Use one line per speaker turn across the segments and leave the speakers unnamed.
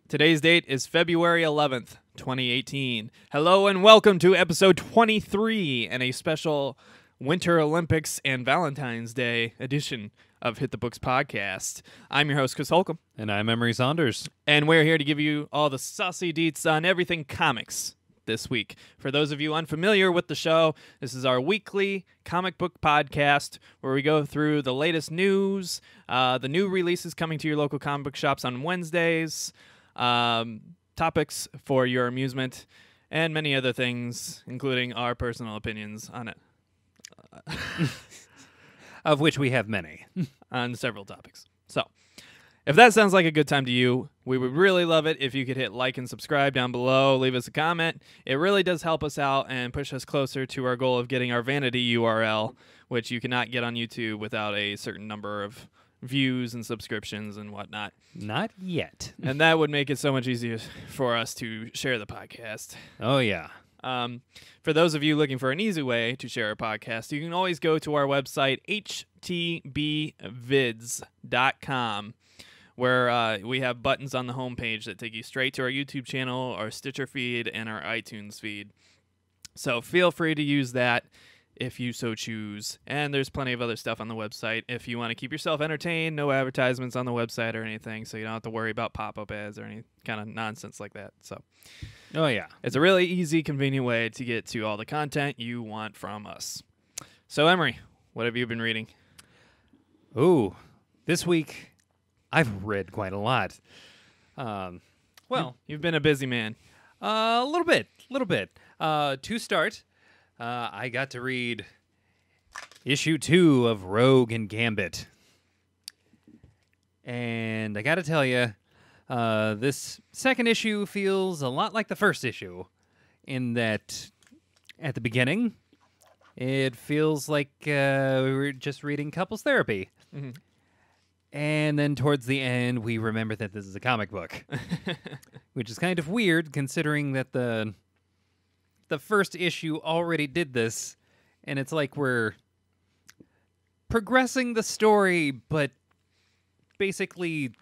Today's date is February 11th, 2018. Hello and welcome to episode 23 and a special Winter Olympics and Valentine's Day edition of Hit the Books podcast. I'm your host, Chris Holcomb.
And I'm Emery Saunders.
And we're here to give you all the saucy deets on everything comics this week. For those of you unfamiliar with the show, this is our weekly comic book podcast where we go through the latest news, the new releases coming to your local comic book shops on Wednesdays, topics for your amusement, and many other things, including our personal opinions on it.
Of which we have many.
On several topics. So, if that sounds like a good time to you, we would really love it if you could hit like and subscribe down below, leave us a comment. It really does help us out and push us closer to our goal of getting our vanity URL, which you cannot get on YouTube without a certain number of views and subscriptions and whatnot.
Not yet.
And that would make it so much easier for us to share the podcast.
Oh, yeah.
For those of you looking for an easy way to share a podcast, you can always go to our website, htbvids.com, where we have buttons on the homepage that take you straight to our YouTube channel, our Stitcher feed, and our iTunes feed. So feel free to use that if you so choose. And there's plenty of other stuff on the website if you want to keep yourself entertained. No advertisements on the website or anything, so you don't have to worry about pop-up ads or any kind of nonsense like that. So,
oh, yeah.
it's a really easy, convenient way to get to all the content you want from us. So, Emery, what have you been reading?
Ooh, this week I've read quite a lot.
You've been a busy man.
A little bit. To start, I got to read issue 2 of Rogue and Gambit. And I got to tell you, this second issue feels a lot like the first issue in that at the beginning, it feels like we were just reading couples therapy.
Mm-hmm.
And then towards the end, we remember that this is a comic book, which is kind of weird considering that the first issue already did this, and it's like we're progressing the story, but basically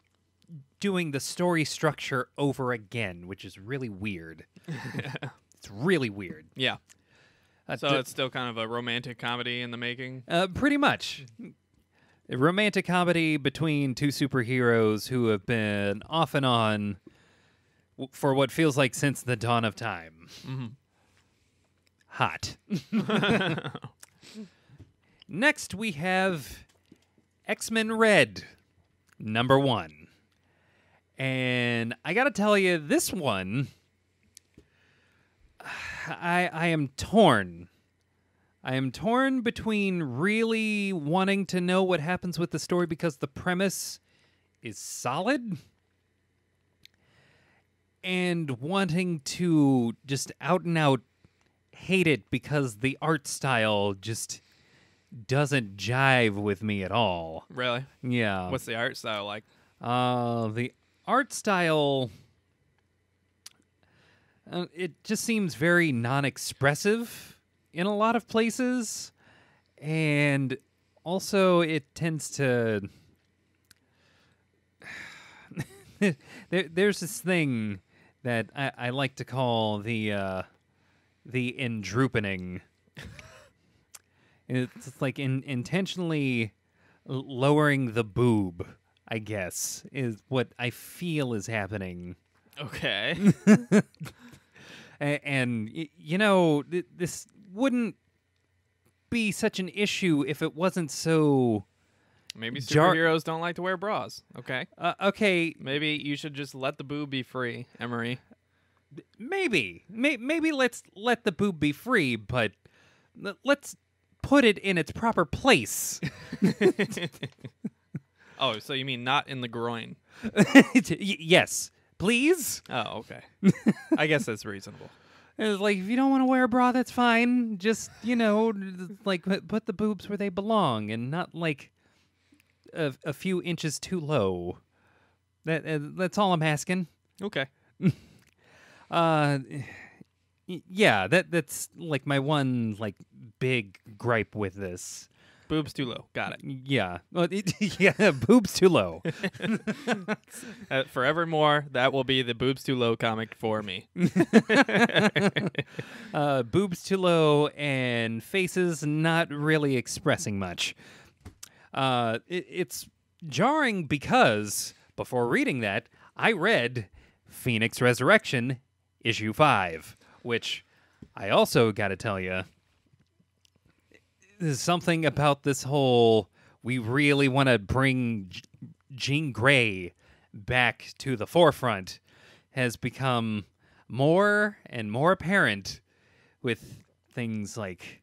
doing the story structure over again, which is really weird. It's really weird.
Yeah. So it's still kind of a romantic comedy in the making?
Pretty much. A romantic comedy between two superheroes who have been off and on for what feels like since the dawn of time.
Mm-hmm.
Hot. Next, we have X-Men Red, number 1. And I gotta tell you, this one, I am torn. I am torn between really wanting to know what happens with the story because the premise is solid and wanting to just out and out hate it because the art style just doesn't jive with me at all.
Really?
Yeah.
What's the art style like?
The art style, it just seems very non-expressive in a lot of places, and also it tends to there's this thing that I like to call the endroopening. It's like intentionally lowering the boob, I guess, is what I feel is happening.
Okay.
And you know, this wouldn't be such an issue if it wasn't so...
Maybe superheroes don't like to wear bras. Okay.
Okay.
Maybe you should just let the boob be free, Emery.
Maybe let's let the boob be free, but let's put it in its proper place.
Oh, so you mean not in the groin?
Yes, please.
Oh, okay. I guess that's reasonable.
It's like, if you don't want to wear a bra, that's fine. Just, you know, like put the boobs where they belong and not like a few inches too low. That's all I'm asking.
Okay.
Yeah, that's like my one like big gripe with this.
Boobs too low. Got it.
Yeah. Well, yeah, boobs too low.
Forevermore, that will be the boobs too low comic for me.
Boobs too low and faces not really expressing much. It's jarring because before reading that, I read Phoenix Resurrection issue 5, which I also got to tell you, there's something about this whole, we really want to bring Jean Grey back to the forefront, has become more and more apparent with things like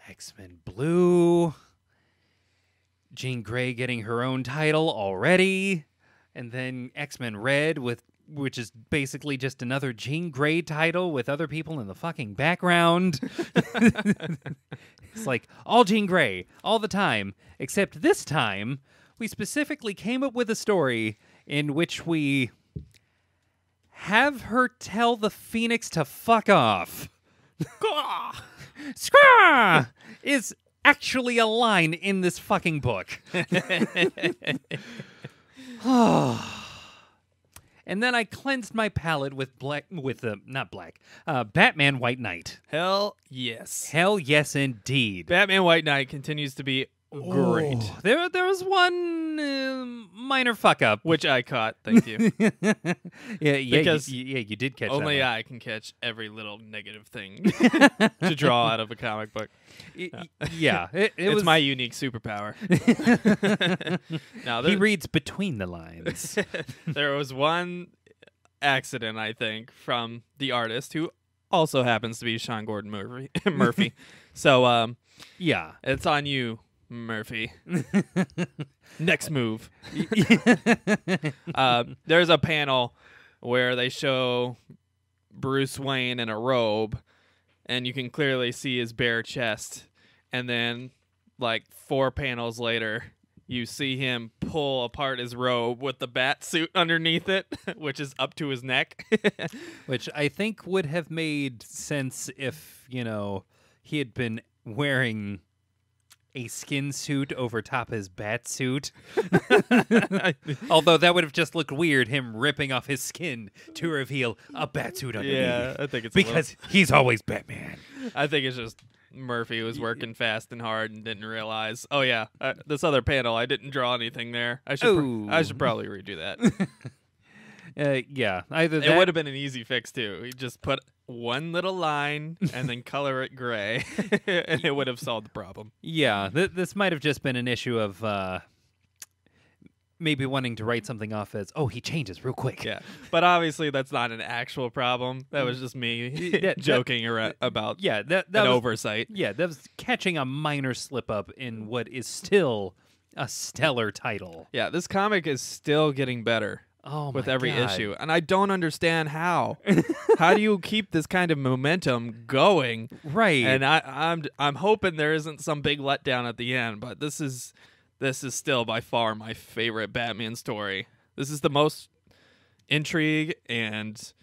X-Men Blue, Jean Grey getting her own title already, and then X-Men Red, which is basically just another Jean Grey title with other people in the fucking background. It's like all Jean Grey all the time, except this time we specifically came up with a story in which we have her tell the Phoenix to fuck off. Squaw is actually a line in this fucking book. And then I cleansed my palate with Batman White Knight.
Hell yes.
Hell yes, indeed.
Batman White Knight continues to be great.
There was one minor fuck up,
which I caught. Thank you.
yeah,
because
you did catch
only
that one.
I can catch every little negative thing to draw out of a comic book.
Yeah,
it's
was
my unique superpower. Now
he reads between the lines.
There was one accident, I think, from the artist who also happens to be Sean Gordon Murphy. So,
yeah,
it's on you, Murphy. Next move. There's a panel where they show Bruce Wayne in a robe, and you can clearly see his bare chest. And then, like 4 panels later, you see him pull apart his robe with the bat suit underneath it, which is up to his neck.
Which I think would have made sense if, he had been wearing a skin suit over top his bat suit. Although that would have just looked weird, him ripping off his skin to reveal a bat suit underneath.
Yeah, I think it's
because he's always Batman.
I think it's just Murphy was working fast and hard and didn't realize, oh yeah, this other panel, I didn't draw anything there. I should probably redo that.
Yeah, either that.
It would have been an easy fix too. He just put one little line and then color it gray, and it would have solved the problem.
Yeah, this might have just been an issue of maybe wanting to write something off as, oh, he changes real quick.
Yeah, but obviously that's not an actual problem. That was just me joking about that an oversight.
Yeah, that was catching a minor slip-up in what is still a stellar title.
Yeah, this comic is still getting better.
Oh,
with
my
every
God.
issue, and I don't understand how. How do you keep this kind of momentum going?
Right.
And I'm hoping there isn't some big letdown at the end, but this is still by far my favorite Batman story. This is the most intrigue and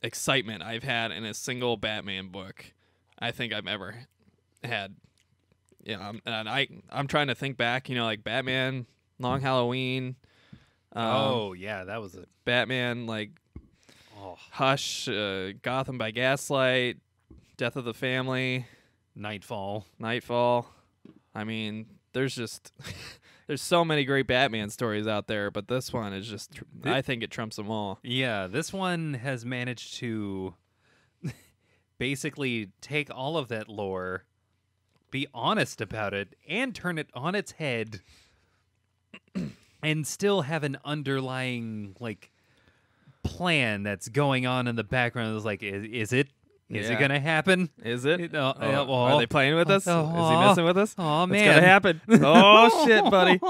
excitement I've had in a single Batman book I think I've ever had. Yeah, and I'm trying to think back. Like Batman, Long Halloween.
Yeah, that was it.
Batman, Hush, Gotham by Gaslight, Death of the Family,
Nightfall.
I mean, there's so many great Batman stories out there, but this one is just, I think it trumps them all.
Yeah, this one has managed to basically take all of that lore, be honest about it, and turn it on its head. And still have an underlying plan that's going on in the background. It's like, is it gonna happen?
Is it?
Are
they playing with us? Is he messing with us?
Oh man,
it's gonna happen. Oh shit, buddy.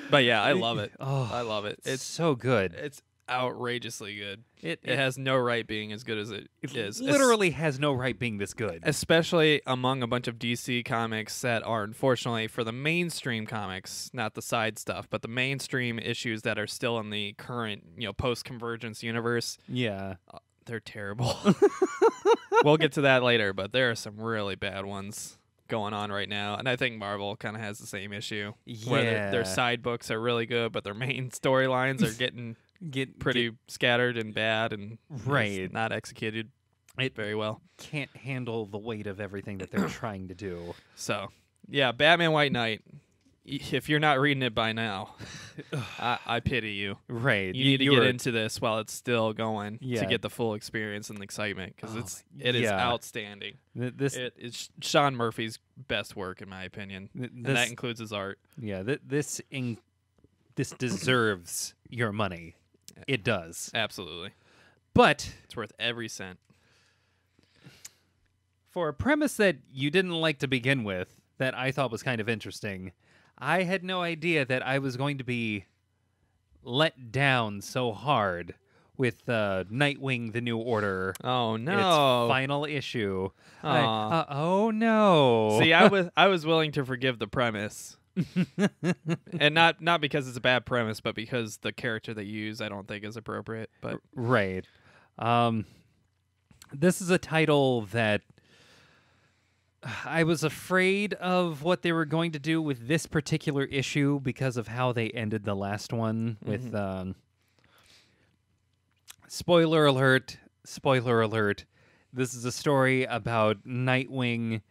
But yeah, I love it. I love it.
It's so good.
It's outrageously good.
It
has no right being as good as it is.
Literally has no right being this good.
Especially among a bunch of DC comics that are, unfortunately, for the mainstream comics, not the side stuff, but the mainstream issues that are still in the current, post-convergence universe.
Yeah.
They're terrible. We'll get to that later, but there are some really bad ones. going on right now, and I think Marvel kind of has the same issue. Where their side books are really good, but their main storylines are getting pretty scattered and bad, and it's not executed very well.
Can't handle the weight of everything that they're trying to do.
So, yeah, Batman White Knight. If you're not reading it by now, I pity you.
Right.
You need to get into this while it's still going to get the full experience and excitement, because it is outstanding. It is Sean Murphy's best work, in my opinion, and that includes his art.
Yeah, this deserves your money. It does.
Absolutely.
But
it's worth every cent.
For a premise that you didn't like to begin with, that I thought was kind of interesting, I had no idea that I was going to be let down so hard with Nightwing: The New Order.
Oh no!
Its final issue. Oh no!
See, I was willing to forgive the premise, and not because it's a bad premise, but because the character they use I don't think is appropriate. But
right, this is a title that I was afraid of what they were going to do with this particular issue because of how they ended the last one with spoiler alert, this is a story about Nightwing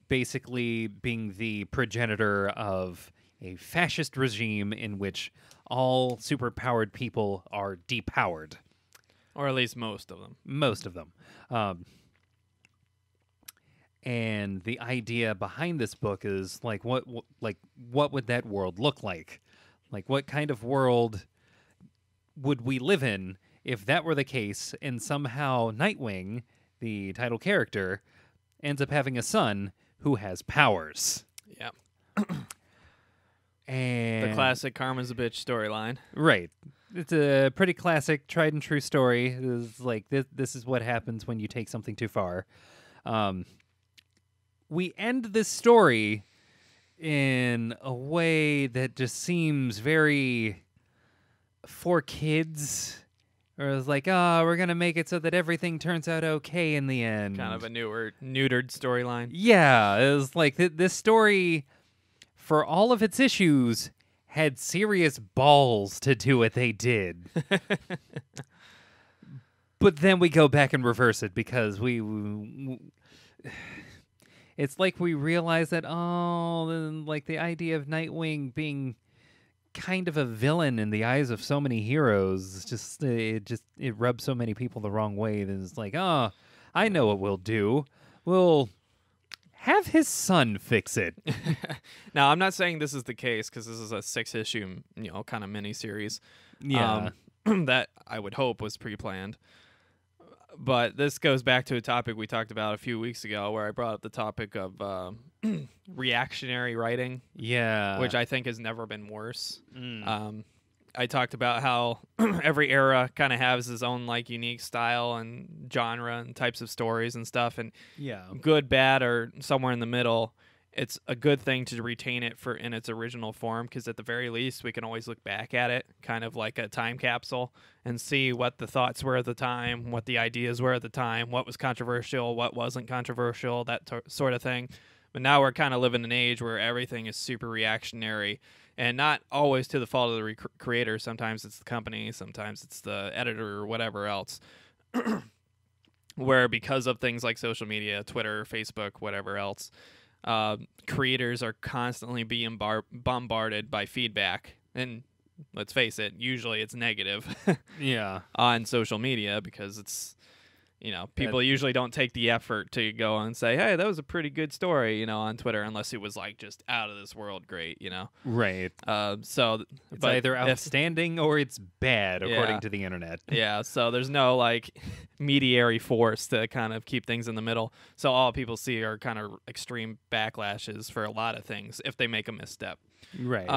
basically being the progenitor of a fascist regime in which all superpowered people are depowered.
Or at least most of them.
Most of them. And the idea behind this book is like, what would that world look like? Like, what kind of world would we live in if that were the case, and somehow Nightwing, the title character, ends up having a son who has powers?
Yeah.
And
the classic Karma's a bitch storyline.
Right. It's a pretty classic, tried and true story. It's like this is what happens when you take something too far. We end this story in a way that just seems very for kids. Or it's like, we're going to make it so that everything turns out okay in the end.
Kind of a neutered storyline.
Yeah, it was like this story, for all of its issues, had serious balls to do what they did. But then we go back and reverse it because it's like we realize that, like the idea of Nightwing being kind of a villain in the eyes of so many heroes, it rubs so many people the wrong way that it's like, I know what we'll do. We'll have his son fix it.
Now, I'm not saying this is the case because this is a 6-issue, kind of mini-series.
Yeah.
That I would hope was pre-planned. But this goes back to a topic we talked about a few weeks ago where I brought up the topic of reactionary writing.
Yeah.
Which I think has never been worse. I talked about how every era kind of has its own like unique style and genre and types of stories and stuff. And good, bad, or somewhere in the middle, it's a good thing to retain it in its original form, because at the very least we can always look back at it kind of like a time capsule and see what the thoughts were at the time, what the ideas were at the time, what was controversial, what wasn't controversial, that sort of thing. But now we're kind of living in an age where everything is super reactionary, and not always to the fault of the creator. Sometimes it's the company, sometimes it's the editor or whatever else. Where because of things like social media, Twitter, Facebook, whatever else, creators are constantly being bombarded by feedback, and let's face it, usually it's negative. On social media, because it's people usually don't take the effort to go and say, hey, that was a pretty good story, on Twitter, unless it was like just out of this world great,
Right.
So
it's either outstanding or it's bad, according to the internet.
Yeah, so there's no like mediary force to kind of keep things in the middle. So all people see are kind of extreme backlashes for a lot of things if they make a misstep.
Right.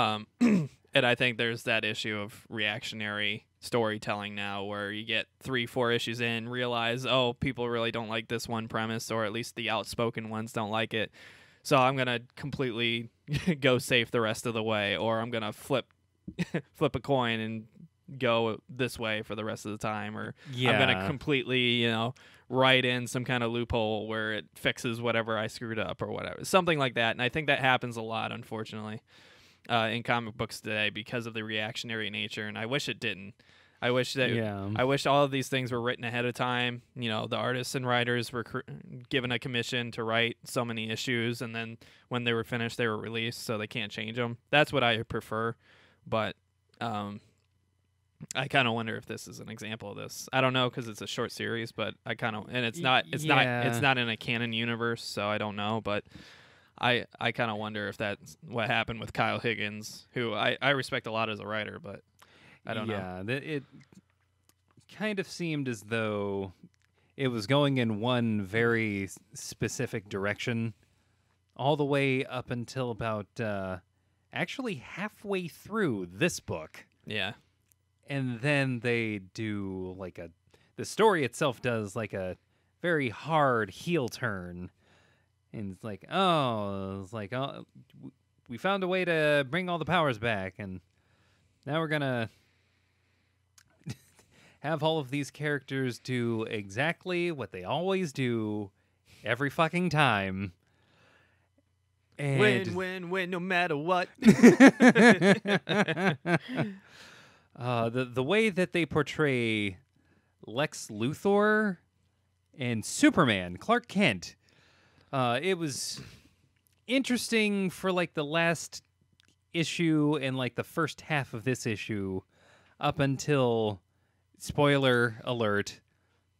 And I think there's that issue of reactionary storytelling now, where you get 3-4 issues in, realize, people really don't like this one premise, or at least the outspoken ones don't like it. So I'm going to completely go safe the rest of the way, or I'm going to flip a coin and go this way for the rest of the time, or I'm going to completely, write in some kind of loophole where it fixes whatever I screwed up or whatever, something like that. And I think that happens a lot, unfortunately, in comic books today because of the reactionary nature. And I wish it didn't. I wish all of these things were written ahead of time. The artists and writers were given a commission to write so many issues, and then when they were finished, they were released, so they can't change them. That's what I prefer. But I kind of wonder if this is an example of this. I don't know because it's a short series, but I kind of, and it's not in a canon universe, so I don't know. But I kind of wonder if that's what happened with Kyle Higgins, who I respect a lot as a writer, but I don't know. Yeah,
it kind of seemed as though it was going in one very specific direction all the way up until about actually halfway through this book.
Yeah.
And then they do the story itself does like a very hard heel turn. And it's like, we found a way to bring all the powers back, and now we're going to have all of these characters do exactly what they always do every fucking time. And
win, no matter what.
The way that they portray Lex Luthor and Superman, Clark Kent, it was interesting for the last issue and the first half of this issue up until, spoiler alert,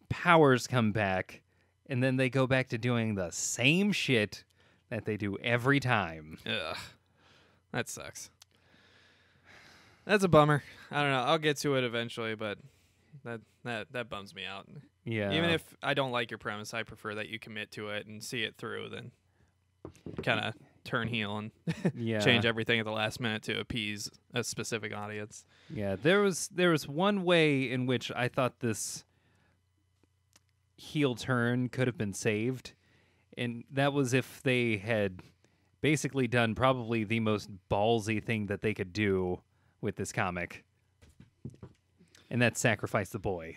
powers come back, and then they go back to doing the same shit that they do every time.
Ugh. That sucks. That's a bummer. I don't know. I'll get to it eventually, but that bums me out.
Yeah.
Even if I don't like your premise, I prefer that you commit to it and see it through than kind of turn heel and change everything at the last minute to appease a specific audience.
Yeah, there was one way in which I thought this heel turn could have been saved, and that was if they had basically done probably the most ballsy thing that they could do with this comic, and that's sacrifice the boy.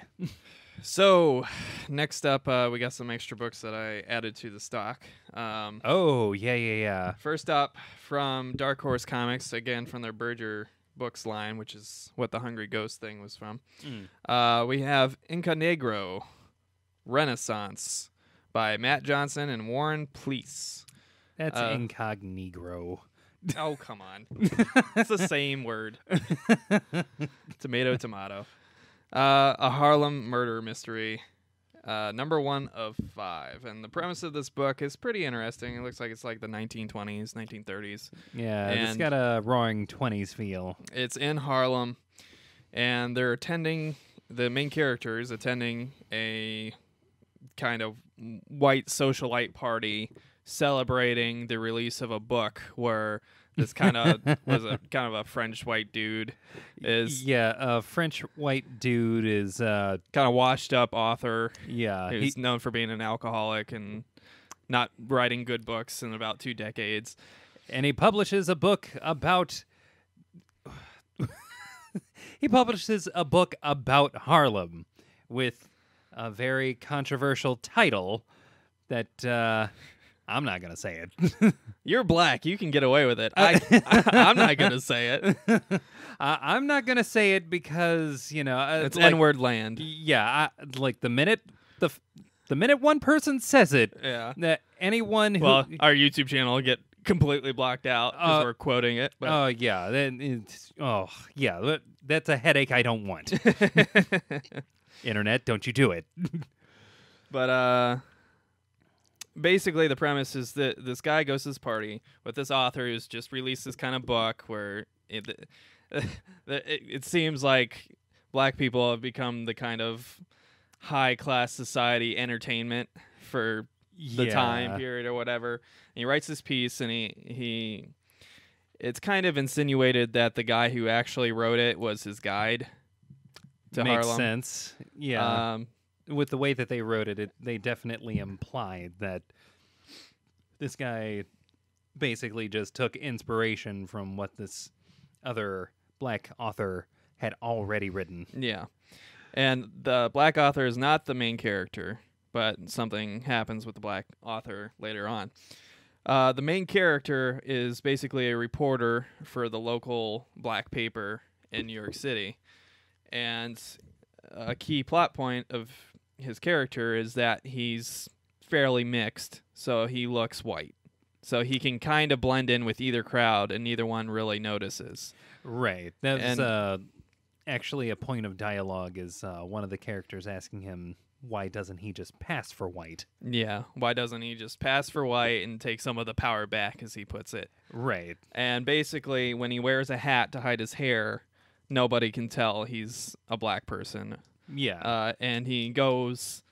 So, next up, we got some extra books that I added to the stock. First up, from Dark Horse Comics, again from their Berger Books line, which is what the Hungry Ghost thing was from. We have Inca Renaissance by Matt Johnson and Warren Pleece.
That's incognito.
Oh, come on. It's the same word. Tomato, tomato. A Harlem murder mystery. Number 1 of 5. And the premise of this book is pretty interesting. It looks like it's the 1920s, 1930s.
Yeah, it's got a roaring 20s feel.
It's in Harlem, and the main character is attending a kind of white socialite party celebrating the release of a book where this kind of was a French white dude is
a French white dude is
kind of washed up author
who's
known for being an alcoholic and not writing good books in about 2 decades,
and he publishes a book about Harlem with a very controversial title that I'm not going to say it.
You're black. You can get away with it. I'm not going to say it.
I'm not going to say it because,
it's N-word land.
Yeah. The minute one person says it, that anyone who...
Well, our YouTube channel will get completely blocked out because we're quoting it.
But. That's a headache I don't want. Internet, don't you do it.
But, basically, the premise is that this guy goes to this party with this author who's just released this kind of book where it seems like black people have become the kind of high-class society entertainment for the time period or whatever. And he writes this piece, and it's kind of insinuated that the guy who actually wrote it was his guide to Harlem.
Makes sense. Yeah. With the way that they wrote it, they definitely implied that this guy basically just took inspiration from what this other black author had already written.
Yeah. And the black author is not the main character, but something happens with the black author later on. The main character is basically a reporter for the local black paper in New York City. And a key plot point of his character is that he's fairly mixed, so he looks white. So he can kind of blend in with either crowd, and neither one really notices.
Right. That's actually a point of dialogue is one of the characters asking him, why doesn't he just pass for white?
Yeah, why doesn't he just pass for white and take some of the power back, as he puts it?
Right.
And basically, when he wears a hat to hide his hair, nobody can tell he's a black person.
Yeah.
And he goes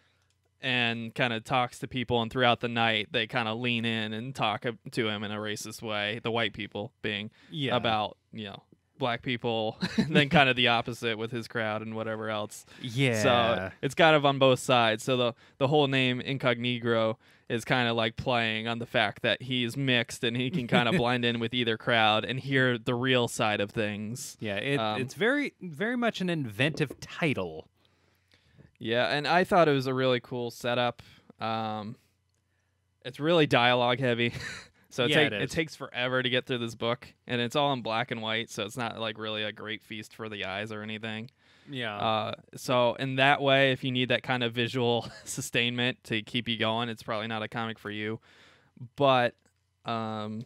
and kind of talks to people, and throughout the night, they kind of lean in and talk to him in a racist way, the white people being about, black people, and then kind of the opposite with his crowd and whatever else.
Yeah.
So it's kind of on both sides. So the whole name Incognito is kind of like playing on the fact that he's mixed and he can kind of blend in with either crowd and hear the real side of things.
Yeah, it's very, very much an inventive title.
Yeah, and I thought it was a really cool setup. It's really dialogue heavy. So it takes forever to get through this book, and it's all in black and white, so it's not like really a great feast for the eyes or anything.
Yeah.
So in that way, if you need that kind of visual sustainment to keep you going, it's probably not a comic for you. But other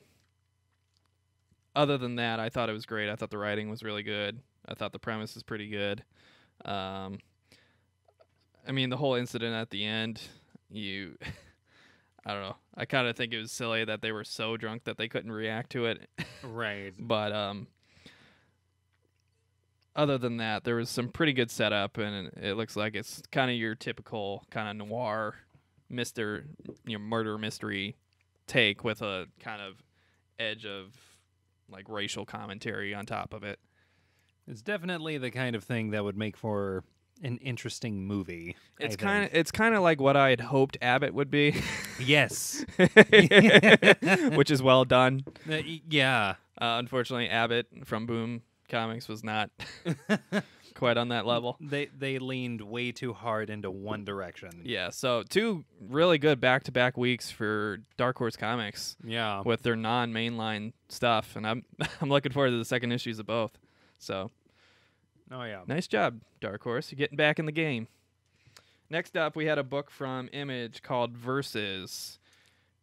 than that, I thought it was great. I thought the writing was really good. I thought the premise is pretty good. I mean, the whole incident at the end, I don't know. I kind of think it was silly that they were so drunk that they couldn't react to it.
Right.
But other than that, there was some pretty good setup, and it looks like it's kind of your typical kind of noir murder mystery take with a kind of edge of like racial commentary on top of it.
It's definitely the kind of thing that would make for an interesting movie.
It's kind of like what I had hoped Abbott would be.
Yes.
Which is well done.
Yeah.
Unfortunately, Abbott from Boom Comics was not quite on that level.
They leaned way too hard into one direction.
Yeah, so 2 really good back-to-back weeks for Dark Horse Comics.
Yeah.
With their non-mainline stuff, and I'm looking forward to the second issues of both. So
oh yeah.
Nice job, Dark Horse. You're getting back in the game. Next up, we had a book from Image called Versus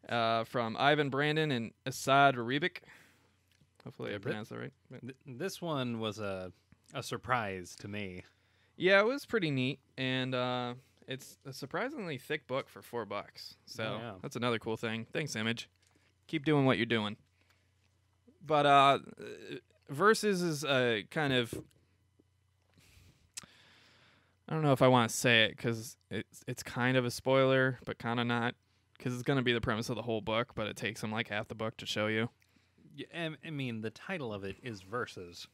from Ivan Brandon and Asad Rebic. Hopefully I pronounced that right.
This one was a surprise to me.
Yeah, it was pretty neat, and it's a surprisingly thick book for $4. So That's another cool thing. Thanks, Image. Keep doing what you're doing. But Versus is a kind of... I don't know if I want to say it because it's kind of a spoiler, but kind of not, because it's going to be the premise of the whole book, but it takes them like half the book to show you.
Yeah, I mean, the title of it is Versus.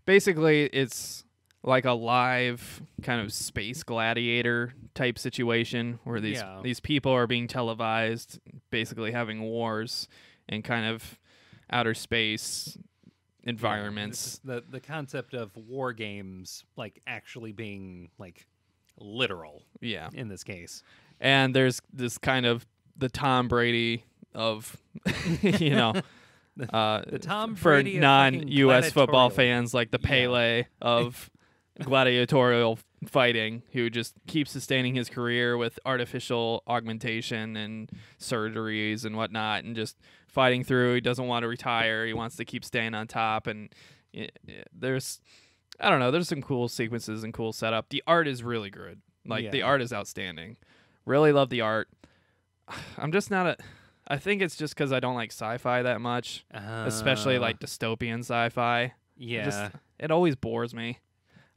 Basically, it's like a live kind of space gladiator type situation where these people are being televised, basically having wars in kind of outer space environments.
Yeah, the concept of war games like actually being like literal.
Yeah.
In this case.
And there's this kind of the Tom Brady of the
Tom
for
Brady
non-US football fans, like the Pele of gladiatorial fighting, who just keeps sustaining his career with artificial augmentation and surgeries and whatnot, and just fighting through. He doesn't want to retire. He wants to keep staying on top. And there's some cool sequences and cool setup. The art is really good. The art is outstanding. Really love the art. I'm just not I think it's just because I don't like sci-fi that much, especially like dystopian sci-fi.
Yeah.
It always bores me.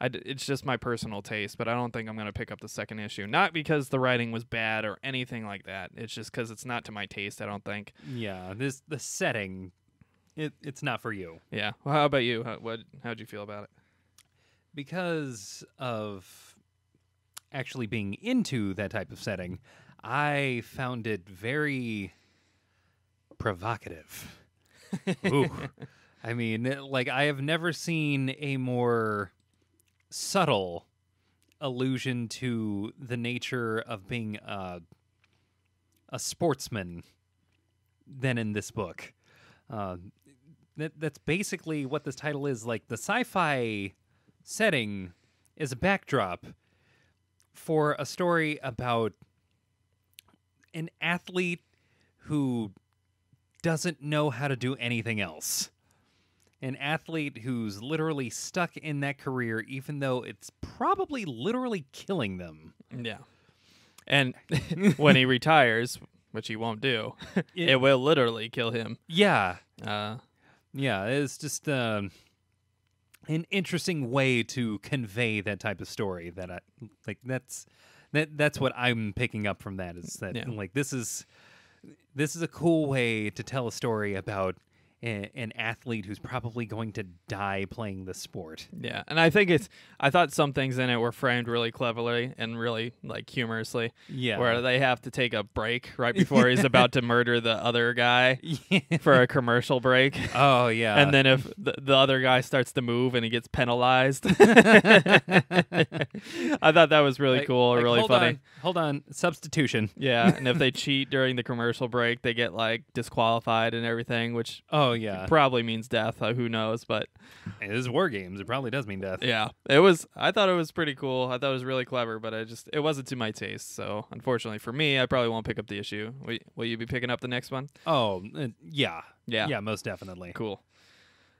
It's just my personal taste, but I don't think I'm going to pick up the second issue. Not because the writing was bad or anything like that. It's just because it's not to my taste, I don't think.
Yeah, the setting, it's not for you.
Yeah. Well, how about you? How'd you feel about it?
Because of actually being into that type of setting, I found it very provocative. Ooh. I mean, like, I have never seen a more subtle allusion to the nature of being a sportsman than in this book. That's basically what this title is. Like, the sci-fi setting is a backdrop for a story about an athlete who doesn't know how to do anything else. An athlete who's literally stuck in that career, even though it's probably literally killing them.
Yeah. And when he retires, which he won't do, it will literally kill him.
Yeah.
Yeah,
it's just an interesting way to convey that type of story that that's what I'm picking up from that, is that like this is a cool way to tell a story about an athlete who's probably going to die playing the sport.
Yeah, and I thought some things in it were framed really cleverly and really like humorously.
Yeah,
where they have to take a break right before he's about to murder the other guy for a commercial break.
Oh yeah,
and then if the other guy starts to move and he gets penalized. I thought that was really cool, or really funny.
Hold on, substitution.
Yeah, and if they cheat during the commercial break, they get like disqualified and everything, which probably means death. Who knows? But
it is War Games. It probably does mean death.
Yeah, it was. I thought it was pretty cool. I thought it was really clever, but it wasn't to my taste. So unfortunately for me, I probably won't pick up the issue. Will you be picking up the next one?
Oh, yeah, most definitely.
Cool.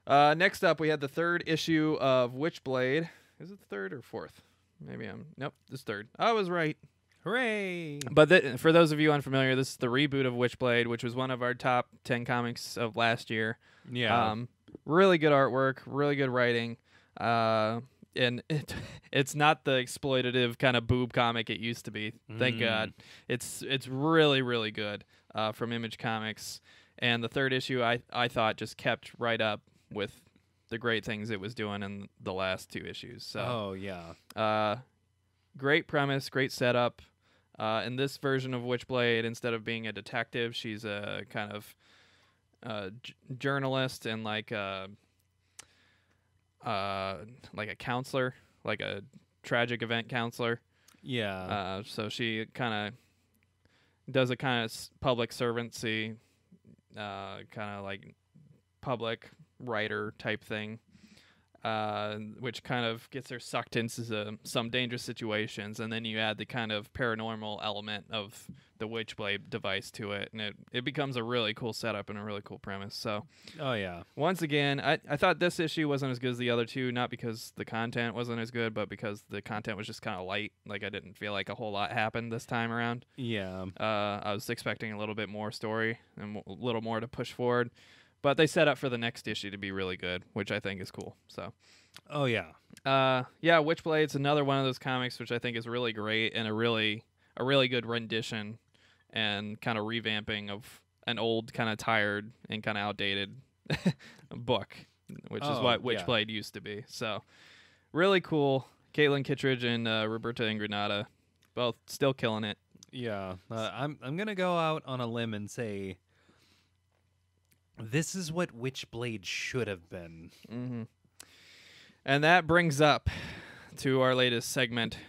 Next up, we had the third issue of Witchblade. Is it the third or fourth? Nope, this third. I was right.
Hooray!
But for those of you unfamiliar, this is the reboot of Witchblade, which was one of our top 10 comics of last year.
Yeah.
Really good artwork, really good writing, and it's not the exploitative kind of boob comic it used to be. Thank God. It's really, really good from Image Comics. And the third issue, I thought, just kept right up with the great things it was doing in the last two issues. So, great premise, great setup. In this version of Witchblade, instead of being a detective, she's a kind of journalist and like a counselor, like a tragic event counselor.
Yeah.
So she kind of does a kind of public servancy, kind of like public writer type thing. Which kind of gets her sucked into some dangerous situations, and then you add the kind of paranormal element of the Witchblade device to it, and it becomes a really cool setup and a really cool premise. So, once again, I thought this issue wasn't as good as the other two, not because the content wasn't as good, but because the content was just kind of light. Like, I didn't feel like a whole lot happened this time around.
Yeah.
I was expecting a little bit more story and a little more to push forward. But they set up for the next issue to be really good, which I think is cool. So, Witchblade's another one of those comics which I think is really great and a really good rendition and kind of revamping of an old, kind of tired and kind of outdated book, which is what Witchblade used to be. So, really cool. Caitlin Kittredge and Roberta Ingranata, both still killing it.
Yeah, I'm gonna go out on a limb and say, this is what Witchblade should have been.
Mm-hmm. And that brings up to our latest segment,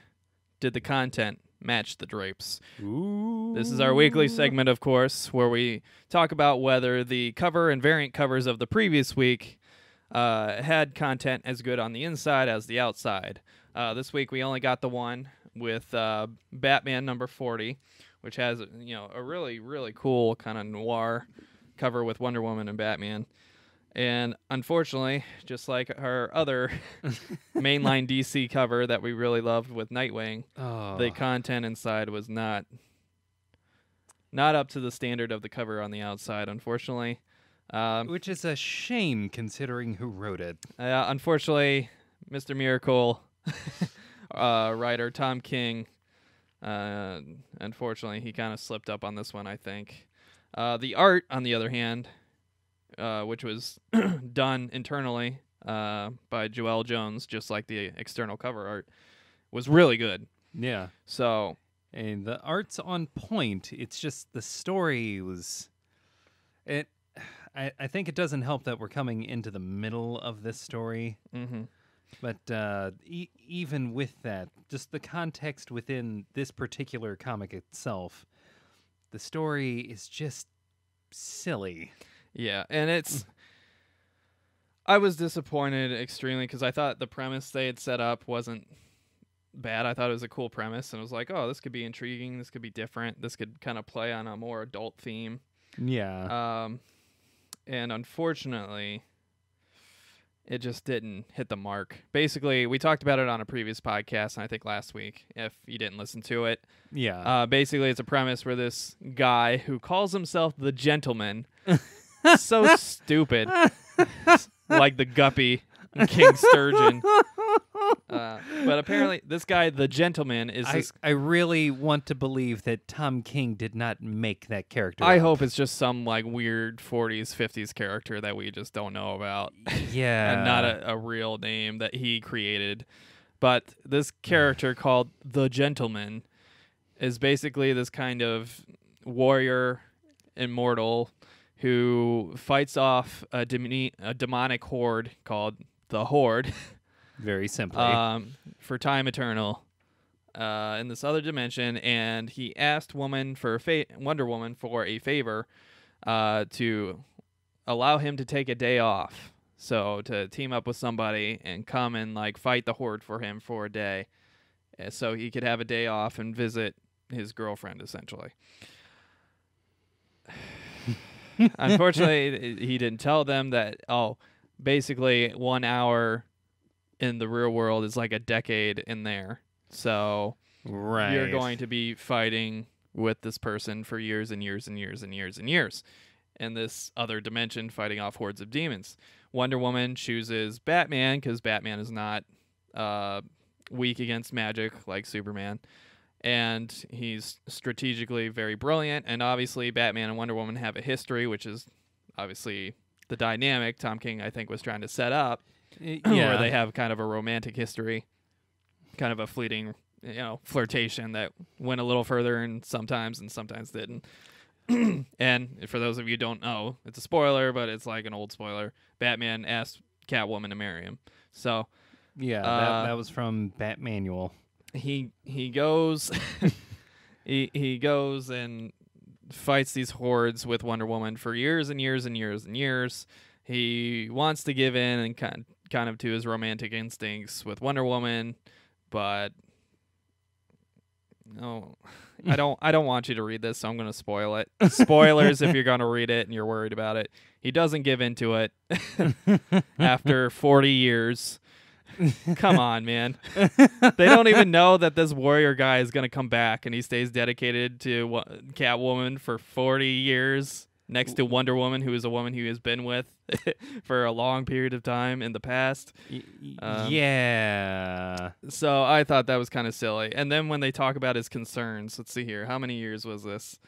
Did the Content Match the Drapes?
Ooh.
This is our weekly segment, of course, where we talk about whether the cover and variant covers of the previous week had content as good on the inside as the outside. This week we only got the one with Batman number 40, which has a really, really cool kind of noir cover with Wonder Woman and Batman. And unfortunately, just like our other mainline DC cover that we really loved with Nightwing, the content inside was not up to the standard of the cover on the outside, unfortunately.
Which is a shame considering who wrote it.
Unfortunately, Mr. Miracle, writer Tom King, unfortunately, he kind of slipped up on this one, I think. The art, on the other hand, which was done internally by Joelle Jones, just like the external cover art, was really good.
Yeah.
So,
and the art's on point. It's just the story was... I think it doesn't help that we're coming into the middle of this story.
Mm-hmm.
But even with that, just the context within this particular comic itself, the story is just silly.
Yeah, and I was disappointed extremely because I thought the premise they had set up wasn't bad. I thought it was a cool premise, and I was like, oh, this could be intriguing. This could be different. This could kind of play on a more adult theme.
Yeah.
And unfortunately, it just didn't hit the mark. Basically, we talked about it on a previous podcast, and I think last week, if you didn't listen to it.
Yeah.
Basically, it's a premise where this guy who calls himself the Gentleman, so stupid, like the Guppy in King Sturgeon. But apparently, this guy, the Gentleman, is
I really want to believe that Tom King did not make that character.
I hope it's just some like weird 40s, 50s character that we just don't know about.
Yeah.
And not a real name that he created. But this character called the Gentleman is basically this kind of warrior immortal who fights off a demonic horde called the Horde.
Very simply.
For time eternal in this other dimension, and he asked Wonder Woman for a favor to allow him to take a day off, so to team up with somebody and come and like fight the Horde for him for a day, so he could have a day off and visit his girlfriend, essentially. Unfortunately, he didn't tell them that, basically 1 hour in the real world is like a decade in there. So
right.
You're going to be fighting with this person for years and years and years and years and years in this other dimension, fighting off hordes of demons. Wonder Woman chooses Batman because Batman is not weak against magic like Superman. And he's strategically very brilliant. And obviously Batman and Wonder Woman have a history, which is obviously the dynamic Tom King, I think, was trying to set up. Where they have kind of a romantic history, kind of a fleeting, flirtation that went a little further and sometimes didn't. And for those of you who don't know, it's a spoiler, but it's like an old spoiler. Batman asked Catwoman to marry him. So
yeah, that was from Batmanual.
He goes he goes and fights these hordes with Wonder Woman for years and years and years and years. He wants to give in and kind of to his romantic instincts with Wonder Woman, but no, I don't want you to read this, so I'm going to spoil it. Spoilers if you're going to read it and you're worried about it. He doesn't give into it after 40 years. Come on, man. They don't even know that this warrior guy is going to come back, and he stays dedicated to Catwoman for 40 years. Next to Wonder Woman, who is a woman he has been with for a long period of time in the past.
Yeah.
So I thought that was kind of silly. And then when they talk about his concerns, let's see here. How many years was this?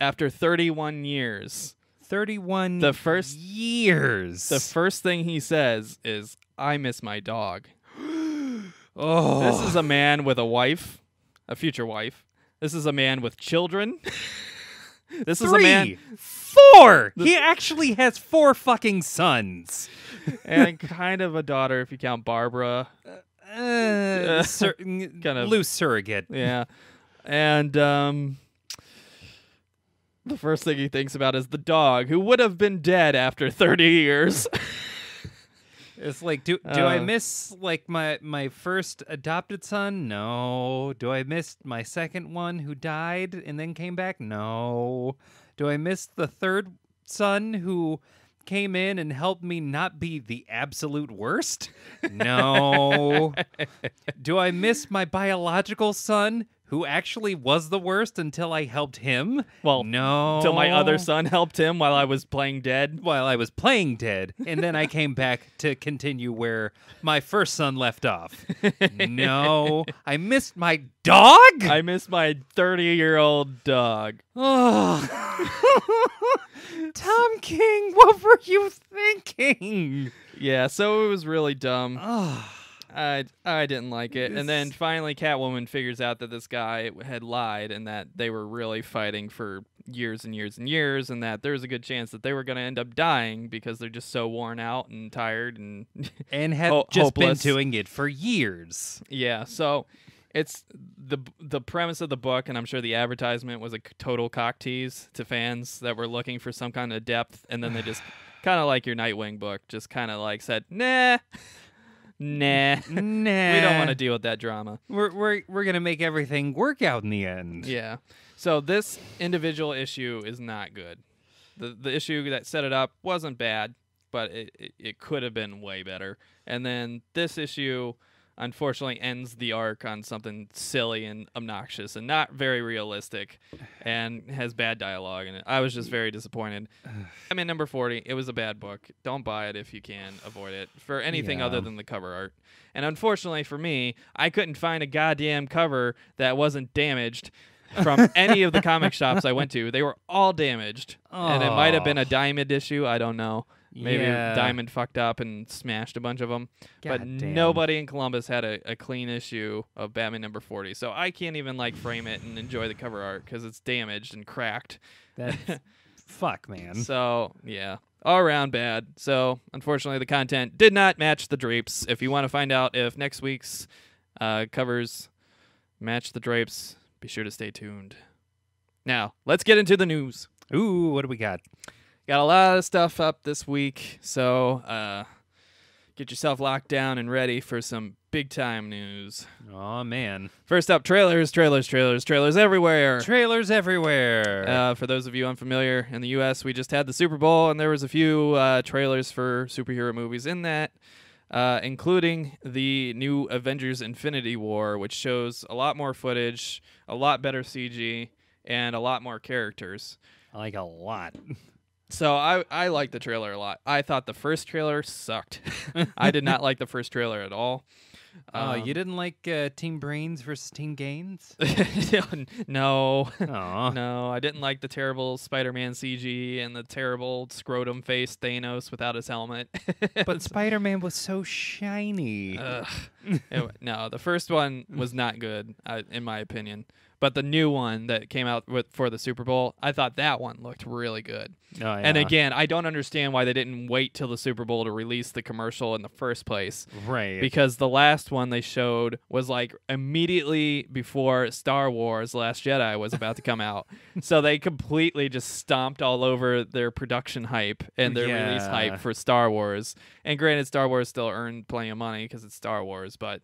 After 31 years.
31 years.
The first thing he says is, I miss my dog.
Oh.
This is a man with a wife, a future wife. This is a man with children. This is a man.
4. He actually has 4 fucking sons,
and kind of a daughter if you count Barbara.
Kind of loose surrogate.
Yeah, and the first thing he thinks about is the dog, who would have been dead after 30 years.
It's like, do I miss like my first adopted son? No. Do I miss my second one who died and then came back? No. Do I miss the third son who came in and helped me not be the absolute worst? No. Do I miss my biological son who actually was the worst until I helped him?
Well,
no.
Until my other son helped him while I was playing dead.
And then I came back to continue where my first son left off. No. I missed my dog?
I missed my 30-year-old dog.
Oh. Tom King, what were you thinking?
Yeah, so it was really dumb. I didn't like it. And then finally Catwoman figures out that this guy had lied and that they were really fighting for years and years and years, and that there's a good chance that they were going to end up dying because they're just so worn out and tired and
have just
hopeless.
been doing it for years.
Yeah, so it's the premise of the book, and I'm sure the advertisement was a total cock tease to fans that were looking for some kind of depth, and then they just kind of like your Nightwing book, just kind of like said, nah, we don't want to deal with that drama.
We're gonna make everything work out in the end.
Yeah. So this individual issue is not good. The issue that set it up wasn't bad, but it could have been way better. And then this issue, unfortunately, ends the arc on something silly and obnoxious and not very realistic, and has bad dialogue in it. I was just very disappointed. I mean, number 40, it was a bad book. Don't buy it if you can avoid it for anything other than the cover art. And unfortunately for me, I couldn't find a goddamn cover that wasn't damaged from any of the comic shops I went to. They were all damaged. And it might have been a Diamond issue. I don't know. Maybe Diamond fucked up and smashed a bunch of them. But nobody in Columbus had a clean issue of Batman number 40. So I can't even like frame it and enjoy the cover art because it's damaged and cracked.
That's fuck, man.
So, yeah. All around bad. So, unfortunately, the content did not match the drapes. If you want to find out if next week's covers match the drapes, be sure to stay tuned. Now, let's get into the news.
Ooh, what do we got?
Got a lot of stuff up this week, so get yourself locked down and ready for some big-time news.
Oh, man.
First up, trailers everywhere.
Trailers everywhere.
For those of you unfamiliar, in the U.S., we just had the Super Bowl, and there was a few trailers for superhero movies in that, including the new Avengers Infinity War, which shows a lot more footage, a lot better CG, and a lot more characters.
Like a lot.
So I liked the trailer a lot. I thought the first trailer sucked. I did not like the first trailer at all.
You didn't like Team Brains versus Team Gains?
No.
Aww.
No, I didn't like the terrible Spider-Man CG and the terrible scrotum face Thanos without his helmet.
But Spider-Man was so shiny.
No, the first one was not good, in my opinion. But the new one that came out for the Super Bowl, I thought that one looked really good.
Oh, yeah.
And again, I don't understand why they didn't wait till the Super Bowl to release the commercial in the first place.
Right.
Because the last one they showed was like immediately before Star Wars Last Jedi was about to come out. So they completely just stomped all over their production hype and their release hype for Star Wars. And granted, Star Wars still earned plenty of money because it's Star Wars, but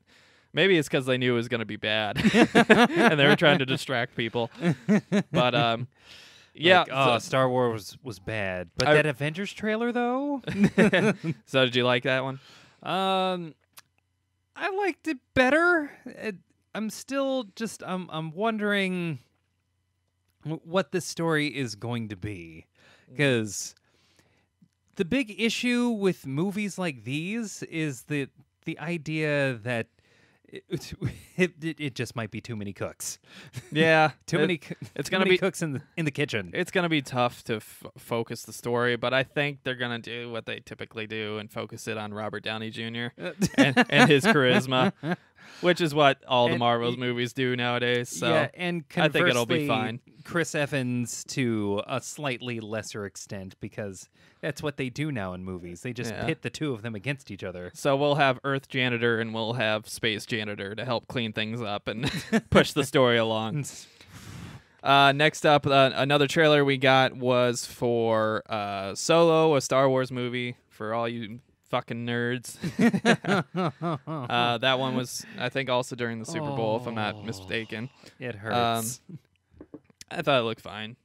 maybe it's because they knew it was going to be bad and they were trying to distract people. But yeah.
Like, Star Wars was bad. But that Avengers trailer, though?
So did you like that one?
I liked it better. I'm still just, I'm wondering what this story is going to be. Because the big issue with movies like these is the idea that it just might be too many cooks.
Yeah,
too many cooks in the kitchen.
It's gonna be tough to focus the story, but I think they're gonna do what they typically do and focus it on Robert Downey Jr. and his charisma, which is what all the Marvel movies do nowadays. So
yeah, and
I think it'll be fine.
Chris Evans to a slightly lesser extent, because that's what they do now in movies. They just pit the two of them against each other.
So we'll have Earth Janitor and we'll have Space Janitor to help clean things up and push the story along. Next up, another trailer we got was for Solo, a Star Wars movie for all you fucking nerds. That one was, I think, also during the Super Bowl, if I'm not mistaken.
It hurts.
I thought it looked fine.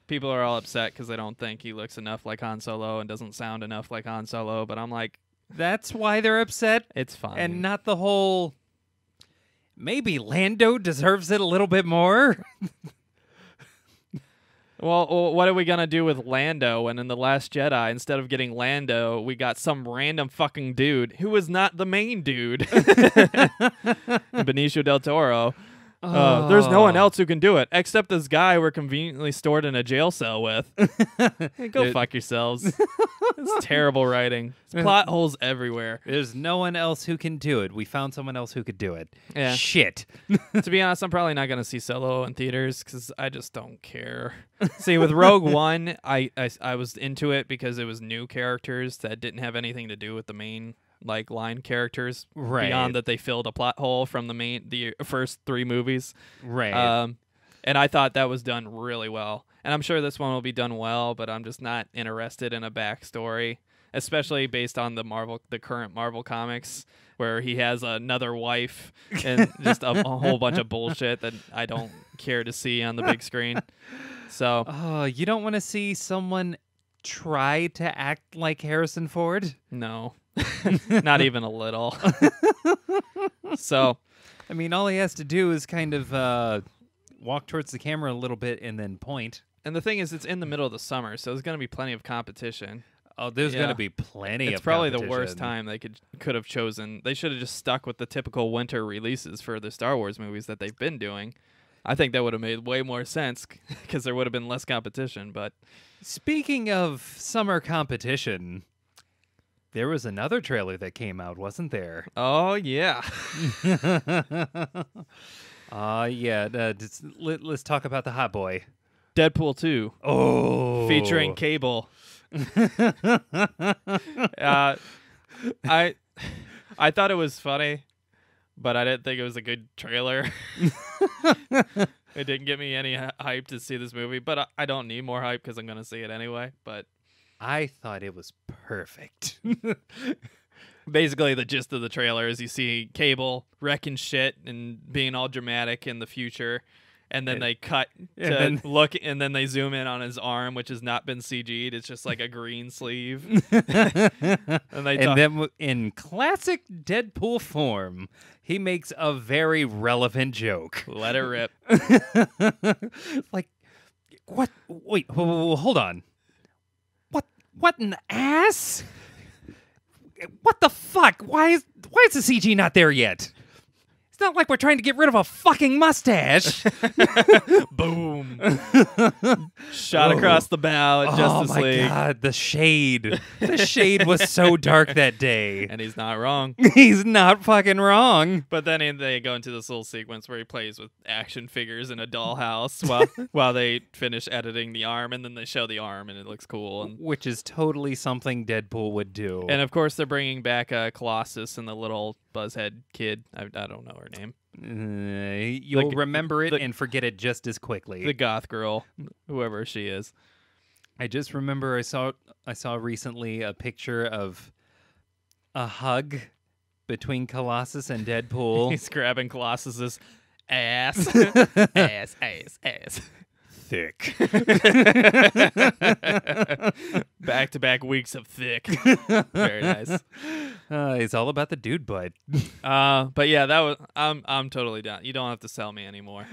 People are all upset because they don't think he looks enough like Han Solo and doesn't sound enough like Han Solo, but I'm like,
that's why they're upset?
It's fine.
And not the whole, maybe Lando deserves it a little bit more?
Well, what are we going to do with Lando? And in The Last Jedi, instead of getting Lando, we got some random fucking dude who was not the main dude. Benicio del Toro. There's no one else who can do it except this guy we're conveniently stored in a jail cell with. Hey, go fuck yourselves. It's terrible writing. It's plot holes everywhere.
There's no one else who can do it. We found someone else who could do it.
Yeah.
Shit.
To be honest, I'm probably not going to see Solo in theaters because I just don't care. See, with Rogue One, I was into it because it was new characters that didn't have anything to do with the main line characters,
right?
Beyond that, they filled a plot hole from the first 3 movies,
right?
And I thought that was done really well. And I'm sure this one will be done well, but I'm just not interested in a backstory, especially based on the current Marvel comics, where he has another wife and just a whole bunch of bullshit that I don't care to see on the big screen. So,
you don't want to see someone try to act like Harrison Ford?
No. Not even a little. So,
I mean, all he has to do is kind of walk towards the camera a little bit and then point.
And the thing is, it's in the middle of the summer, so there's going to be plenty of competition.
Oh, there's going to be plenty of
It's probably the
competition.
worst time they could have chosen. They should have just stuck with the typical winter releases for the Star Wars movies that they've been doing. I think that would have made way more sense because there would have been less competition. But
speaking of summer competition, there was another trailer that came out, wasn't there?
Oh, yeah.
Let's talk about the hot boy.
Deadpool 2.
Oh.
Featuring Cable. I thought it was funny, but I didn't think it was a good trailer. It didn't get me any hype to see this movie, but I don't need more hype because I'm going to see it anyway. But
I thought it was perfect.
Basically, the gist of the trailer is you see Cable wrecking shit and being all dramatic in the future, and then they cut to look, and then they zoom in on his arm, which has not been CG'd. It's just like a green sleeve. and
then in classic Deadpool form, he makes a very relevant joke.
Let it rip.
Like, what? Wait, hold on. What an ass? What the fuck? Why is the CG not there yet? It's not like we're trying to get rid of a fucking mustache.
Boom. Shot across the bow at Justice League.
Oh my god, the shade. The shade was so dark that day.
And he's not wrong.
He's not fucking wrong.
But then they go into this little sequence where he plays with action figures in a dollhouse while they finish editing the arm, and then they show the arm, and it looks cool.
Which is totally something Deadpool would do.
And of course, they're bringing back Colossus and the little buzzhead kid. I don't know her name.
You'll remember it and forget it just as quickly.
The goth girl, whoever she is.
I just remember I saw recently a picture of a hug between Colossus and Deadpool.
He's grabbing Colossus's ass. ass.
Thick.
Back-to-back weeks of thick. Very nice.
It's all about the dude butt.
But yeah, that was. I'm totally down. You don't have to sell me anymore.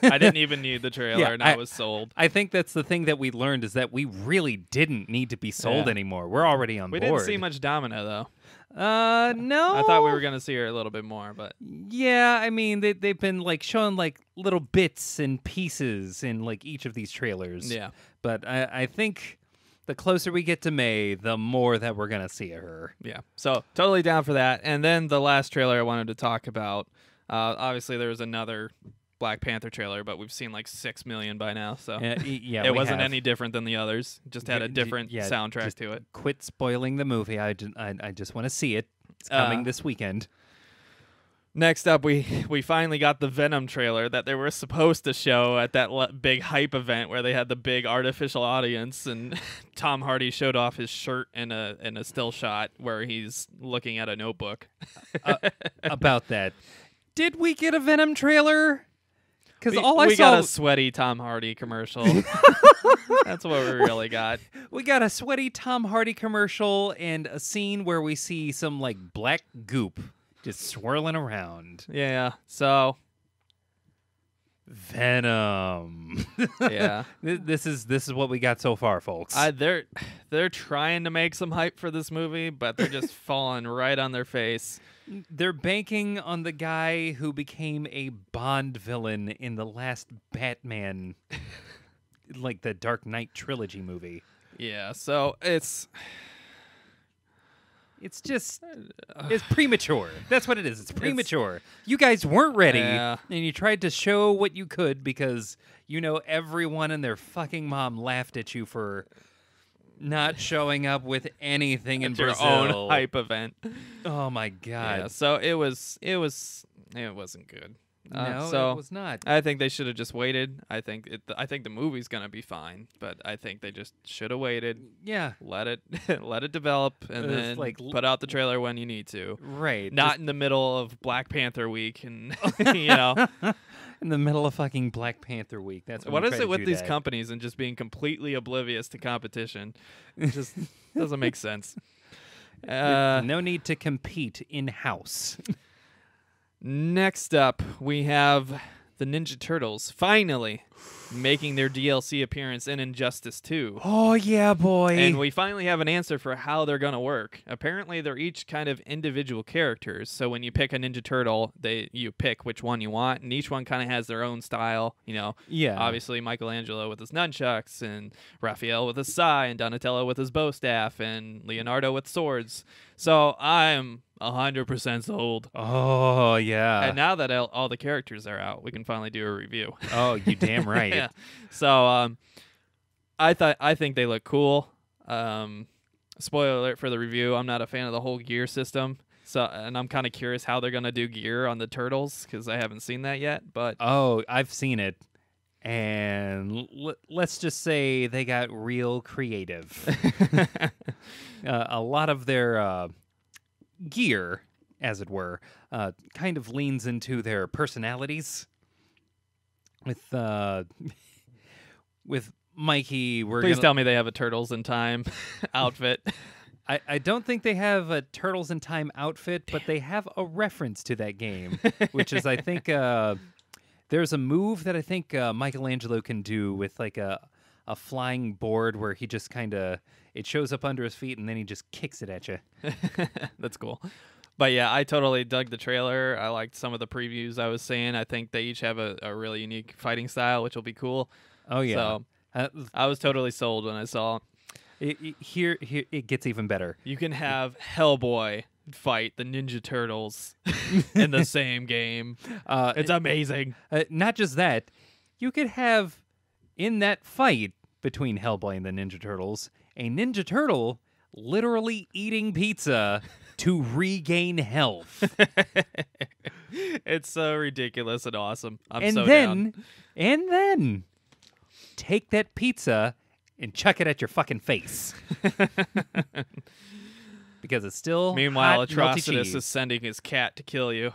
I didn't even need the trailer, and I was sold.
I think that's the thing that we learned is that we really didn't need to be sold anymore. We're already on board.
We didn't see much Domino though.
No.
I thought we were gonna see her a little bit more, but
yeah, I mean they've been like showing like little bits and pieces in like each of these trailers.
Yeah,
but I think the closer we get to May, the more that we're gonna see her.
Yeah, so totally down for that. And then the last trailer I wanted to talk about. Obviously, there was another Black Panther trailer, but we've seen like 6 million by now, so it wasn't any different than the others. Just had a different soundtrack to it.
Quit spoiling the movie. I just want to see it. It's coming this weekend.
Next up, we finally got the Venom trailer that they were supposed to show at that big hype event where they had the big artificial audience, and Tom Hardy showed off his shirt in a still shot where he's looking at a notebook.
About that, did we get a Venom trailer? Because
we got a sweaty Tom Hardy commercial. That's what we really got.
We got a sweaty Tom Hardy commercial and a scene where we see some like black goop just swirling around.
Yeah. So
Venom.
Yeah.
This is what we got so far, folks.
They're trying to make some hype for this movie, but they're just falling right on their face.
They're banking on the guy who became a Bond villain in the last Batman, like the Dark Knight trilogy movie.
Yeah, so it's
premature. That's what it is. It's premature. You guys weren't ready,
Yeah.
and you tried to show what you could because everyone and their fucking mom laughed at you for not showing up with anything in
your
Brazil.
own hype event.
Oh my god.
Yeah, so it wasn't good.
No,
so
it was not.
I think they should have just waited. I think the movie's gonna be fine, but I think they just should have waited.
Yeah.
Let it develop, and then put out the trailer when you need to.
Right.
Not in the middle of Black Panther week, and
in the middle of fucking Black Panther week. That's
what is it with these companies and just being completely oblivious to competition? It just doesn't make sense.
No need to compete in-house.
Next up, we have the Ninja Turtles finally making their DLC appearance in Injustice 2.
Oh, yeah, boy.
And we finally have an answer for how they're going to work. Apparently, they're each kind of individual characters. So when you pick a Ninja Turtle, you pick which one you want, and each one kind of has their own style.
Yeah.
Obviously, Michelangelo with his nunchucks, and Raphael with his sai, and Donatello with his bow staff, and Leonardo with swords. So I'm 100% sold.
Oh, yeah.
And now that all the characters are out, we can finally do a review.
Oh, you damn right.
Yeah. So I think they look cool. Spoiler alert for the review, I'm not a fan of the whole gear system. And I'm kind of curious how they're going to do gear on the Turtles because I haven't seen that yet. But
I've seen it. And let's just say they got real creative. A lot of their gear, as it were, kind of leans into their personalities. With Mikey,
please tell me they have a Turtles in Time outfit.
I don't think they have a Turtles in Time outfit, but they have a reference to that game, which is, I think, there's a move that I think Michelangelo can do with like a flying board where he just kind of, it shows up under his feet and then he just kicks it at you.
That's cool. But yeah, I totally dug the trailer. I liked some of the previews I was saying. I think they each have a really unique fighting style, which will be cool.
Oh, yeah.
So I was totally sold when I saw
Here it gets even better.
You can have Hellboy fight the Ninja Turtles in the same game. It's amazing.
Not just that, you could have in that fight between Hellboy and the Ninja Turtles, a Ninja Turtle literally eating pizza to regain health.
It's so ridiculous and awesome.
And then take that pizza and chuck it at your fucking face. Because it's still
Meanwhile,
hot, melty
Atrocitus
cheese.
is sending his cat to kill you.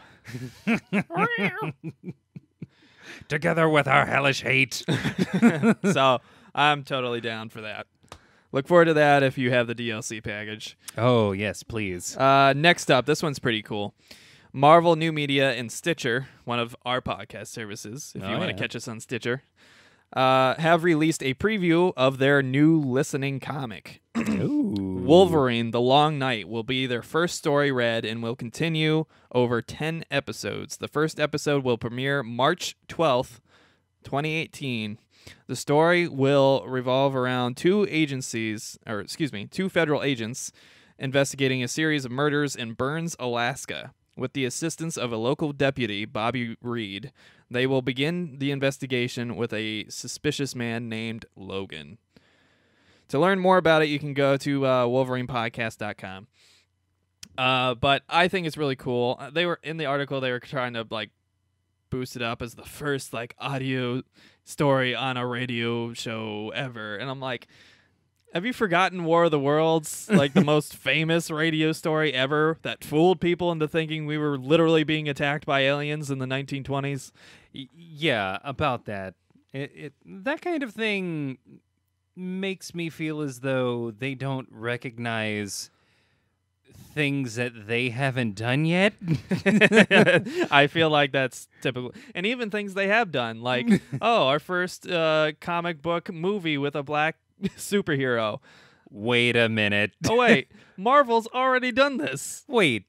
Together with our hellish hate.
So I'm totally down for that. Look forward to that if you have the DLC package.
Oh, yes, please.
Next up, this one's pretty cool. Marvel New Media and Stitcher, one of our podcast services, if you want to catch us on Stitcher, have released a preview of their new listening comic.
Ooh.
Wolverine, The Long Night will be their first story read and will continue over 10 episodes. The first episode will premiere March 12th, 2018. The story will revolve around two federal agents investigating a series of murders in Burns, Alaska. With the assistance of a local deputy, Bobby Reed, they will begin the investigation with a suspicious man named Logan. To learn more about it, you can go to WolverinePodcast.com. But I think it's really cool. They were in the article. They were trying to boost it up as the first audio story on a radio show ever, and I'm like, have you forgotten War of the Worlds, the most famous radio story ever that fooled people into thinking we were literally being attacked by aliens in the 1920s?
Yeah, about that. That kind of thing makes me feel as though they don't recognize things that they haven't done yet.
I feel like that's typical. And even things they have done, our first comic book movie with a black superhero.
Wait a minute.
Oh, wait. Marvel's already done this.
Wait.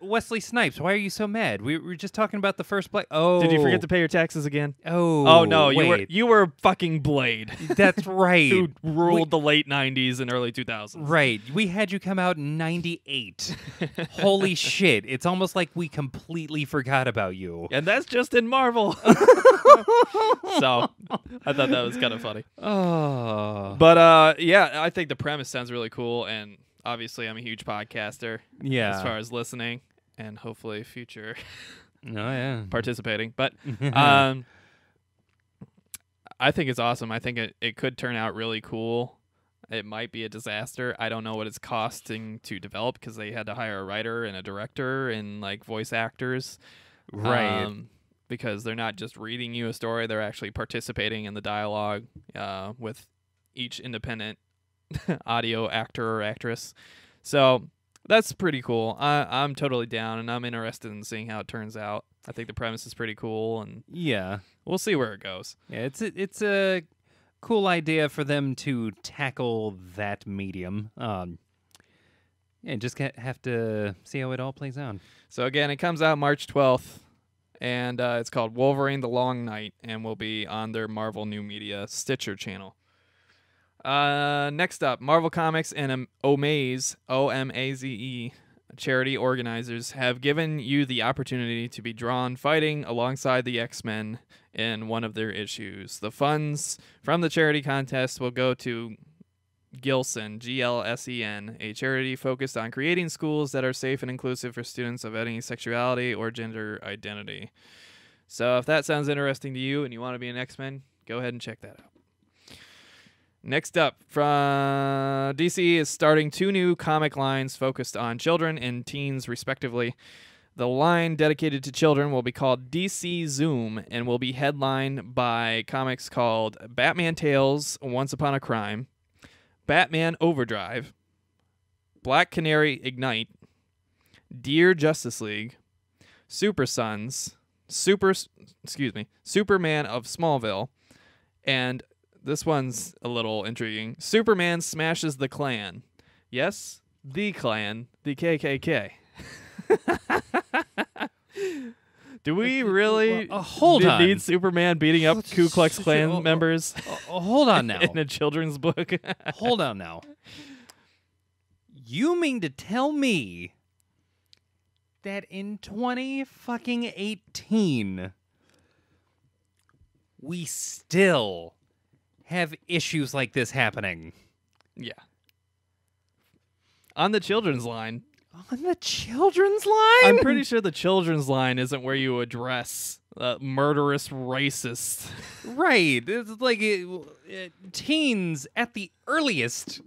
Wesley Snipes, why are you so mad? We were just talking about the first Black. Oh,
Did you forget to pay your taxes again?
Oh,
no,
wait.
you were fucking Blade.
That's right.
Who ruled the late 90s and early 2000s.
Right. We had you come out in 98. Holy shit. It's almost like we completely forgot about you.
And that's just in Marvel. So, I thought that was kind of funny.
Oh.
But, yeah, I think the premise sounds really cool, and obviously I'm a huge podcaster as far as listening and hopefully future participating. But I think it's awesome. I think it could turn out really cool. It might be a disaster. I don't know what it's costing to develop because they had to hire a writer and a director and like voice actors.
Right.
Because they're not just reading you a story, they're actually participating in the dialogue with each independent audio actor or actress. So that's pretty cool. I'm totally down, and I'm interested in seeing how it turns out. I think the premise is pretty cool, and we'll see where it goes.
Yeah, it's a cool idea for them to tackle that medium. Just have to see how it all plays out.
So again, it comes out March 12th, and it's called Wolverine: The Long Night, and will be on their Marvel New Media Stitcher channel. Next up, Marvel Comics and Omaze, O-M-A-Z-E, charity organizers have given you the opportunity to be drawn fighting alongside the X-Men in one of their issues. The funds from the charity contest will go to Gilsen, G-L-S-E-N, a charity focused on creating schools that are safe and inclusive for students of any sexuality or gender identity. So if that sounds interesting to you and you want to be an X-Men, go ahead and check that out. Next up, from DC is starting 2 new comic lines focused on children and teens, respectively. The line dedicated to children will be called DC Zoom and will be headlined by comics called Batman Tales, Once Upon a Crime, Batman Overdrive, Black Canary Ignite, Dear Justice League, Super Sons, Superman of Smallville, and this one's a little intriguing. Superman smashes the Klan. Yes, the Klan, the KKK. Do we really need Superman beating up Ku Klux Klan members?
Hold on now.
In a children's book?
Hold on now. You mean to tell me that in 2018 we still have issues like this happening?
Yeah. On the children's line.
On the children's line?
I'm pretty sure the children's line isn't where you address murderous racists.
Right. It's like teens at the earliest.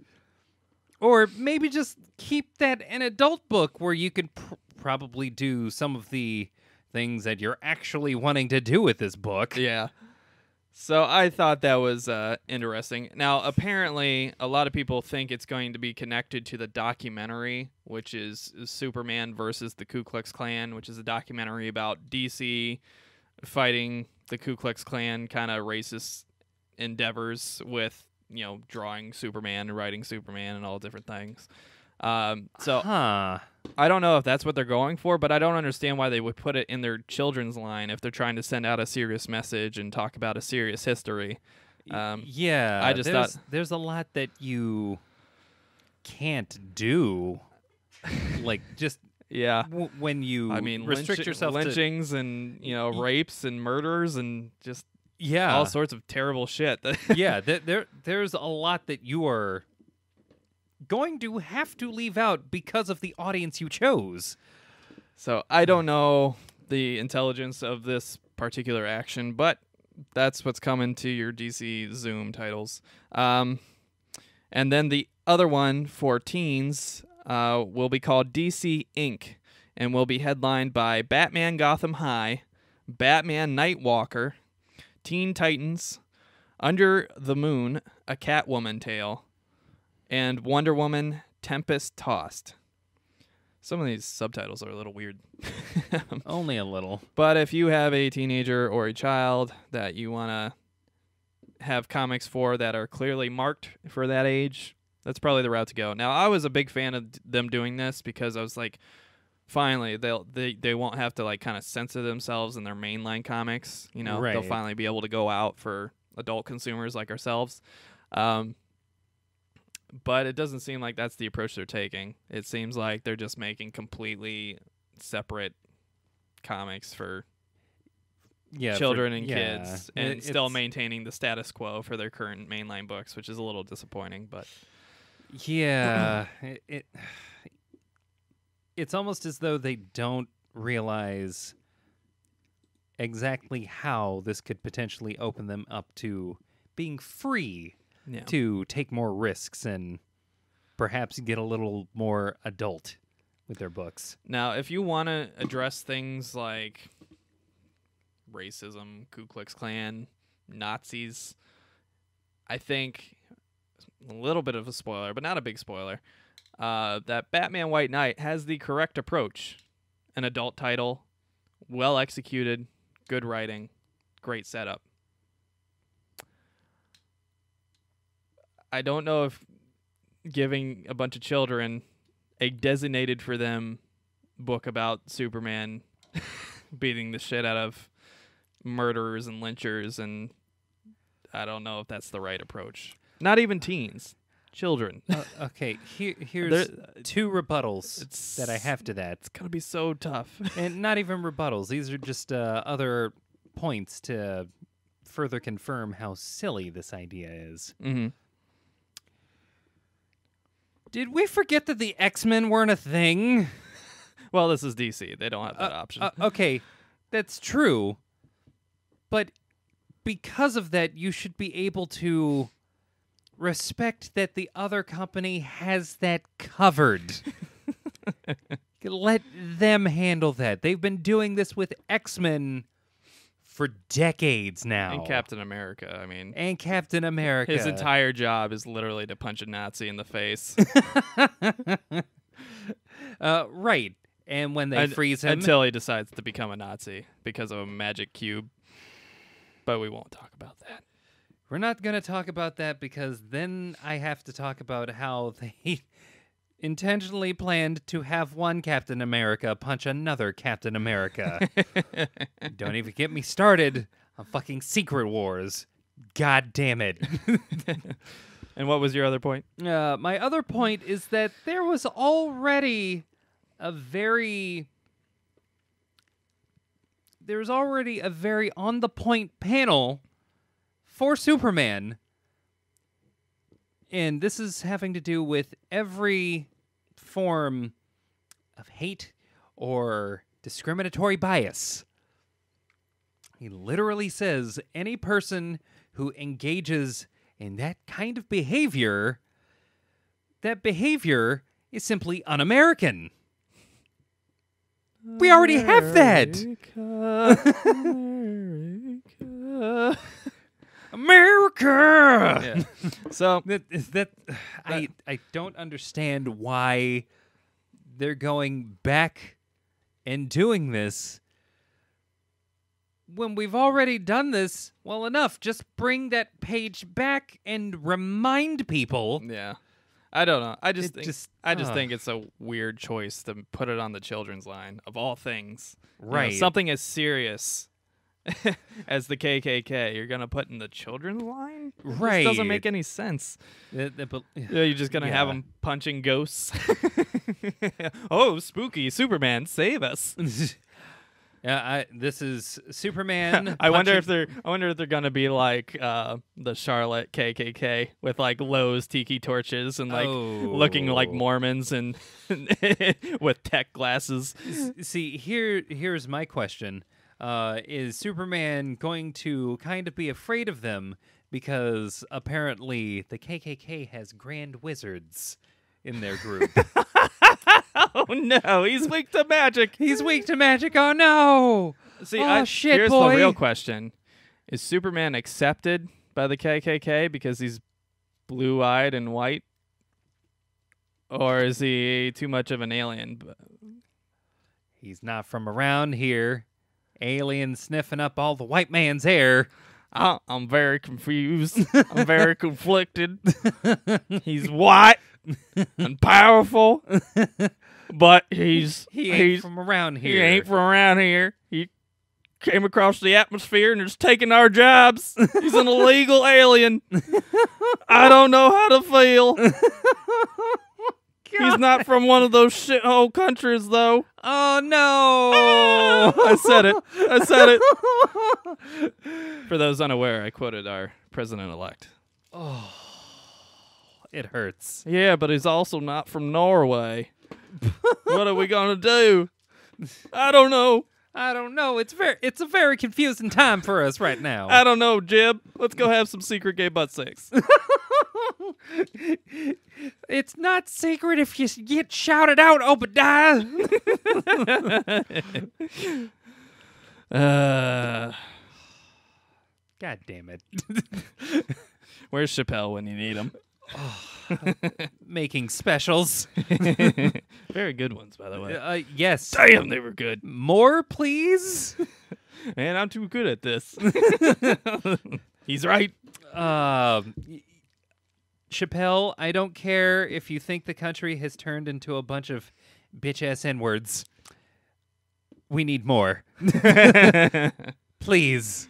Or maybe just keep that an adult book where you could probably do some of the things that you're actually wanting to do with this book.
Yeah. So I thought that was interesting. Now, apparently, a lot of people think it's going to be connected to the documentary, which is Superman versus the Ku Klux Klan, which is a documentary about DC fighting the Ku Klux Klan kind of racist endeavors with, drawing Superman and writing Superman and all different things. I don't know if that's what they're going for, but I don't understand why they would put it in their children's line if they're trying to send out a serious message and talk about a serious history. I just thought
there's a lot that you can't do, like just when you restrict yourself
lynchings and rapes and murders and just
all
all sorts of terrible shit.
There's a lot that you are going to have to leave out because of the audience you chose.
So I don't know the intelligence of this particular action, but that's what's coming to your DC Zoom titles. And then the other one for teens will be called DC Inc. and will be headlined by Batman Gotham High, Batman Nightwalker, Teen Titans, Under the Moon, A Catwoman Tale, and Wonder Woman Tempest Tossed. Some of these subtitles are a little weird.
Only a little.
But if you have a teenager or a child that you want to have comics for that are clearly marked for that age, that's probably the route to go. Now, I was a big fan of them doing this because I was like, finally they won't have to like kind of censor themselves in their mainline comics. You know, they'll
Right.
finally be able to go out for adult consumers like ourselves. But it doesn't seem like that's the approach they're taking. It seems like they're just making completely separate comics for children and kids, and still maintaining the status quo for their current mainline books, which is a little disappointing. But
yeah, it's almost as though they don't realize exactly how this could potentially open them up to being free
yeah.
to take more risks and perhaps get a little more adult with their books.
Now, if you want to address things like racism, Ku Klux Klan, Nazis, I think a little bit of a spoiler, but not a big spoiler, that Batman White Knight has the correct approach. An adult title, well executed, good writing, great setup. I don't know if giving a bunch of children a designated for them book about Superman beating the shit out of murderers and lynchers, and I don't know if that's the right approach. Not even teens, children.
Okay, here's two rebuttals that I have to that.
It's gonna be so tough.
And not even rebuttals. These are just other points to further confirm how silly this idea is.
Mm-hmm.
Did we forget that the X-Men weren't a thing?
Well, this is DC. They don't have that option.
Okay, that's true. But because of that, you should be able to respect that the other company has that covered. Let them handle that. They've been doing this with X-Men for decades now.
And Captain America, I mean.
And Captain America.
His entire job is literally to punch a Nazi in the face.
Right. And when they freeze him.
Until he decides to become a Nazi because of a magic cube. But we won't talk about that.
We're not going to talk about that because then I have to talk about how they intentionally planned to have one Captain America punch another Captain America. Don't even get me started on fucking Secret Wars. God damn it.
And what was your other point?
My other point is that there was already a very on-the-point panel for Superman. And this is having to do with every form of hate or discriminatory bias. He literally says any person who engages in that kind of behavior, that behavior is simply un-American. We already have that. America.
Yeah. So
I don't understand why they're going back and doing this when we've already done this well enough. Just bring that page back and remind people.
yeah. I don't know. I just think it's a weird choice to put it on the children's line of all things.
Right.
You know, something as serious as the KKK, you're gonna put in the children's line?
Right.
This doesn't make any sense. Yeah, you're just gonna have them punching ghosts. Oh, spooky! Superman, save us!
Yeah, this is Superman.
I wonder if they're gonna be like the Charlotte KKK with like Lowe's tiki torches and like looking like Mormons and with tech glasses.
See, here's my question: is Superman going to kind of be afraid of them because apparently the KKK has grand wizards in their group?
Oh no, he's weak to magic.
He's weak to magic. Oh no!
See,
shit,
here's
boy.
the real question: is Superman accepted by the KKK because he's blue-eyed and white, or is he too much of an alien?
He's not from around here. Alien sniffing up all the white man's hair.
I'm very confused. I'm very conflicted. He's white and powerful, but
he ain't from around here.
He ain't from around here. He came across the atmosphere and is taking our jobs. He's an illegal alien. I don't know how to feel. He's not from one of those shithole countries, though.
Oh, no.
I said it. For those unaware, I quoted our president-elect.
Oh, it hurts.
Yeah, but he's also not from Norway. What are we going to do? I don't know.
It's a very confusing time for us right now.
I don't know, Jib. Let's go have some secret gay butt sex.
It's not secret if you get shouted out, Obadiah. God damn it.
Where's Chappelle when you need him?
Making specials.
Very good ones, by the way.
Yes.
Damn, they were good.
More, please?
Man, I'm too good at this. He's right.
Chappelle, I don't care if you think the country has turned into a bunch of bitch-ass N-words. We need more. Please.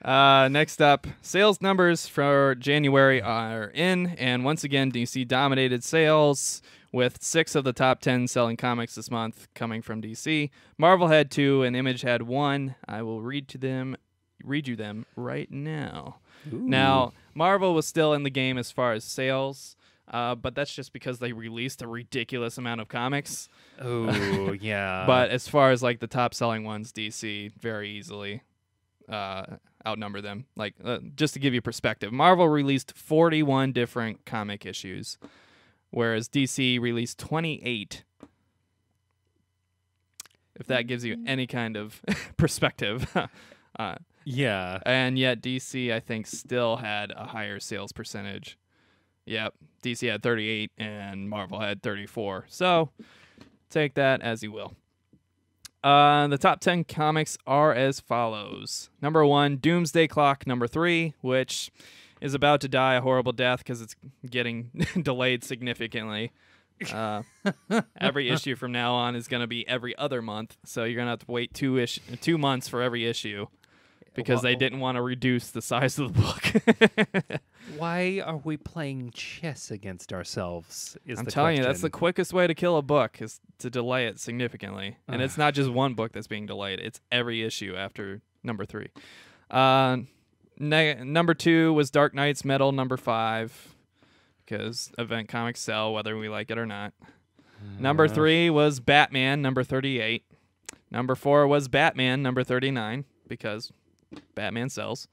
Next up, sales numbers for January are in, and once again, DC dominated sales with 6 of the top 10 selling comics this month coming from DC. Marvel had 2, and Image had 1. I will read you them right now. Ooh. Now, Marvel was still in the game as far as sales, but that's just because they released a ridiculous amount of comics.
Oh, yeah.
But as far as like the top selling ones, DC very easily outnumber them. Like, just to give you perspective, Marvel released 41 different comic issues, whereas DC released 28. If that gives you any kind of perspective.
Yeah.
And yet DC, I think, still had a higher sales percentage. Yep. DC had 38 and Marvel had 34. So take that as you will. The top 10 comics are as follows. Number 1, Doomsday Clock number 3, which is about to die a horrible death because it's getting delayed significantly. Every issue from now on is going to be every other month, so you're going to have to wait 2 months for every issue because they didn't want to reduce the size of the book.
Why are we playing chess against ourselves?
I'm telling you, that's the quickest way to kill a book is to delay it significantly. And it's not just one book that's being delayed. It's every issue after number 3. Number 2 was Dark Knight's Metal number 5 because event comics sell whether we like it or not. Number 3 was Batman number 38. Number 4 was Batman number 39 because Batman sells.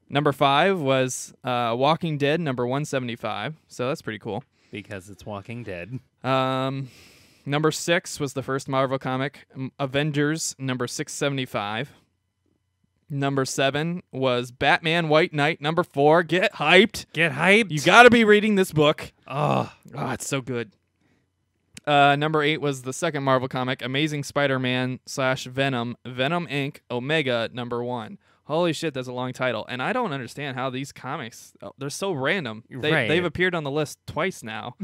Number 5 was Walking Dead number 175, so that's pretty cool.
Because it's Walking Dead.
Number 6 was the first Marvel comic, Avengers number 675. Number 7 was Batman White Knight number 4. Get hyped.
Get hyped.
You got to be reading this book.
Oh,
it's so good. Number 8 was the second Marvel comic, Amazing Spider-Man / Venom, Venom Inc. Omega number 1. Holy shit, that's a long title. And I don't understand how these comics, they're so random. They've appeared on the list twice now.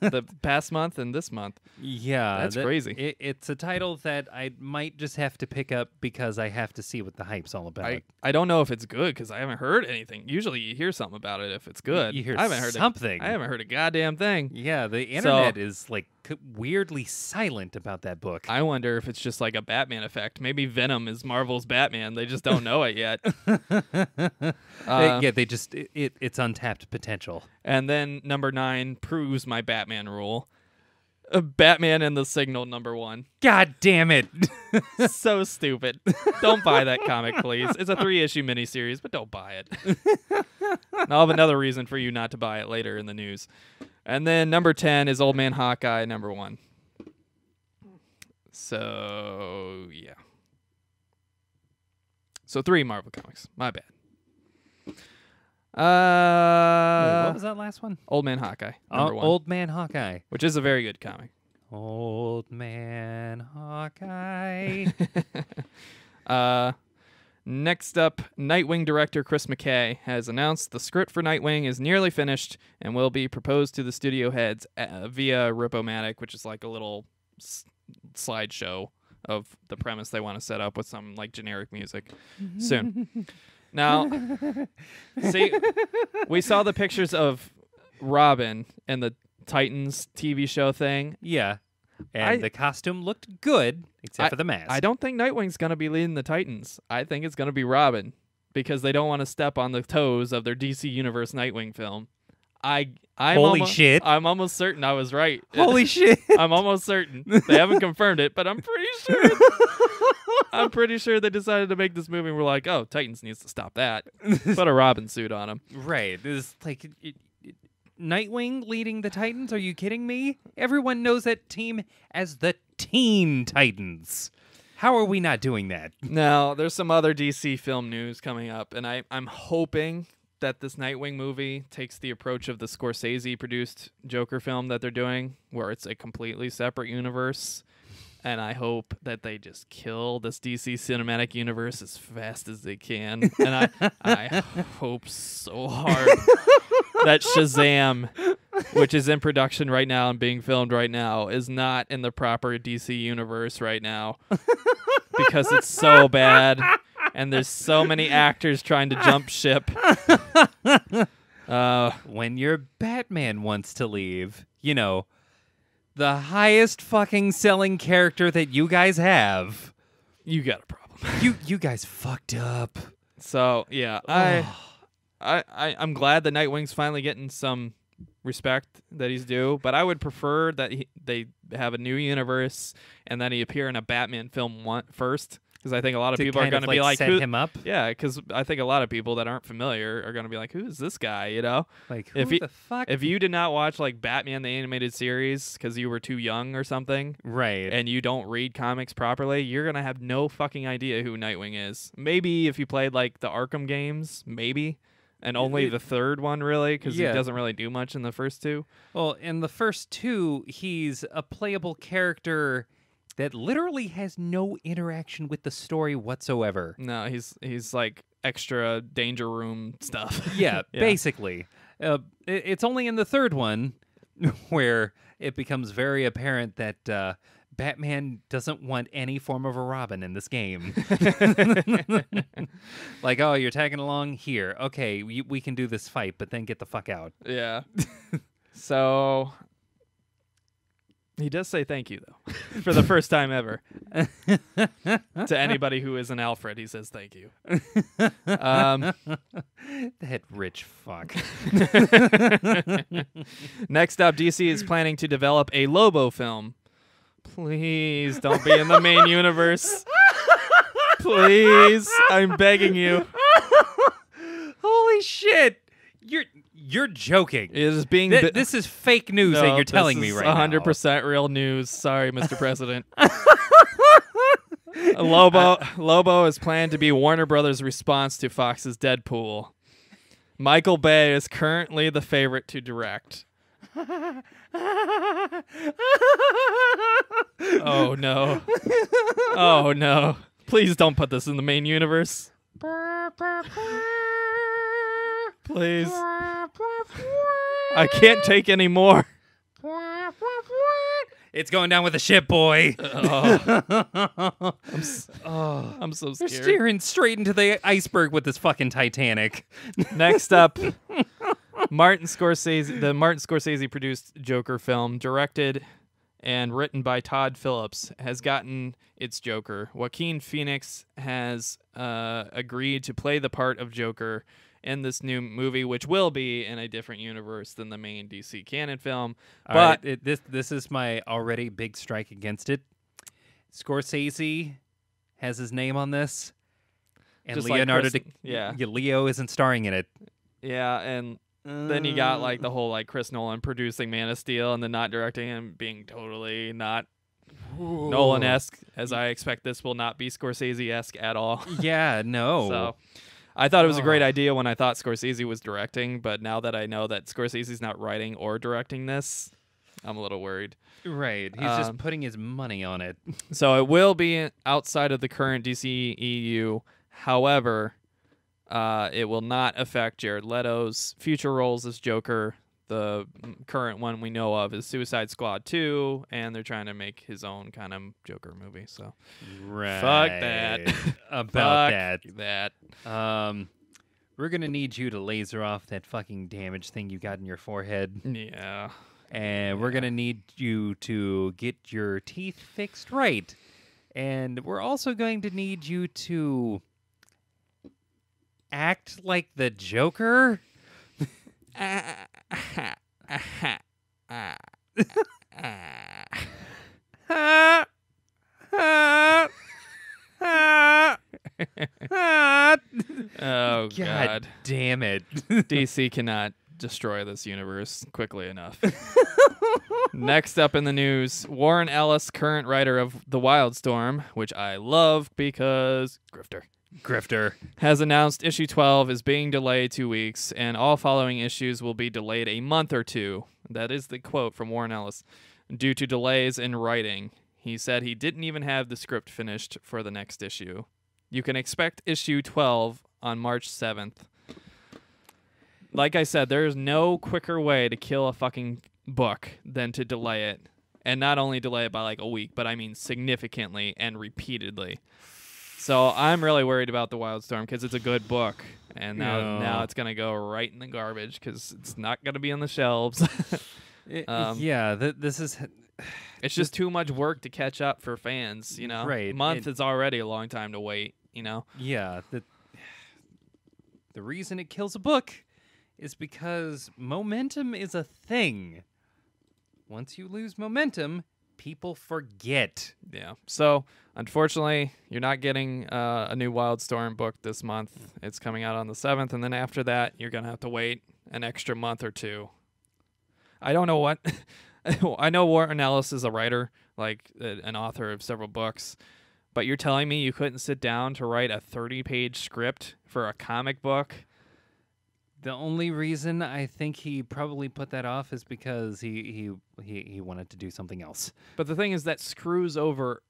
The past month and this month.
Yeah.
That's crazy.
It's a title that I might just have to pick up because I have to see what the hype's all about.
I don't know if it's good because I haven't heard anything. Usually you hear something about it if it's good.
You hear
I haven't heard
something.
I haven't heard a goddamn thing.
Yeah, the internet is like weirdly silent about that book.
I wonder if it's just like a Batman effect. Maybe Venom is Marvel's Batman. They just don't know it yet.
It's untapped potential.
And then number 9 proves my Batman rule. Batman and the Signal number 1.
God damn it.
So stupid. Don't buy that comic, please. It's a 3-issue miniseries, but don't buy it. I'll have another reason for you not to buy it later in the news. And then number 10 is Old Man Hawkeye number 1. So, yeah. So 3 Marvel comics. My bad.
Wait, what was that last one?
Old Man Hawkeye number 1.
Old Man Hawkeye.
Which is a very good comic.
Old Man Hawkeye.
Next up, Nightwing director Chris McKay has announced the script for Nightwing is nearly finished and will be proposed to the studio heads via Rip-O-Matic, which is like a little slideshow of the premise they want to set up with some like generic music soon. Now, see, we saw the pictures of Robin and the Titans TV show thing.
Yeah. And the costume looked good, except for the mask.
I don't think Nightwing's going to be leading the Titans. I think it's going to be Robin because they don't want to step on the toes of their DC Universe Nightwing film.
Holy shit.
I'm almost certain I was right.
Holy shit.
I'm almost certain. They haven't confirmed it, but I'm pretty sure. I'm pretty sure they decided to make this movie and we're like, oh, Titans needs to stop that. Put a Robin suit on him.
Right. It's like Nightwing leading the Titans? Are you kidding me? Everyone knows that team as the Teen Titans. How are we not doing that?
Now, there's some other DC film news coming up, and I'm hoping that this Nightwing movie takes the approach of the Scorsese-produced Joker film that they're doing, where it's a completely separate universe. And I hope that they just kill this DC cinematic universe as fast as they can. And I hope so hard that Shazam, which is in production right now and being filmed right now, is not in the proper DC universe right now. Because it's so bad. And there's so many actors trying to jump ship.
When your Batman wants to leave, you know, the highest fucking selling character that you guys have.
You got a problem.
You guys fucked up.
So, yeah, I'm glad that Nightwing's finally getting some respect that he's due, but I would prefer that they have a new universe and then he appear in a Batman film first. Because I think a lot of people are going to be like,
set him up?
Yeah, because I think a lot of people that aren't familiar are going to be like, who is this guy, you know?
Like, who the fuck?
If you did not watch, like, Batman the Animated Series because you were too young or something,
right,
and you don't read comics properly, you're going to have no fucking idea who Nightwing is. Maybe if you played, like, the Arkham games, maybe, and only the third one, really, because he doesn't really do much in the first two.
Well, in the first two, he's a playable character that literally has no interaction with the story whatsoever.
No, he's like extra danger room stuff.
Yeah, basically. It's only in the third one where it becomes very apparent that Batman doesn't want any form of a Robin in this game. Like, oh, you're tagging along? Here. Okay, we can do this fight, but then get the fuck out.
Yeah. So he does say thank you, though, for the first time ever. To anybody who isn't Alfred, he says thank you.
That rich fuck.
Next up, DC is planning to develop a Lobo film. Please don't be in the main universe. Please, I'm begging you.
Holy shit. You're joking.
It is being
this is fake news that you're telling me right now.
100% real news. Sorry, Mr. President. Lobo is planned to be Warner Brothers' response to Fox's Deadpool. Michael Bay is currently the favorite to direct. Oh no. Oh no. Please don't put this in the main universe. Please. I can't take any more.
It's going down with a ship, boy.
I'm so scared.
You're steering straight into the iceberg with this fucking Titanic.
Next up, the Martin Scorsese produced Joker film, directed and written by Todd Phillips, has gotten its Joker. Joaquin Phoenix has agreed to play the part of Joker in this new movie, which will be in a different universe than the main DC canon film.
This is my already big strike against it. Scorsese has his name on this, and
just
Leonardo
like
Leo isn't starring in it.
Yeah, and then you got like the whole like Chris Nolan producing Man of Steel and then not directing him, being totally not Nolan-esque, as I expect this will not be Scorsese-esque at all.
Yeah, no.
So I thought it was a great idea when I thought Scorsese was directing, but now that I know that Scorsese's not writing or directing this, I'm a little worried.
Right. He's just putting his money on it.
So it will be outside of the current DC EU. However, it will not affect Jared Leto's future roles as Joker. The current one we know of is Suicide Squad 2, and they're trying to make his own kind of Joker movie. So,
Right.
fuck that.
About
Fuck that.
We're gonna need you to laser off that fucking damage thing you got in your forehead.
Yeah.
And we're gonna need you to get your teeth fixed right. And we're also going to need you to act like the Joker.
Oh, God.
Damn it.
DC cannot destroy this universe quickly enough. Next up in the news, Warren Ellis, current writer of The Wildstorm, which I love because Grifter, has announced issue 12 is being delayed 2 weeks, and all following issues will be delayed a month or two. That is the quote from Warren Ellis. Due to delays in writing. He said he didn't even have the script finished for the next issue. You can expect issue 12 on March 7th. Like I said, there's no quicker way to kill a fucking book than to delay it. And not only delay it by like a week, but I mean significantly and repeatedly. So I'm really worried about The Wildstorm because it's a good book. And now it's going to go right in the garbage because it's not going to be on the shelves.
This is...
It's just too much work to catch up for fans, you know?
Right.
A month is already a long time to wait, you know?
Yeah. The reason it kills a book is because momentum is a thing. Once you lose momentum, people forget.
Yeah. So, unfortunately, you're not getting a new Wildstorm book this month. It's coming out on the 7th, and then after that, you're going to have to wait an extra month or two. I don't know what... I know Warren Ellis is a writer, like an author of several books, but you're telling me you couldn't sit down to write a 30-page script for a comic book?
The only reason I think he probably put that off is because he wanted to do something else.
But the thing is that screws over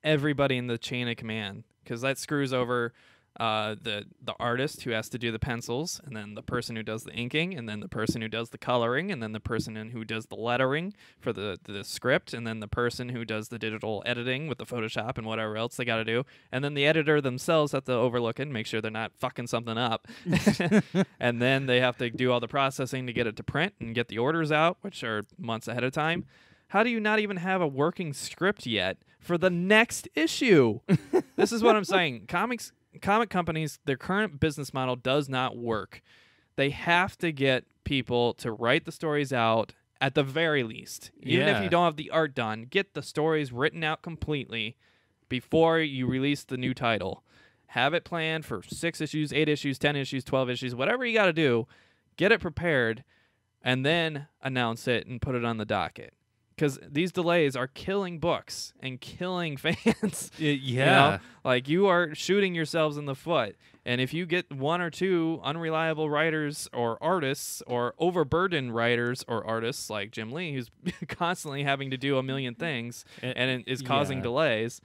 everybody in the chain of command, because that screws over the artist who has to do the pencils, and then the person who does the inking, and then the person who does the coloring, and then the person who does the lettering for the script, and then the person who does the digital editing with the Photoshop and whatever else they got to do, and then the editor themselves have to overlook it and make sure they're not fucking something up. And then they have to do all the processing to get it to print and get the orders out, which are months ahead of time. How do you not even have a working script yet for the next issue? This is what I'm saying. Comic companies, their current business model does not work. They have to get people to write the stories out at the very least. Even if you don't have the art done, get the stories written out completely before you release the new title. Have it planned for 6 issues, 8 issues, 10 issues, 12 issues, whatever you got to do. Get it prepared, and then announce it and put it on the docket. Because these delays are killing books and killing fans.
Yeah.
You know? Like, you are shooting yourselves in the foot. And if you get 1 or 2 unreliable writers or artists or overburdened writers or artists like Jim Lee, who's constantly having to do a million things and it is causing delays,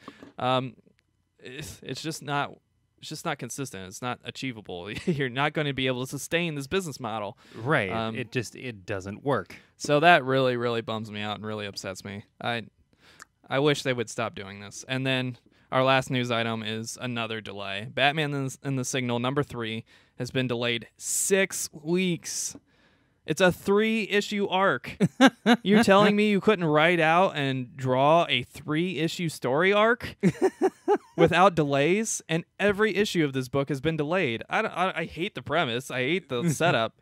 it's just not... It's just not consistent. It's not achievable. You're not going to be able to sustain this business model.
Right. It doesn't work.
So that really, really bums me out and really upsets me. I wish they would stop doing this. And then our last news item is another delay. Batman and the Signal #3 has been delayed 6 weeks. It's a 3-issue arc. You're telling me you couldn't write out and draw a 3-issue story arc without delays? And every issue of this book has been delayed. I hate the premise. I hate the setup.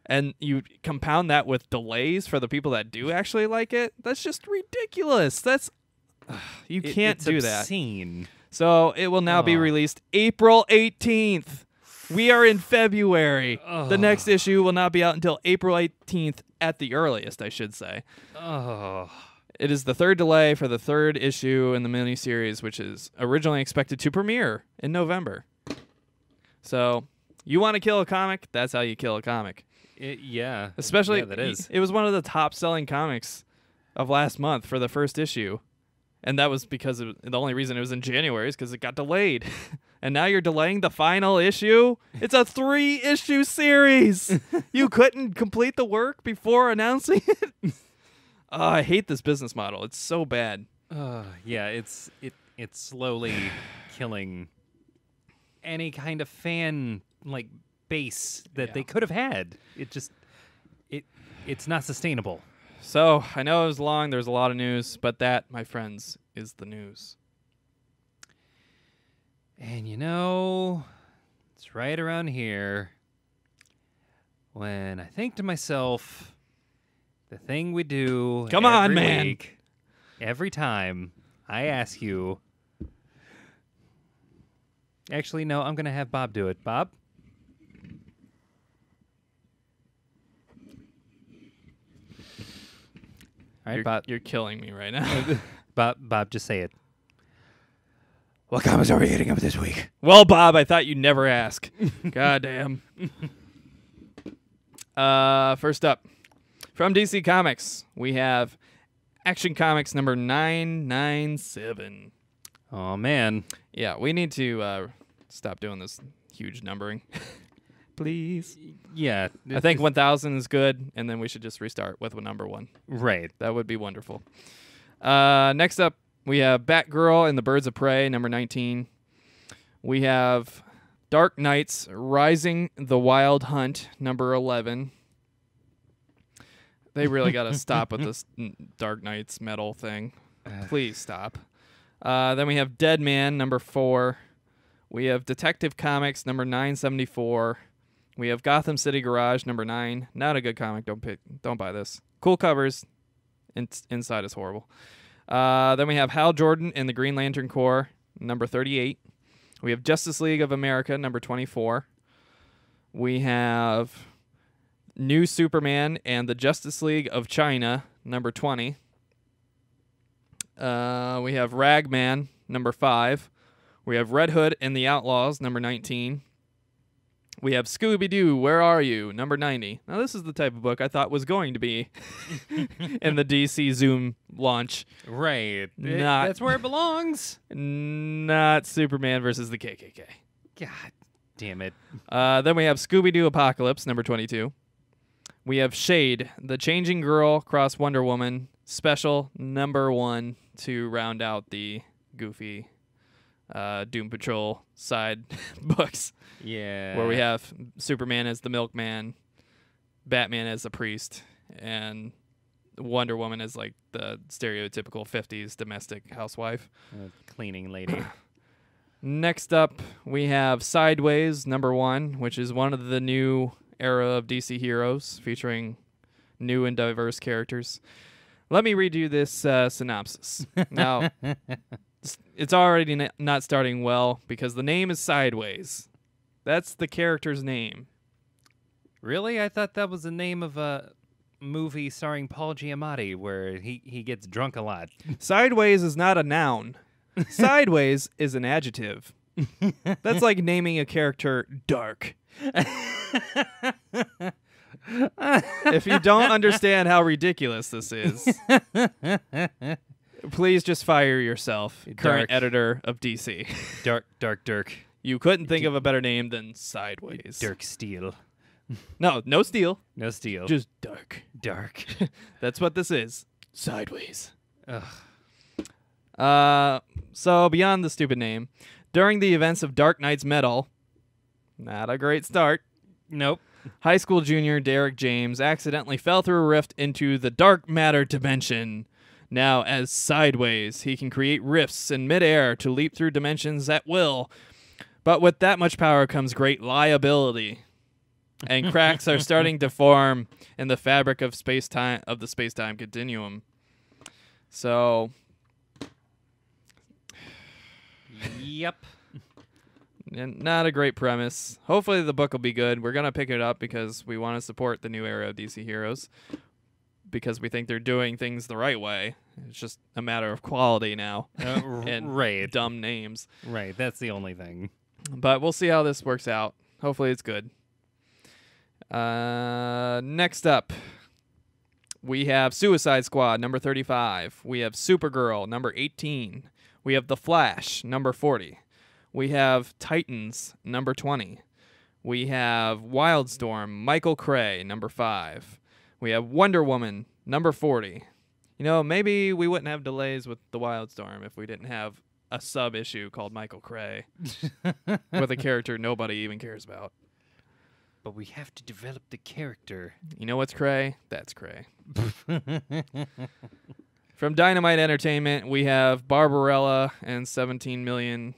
And you compound that with delays for the people that do actually like it? That's just ridiculous. You can't do
obscene.
that. So it will now be released April 18th. We are in February. The next issue will not be out until April 18th at the earliest, I should say. It is the 3rd delay for the 3rd issue in the miniseries, which is originally expected to premiere in November. So, you want to kill a comic? That's how you kill a comic. Especially,
that is.
It was one of the top-selling comics of last month for the 1st issue. And that was because the only reason it was in January is because it got delayed. and now you're delaying the final issue? It's a 3-issue series. You couldn't complete the work before announcing it? Oh, I hate this business model. It's so bad.
Yeah, it's slowly killing any kind of fan base that they could have had. It's not sustainable.
So, I know it was long, there's a lot of news, but that, my friends, is the news.
And it's right around here when I think to myself, the thing we do
Come on,
every
man.
week, every time I ask you. Actually, no, I'm going to have Bob do it. Bob? All right, Bob.
You're killing me right now.
Bob, just say it. What comics are we hitting up this week?
Well, Bob, I thought you'd never ask. Goddamn. First up, from DC Comics, we have Action Comics number 997.
Oh, man.
Yeah, we need to stop doing this huge numbering. Please.
Yeah.
I think 1,000 is good, and then we should just restart with number 1.
Right.
That would be wonderful. Next up, we have Batgirl and the Birds of Prey, number 19. We have Dark Knights Rising the Wild Hunt, number 11. They really got to stop with this Dark Knights metal thing. Please stop. Then we have Dead Man, number 4. We have Detective Comics, number 974. We have Gotham City Garage, number 9. Not a good comic. Don't buy this. Cool covers. Inside is horrible. Then we have Hal Jordan and the Green Lantern Corps, number 38. We have Justice League of America, number 24. We have New Superman and the Justice League of China, number 20. We have Ragman, number 5. We have Red Hood and the Outlaws, number 19. We have Scooby-Doo, Where Are You, number 90. Now, this is the type of book I thought was going to be in the DC Zoom launch.
Right. That's where it belongs.
Not Superman versus the KKK.
God damn it.
Then we have Scooby-Doo Apocalypse, number 22. We have Shade, the Changing Girl cross Wonder Woman, special number 1 to round out the goofy Doom Patrol side books.
Yeah.
Where we have Superman as the milkman, Batman as the priest, and Wonder Woman as like the stereotypical 50s domestic housewife.
Cleaning lady.
Next up, we have Sideways, number 1, which is one of the new era of DC heroes featuring new and diverse characters. Let me read you this synopsis. Now, it's already not starting well because the name is Sideways. That's the character's name.
Really? I thought that was the name of a movie starring Paul Giamatti where he gets drunk a lot.
Sideways is not a noun. Sideways is an adjective. That's like naming a character Dark. If you don't understand how ridiculous this is, please just fire yourself, current editor of DC.
Dirk.
You couldn't think of a better name than Sideways.
Dirk Steele.
No steel.
No steel.
Just dark.
Dark.
That's what this is. Sideways.
Ugh.
So beyond the stupid name, during the events of Dark Knight's Metal, not a great start.
Nope.
High school junior Derek James accidentally fell through a rift into the dark matter dimension. Now, as Sideways, he can create rifts in midair to leap through dimensions at will. But with that much power comes great liability. And cracks are starting to form in the fabric of the space-time continuum. So,
yep.
Not a great premise. Hopefully the book will be good. We're going to pick it up because we want to support the new era of DC heroes. Because we think they're doing things the right way. It's just a matter of quality now. And
right.
Dumb names.
Right, that's the only thing.
But we'll see how this works out. Hopefully it's good. Next up, we have Suicide Squad, number 35. We have Supergirl, number 18. We have The Flash, number 40. We have Titans, number 20. We have Wildstorm, Michael Cray, number 5. We have Wonder Woman, number 40. You know, maybe we wouldn't have delays with the Wildstorm if we didn't have a sub-issue called Michael Cray with a character nobody even cares about.
But we have to develop the character.
You know what's Cray? That's Cray. From Dynamite Entertainment, we have Barbarella and 17 million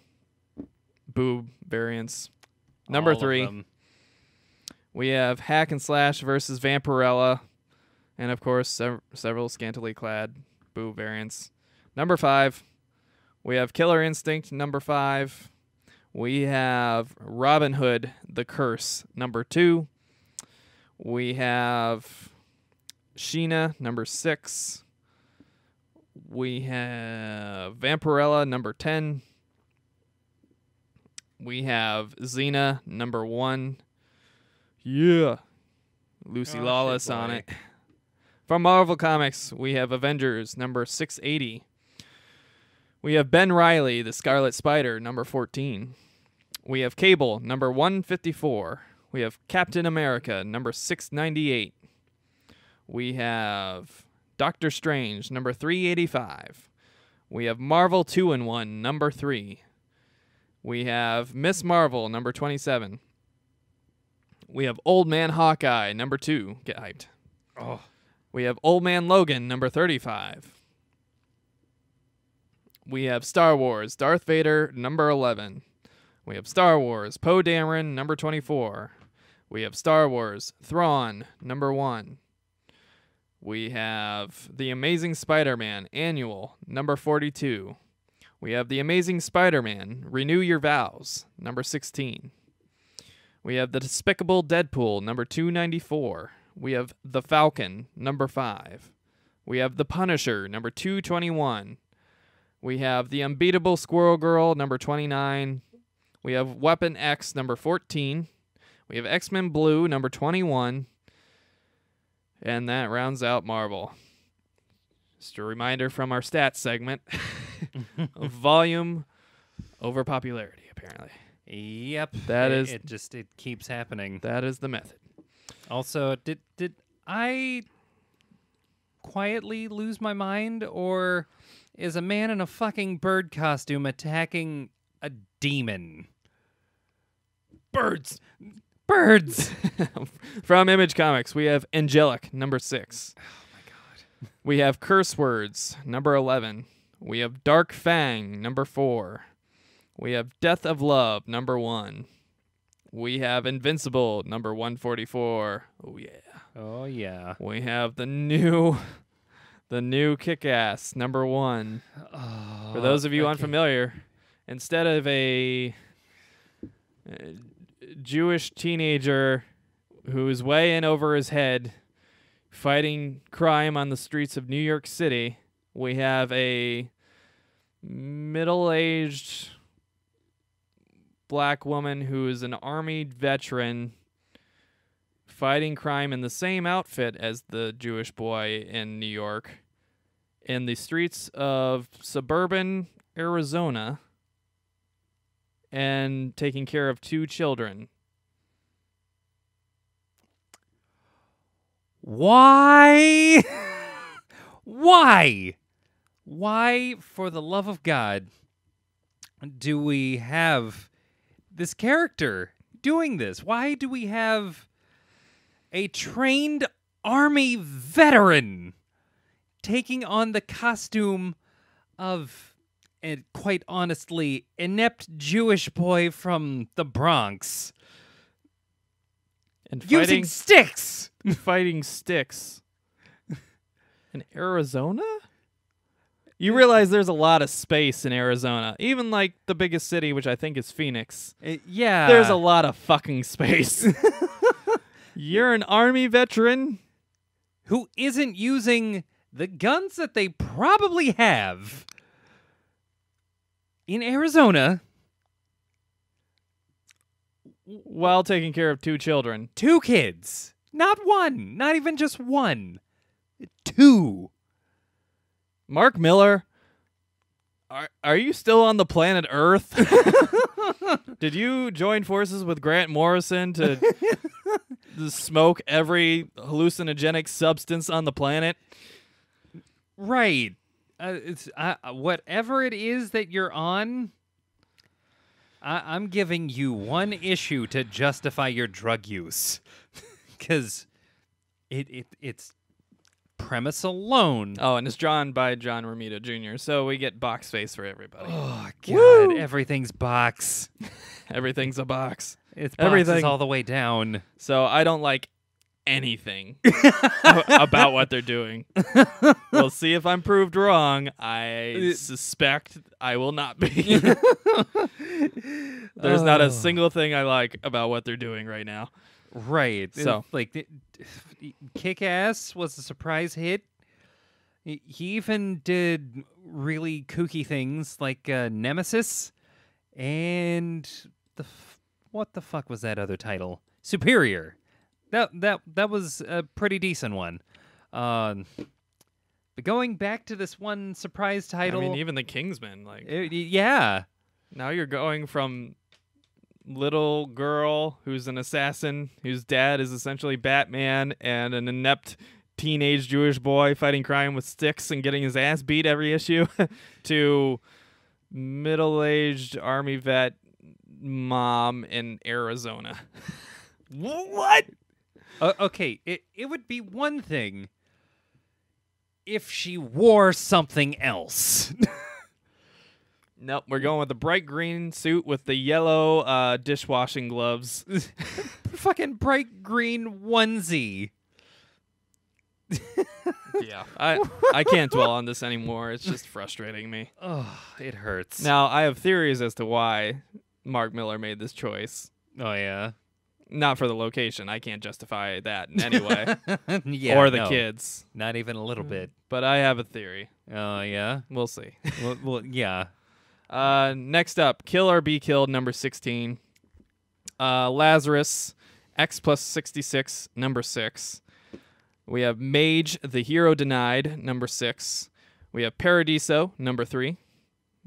boob variants. Number
All of
3.
them.
We have Hack and Slash versus Vampirella. And, of course, several scantily clad boob variants. Number 5. We have Killer Instinct, number 5. We have Robin Hood, The Curse, number 2. We have Sheena, number 6. We have Vampirella, number 10. We have Xena, number 1. Yeah. Lucy Lawless on it. From Marvel Comics, we have Avengers, number 680. We have Ben Reilly, the Scarlet Spider, number 14. We have Cable, number 154. We have Captain America, number 698. We have Doctor Strange, number 385. We have Marvel 2-in-1, number 3. We have Miss Marvel, number 27. We have Old Man Hawkeye, number 2. Get hyped.
Oh.
We have Old Man Logan, number 35. We have Star Wars, Darth Vader, number 11. We have Star Wars, Poe Dameron, number 24. We have Star Wars, Thrawn, number 1. We have The Amazing Spider-Man, Annual, number 42. We have The Amazing Spider-Man, Renew Your Vows, number 16. We have The Despicable Deadpool, number 294. We have The Falcon, number 5. We have The Punisher, number 221. We have The Unbeatable Squirrel Girl, number 29. We have Weapon X, number 14. We have X-Men Blue, number 21. And that rounds out Marvel. Just a reminder from our stats segment. Volume over popularity, apparently.
Yep. It keeps happening.
That is the method.
Also, did I quietly lose my mind, or is a man in a fucking bird costume attacking a demon?
Birds!
Birds!
From Image Comics, we have Angelic, number 6.
Oh my god.
We have Curse Words, number 11. We have Dark Fang, number 4. We have Death of Love, number 1. We have Invincible, number 144. Oh yeah.
Oh yeah.
We have the new Kick-Ass, number 1.
Oh,
For those of you unfamiliar, instead of a Jewish teenager who is way in over his head fighting crime on the streets of New York City, we have a middle-aged black woman who is an army veteran fighting crime in the same outfit as the Jewish boy in New York in the streets of suburban Arizona and taking care of 2 children.
Why? Why? Why, for the love of God, do we have this character doing this? Why do we have a trained army veteran taking on the costume of, and quite honestly, inept Jewish boy from the Bronx?
And
Using sticks!
Fighting sticks. In Arizona? You realize there's a lot of space in Arizona. Even like the biggest city, which I think is Phoenix.
Yeah.
There's a lot of fucking space. You're an army veteran
who isn't using the guns that they probably have in Arizona
while taking care of 2 children.
2 kids. Not 1. Not even just 1. 2.
Mark Miller, Are you still on the planet Earth? Did you join forces with Grant Morrison to smoke every hallucinogenic substance on the planet?
Right. It's whatever it is that you're on. I'm giving you one issue to justify your drug use, because it's premise alone.
Oh, and it's drawn by John Romita Jr., so we get box face for everybody.
Oh God,
Woo!
everything's box.
Everything's a box.
It's
Everything.
boxes all the way down.
So I don't like anything about what they're doing. We'll see if I'm proved wrong. I suspect I will not be. There's not a single thing I like about what they're doing right now.
Right.
So,
like, Kick-Ass was a surprise hit. He even did really kooky things like Nemesis and what the fuck was that other title? Superior. That was a pretty decent one. But going back to this one surprise title,
I mean, even the Kingsman,
yeah.
Now you're going from little girl who's an assassin, whose dad is essentially Batman, and an inept teenage Jewish boy fighting crime with sticks and getting his ass beat every issue, to middle-aged army vet mom in Arizona. What?
Okay, it would be one thing if she wore something else.
Nope, we're going with the bright green suit with the yellow dishwashing gloves.
Fucking bright green onesie.
Yeah, I can't dwell on this anymore. It's just frustrating me.
Oh, it hurts.
Now, I have theories as to why Mark Miller made this choice.
Oh, yeah?
Not for the location. I can't justify that in any way.
Yeah,
or the kids.
Not even a little bit.
But I have a theory.
Oh, yeah?
We'll see.
well, yeah.
Next up, Kill or Be Killed, number 16. Lazarus, X plus 66, number 6. We have Mage, the Hero Denied, number 6. We have Paradiso, number 3.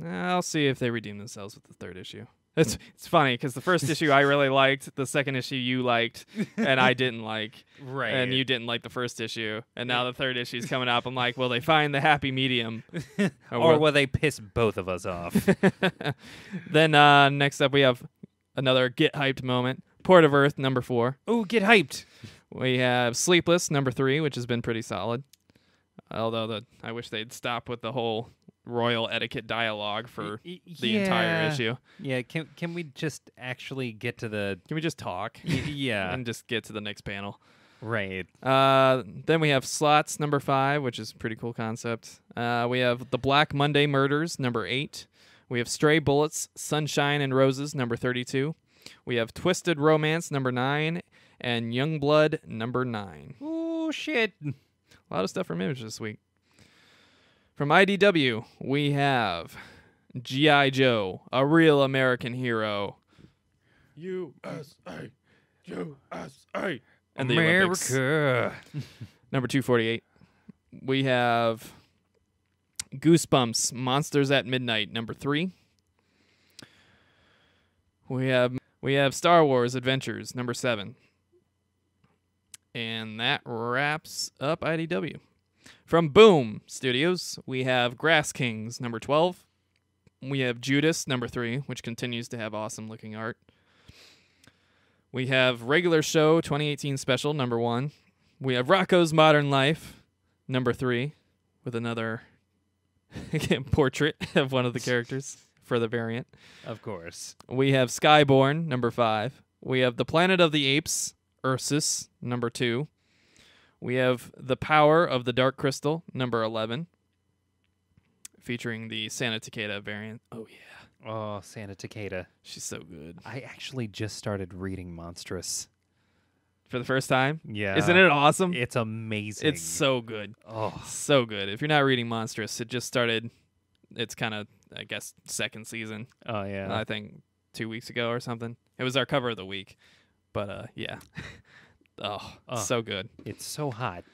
I'll see if they redeem themselves with the third issue. It's funny because the first issue I really liked, the second issue you liked, and I didn't like.
Right.
And you didn't like the first issue. And now the third issue's coming up. I'm like, will they find the happy medium?
Or will they piss both of us off?
Then next up we have another Get Hyped moment. Port of Earth, number 4.
Ooh, get hyped.
We have Sleepless, number 3, which has been pretty solid. Although I wish they'd stop with the whole royal etiquette dialogue for the entire issue.
Yeah, can we just actually get to the...
Can we just talk?
Yeah.
And just get to the next panel.
Right.
Then we have Slots, number 5, which is a pretty cool concept. We have The Black Monday Murders, number 8. We have Stray Bullets, Sunshine and Roses, number 32. We have Twisted Romance, number 9. And Youngblood, number 9.
Ooh, shit.
A lot of stuff from Image this week. From IDW, we have G.I. Joe, A Real American Hero. USA, USA. And the Olympics.
America.
Number 248. We have Goosebumps, Monsters at Midnight, number 3. We have Star Wars Adventures, number 7. And that wraps up IDW. From Boom Studios, we have Grass Kings, number 12. We have Judas, number 3, which continues to have awesome-looking art. We have Regular Show 2018 Special, number 1. We have Rocco's Modern Life, number 3, with another portrait of one of the characters for the variant.
Of course.
We have Skyborn, number 5. We have The Planet of the Apes, Ursus, number 2. We have The Power of the Dark Crystal, number 11, featuring the Santa Takeda variant. Oh, yeah.
Oh, Santa Takeda.
She's so good.
I actually just started reading Monstrous.
For the first time?
Yeah.
Isn't it awesome?
It's amazing.
It's so good.
Oh.
So good. If you're not reading Monstrous, it just started, it's kind of, I guess, second season.
Oh, yeah.
I think 2 weeks ago or something. It was our cover of the week. But, yeah. Oh, so good.
It's so hot.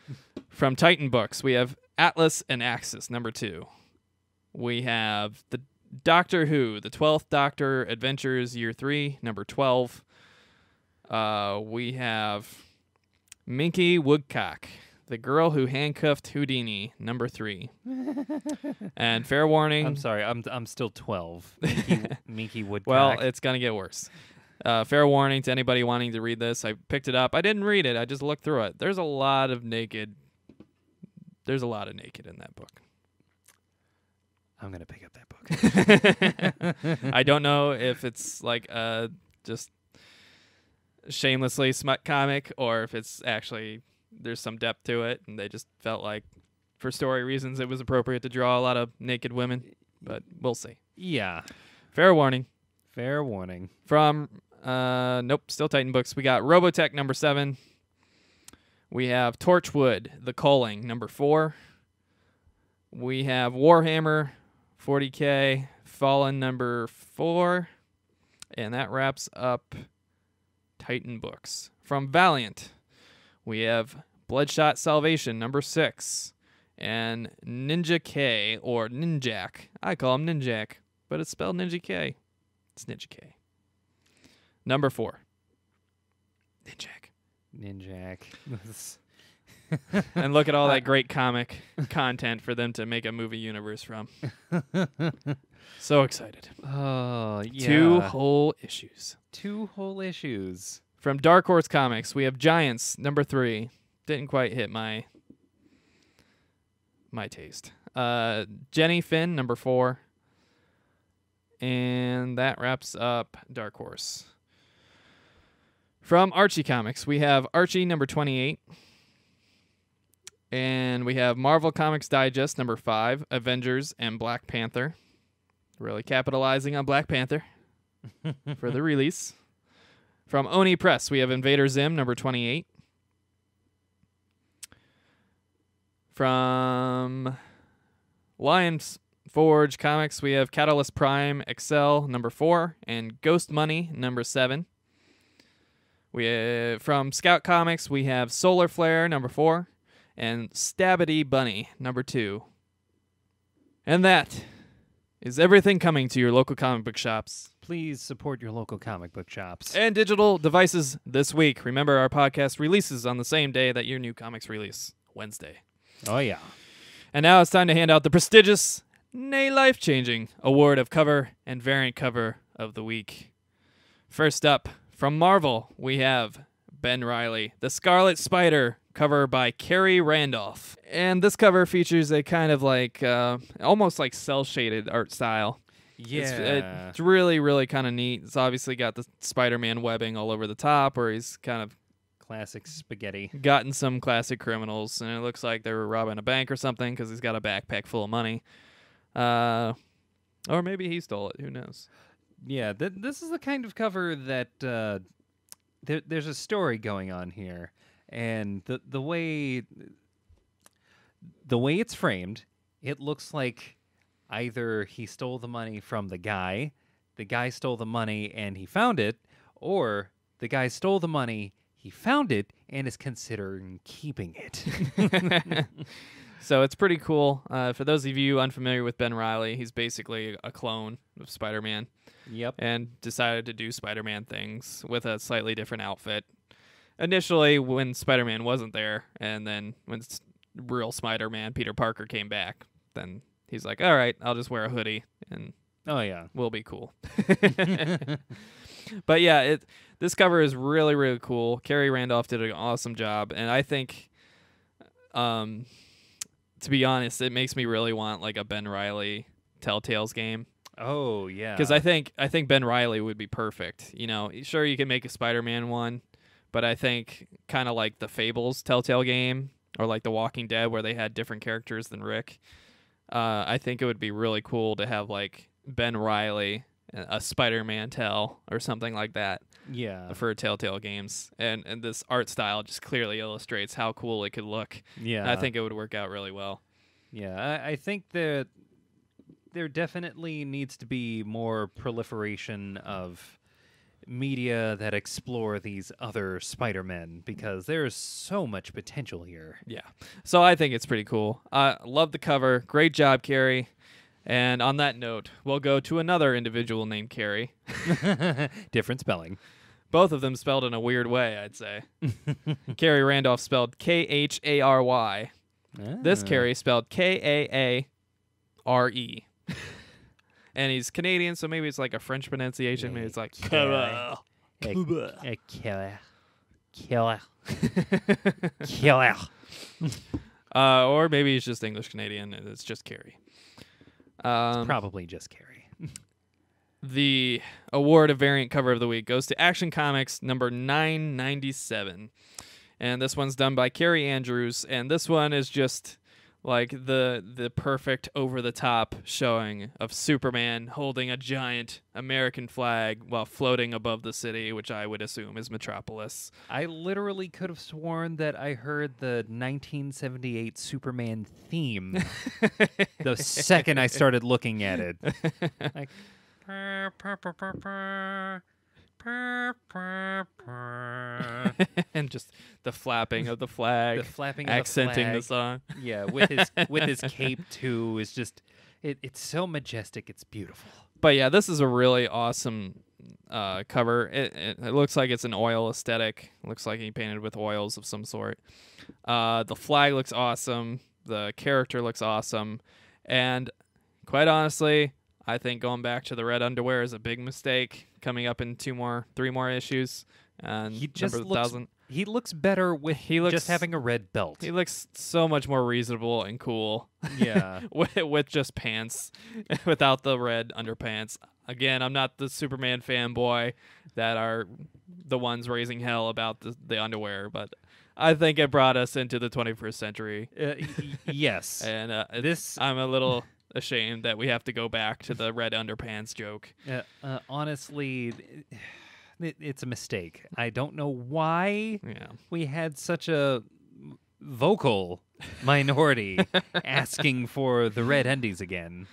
From Titan Books, we have Atlas and Axis, number 2. We have the Doctor Who, the 12th Doctor Adventures Year 3, number 12. We have Minky Woodcock, the girl who handcuffed Houdini, number 3. And fair warning.
I'm sorry, I'm still 12. Minky Woodcock.
Well, it's going to get worse. Fair warning to anybody wanting to read this. I picked it up. I didn't read it. I just looked through it. There's a lot of naked in that book.
I'm going to pick up that book.
I don't know if it's like just shamelessly smut comic or if it's actually there's some depth to it and they just felt like for story reasons it was appropriate to draw a lot of naked women, but we'll see.
Yeah.
Fair warning.
Fair warning.
From still Titan books. We got Robotech number 7. We have Torchwood, The Culling, number 4. We have Warhammer 40K, Fallen number 4. And that wraps up Titan books. From Valiant, we have Bloodshot Salvation number 6. And Ninja K, or Ninjak. I call him Ninjak, but it's spelled Ninja K. It's Ninja K. Number 4.
Ninjak.
And look at all that great comic content for them to make a movie universe from. So excited.
Oh, yeah.
2 whole issues.
2 whole issues.
From Dark Horse Comics, we have Giants, number 3. Didn't quite hit my taste. Jenny Finn, number 4. And that wraps up Dark Horse. From Archie Comics, we have Archie number 28. And we have Marvel Comics Digest number 5, Avengers and Black Panther. Really capitalizing on Black Panther for the release. From Oni Press, we have Invader Zim number 28. From Lions Forge Comics, we have Catalyst Prime Excel number 4 and Ghost Money number 7. From Scout Comics, we have Solar Flare number 4 and Stabbity Bunny number 2. And that is everything coming to your local comic book shops.
Please support your local comic book shops.
And digital devices this week. Remember, our podcast releases on the same day that your new comics release, Wednesday.
Oh, yeah.
And now it's time to hand out the prestigious, nay, life-changing award of cover and variant cover of the week. First up, from Marvel, we have Ben Reilly, The Scarlet Spider, cover by Carrie Randolph. And this cover features a kind of like, almost like cel-shaded art style.
Yeah.
It's really, really kind of neat. It's obviously got the Spider-Man webbing all over the top where he's kind of
Classic spaghetti.
gotten some classic criminals, and it looks like they were robbing a bank or something because he's got a backpack full of money. Or maybe he stole it. Who knows?
Yeah, this is the kind of cover that there's a story going on here, and the way it's framed, it looks like either he stole the money from the guy stole the money and he found it, or the guy stole the money, he found it, and is considering keeping it.
So it's pretty cool. For those of you unfamiliar with Ben Reilly, he's basically a clone of Spider-Man.
Yep.
And decided to do Spider-Man things with a slightly different outfit. Initially, when Spider-Man wasn't there, and then when real Spider-Man, Peter Parker, came back, then he's like, all right, I'll just wear a hoodie, and
Oh, yeah.
we'll be cool. But yeah, this cover is really, really cool. Carrie Randolph did an awesome job, and I think, to be honest, it makes me really want like a Ben Reilly Telltales game.
Oh, yeah.
Because I think Ben Reilly would be perfect. You know, sure, you can make a Spider-Man one, but I think kind of like the Fables Telltale game or like The Walking Dead where they had different characters than Rick. I think it would be really cool to have like Ben Reilly, a Spider-Man tell or something like that.
Yeah.
For Telltale games. And this art style just clearly illustrates how cool it could look.
Yeah.
And I think it would work out really well.
Yeah, I think that there definitely needs to be more proliferation of media that explore these other Spider-Men because there's so much potential here.
Yeah. So I think it's pretty cool. Love the cover. Great job, Carrie. And on that note, we'll go to another individual named Carrie.
Different spelling.
Both of them spelled in a weird way, I'd say. Carrie Randolph spelled Khary. This Carrie spelled Kaare. And he's Canadian, so maybe it's like a French pronunciation. Maybe it's like
Killer. Killer.
Or maybe he's just English Canadian and it's just Carrie.
It's probably just Carrie.
The award of variant cover of the week goes to Action Comics number 997. And this one's done by Carrie Andrews. And this one is just like the perfect over-the-top showing of Superman holding a giant American flag while floating above the city, which I would assume is Metropolis.
I literally could have sworn that I heard the 1978 Superman theme the second I started looking at it. Like,
and just the flapping of the flag, accenting the song.
Yeah, with his cape too is just it's so majestic. It's beautiful.
But yeah, this is a really awesome cover. It looks like it's an oil aesthetic. It looks like he painted with oils of some sort. The flag looks awesome. The character looks awesome, and quite honestly, I think going back to the red underwear is a big mistake. Coming up in 3 more issues, and
he just
number
looks,
1,000.
He looks better with just having a red belt.
He looks so much more reasonable and cool.
Yeah,
with just pants, without the red underpants. Again, I'm not the Superman fanboy that are the ones raising hell about the underwear, but I think it brought us into the 21st century.
Yes,
and I'm a little ashamed that we have to go back to the red underpants joke.
Honestly, it's a mistake. I don't know why we had such a vocal minority asking for the red undies again,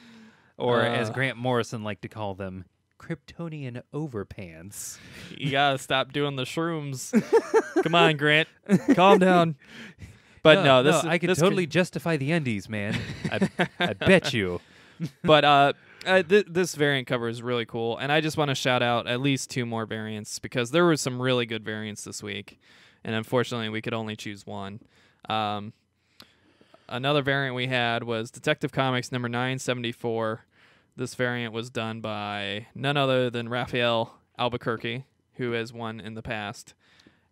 or as Grant Morrison liked to call them, Kryptonian overpants.
You gotta stop doing the shrooms. Come on, Grant, calm down. But
I could totally justify the undies, man. I bet you.
But this variant cover is really cool, and I just want to shout out at least 2 more variants because there were some really good variants this week, and unfortunately we could only choose one. Another variant we had was Detective Comics number 974. This variant was done by none other than Raphael Albuquerque, who has won in the past,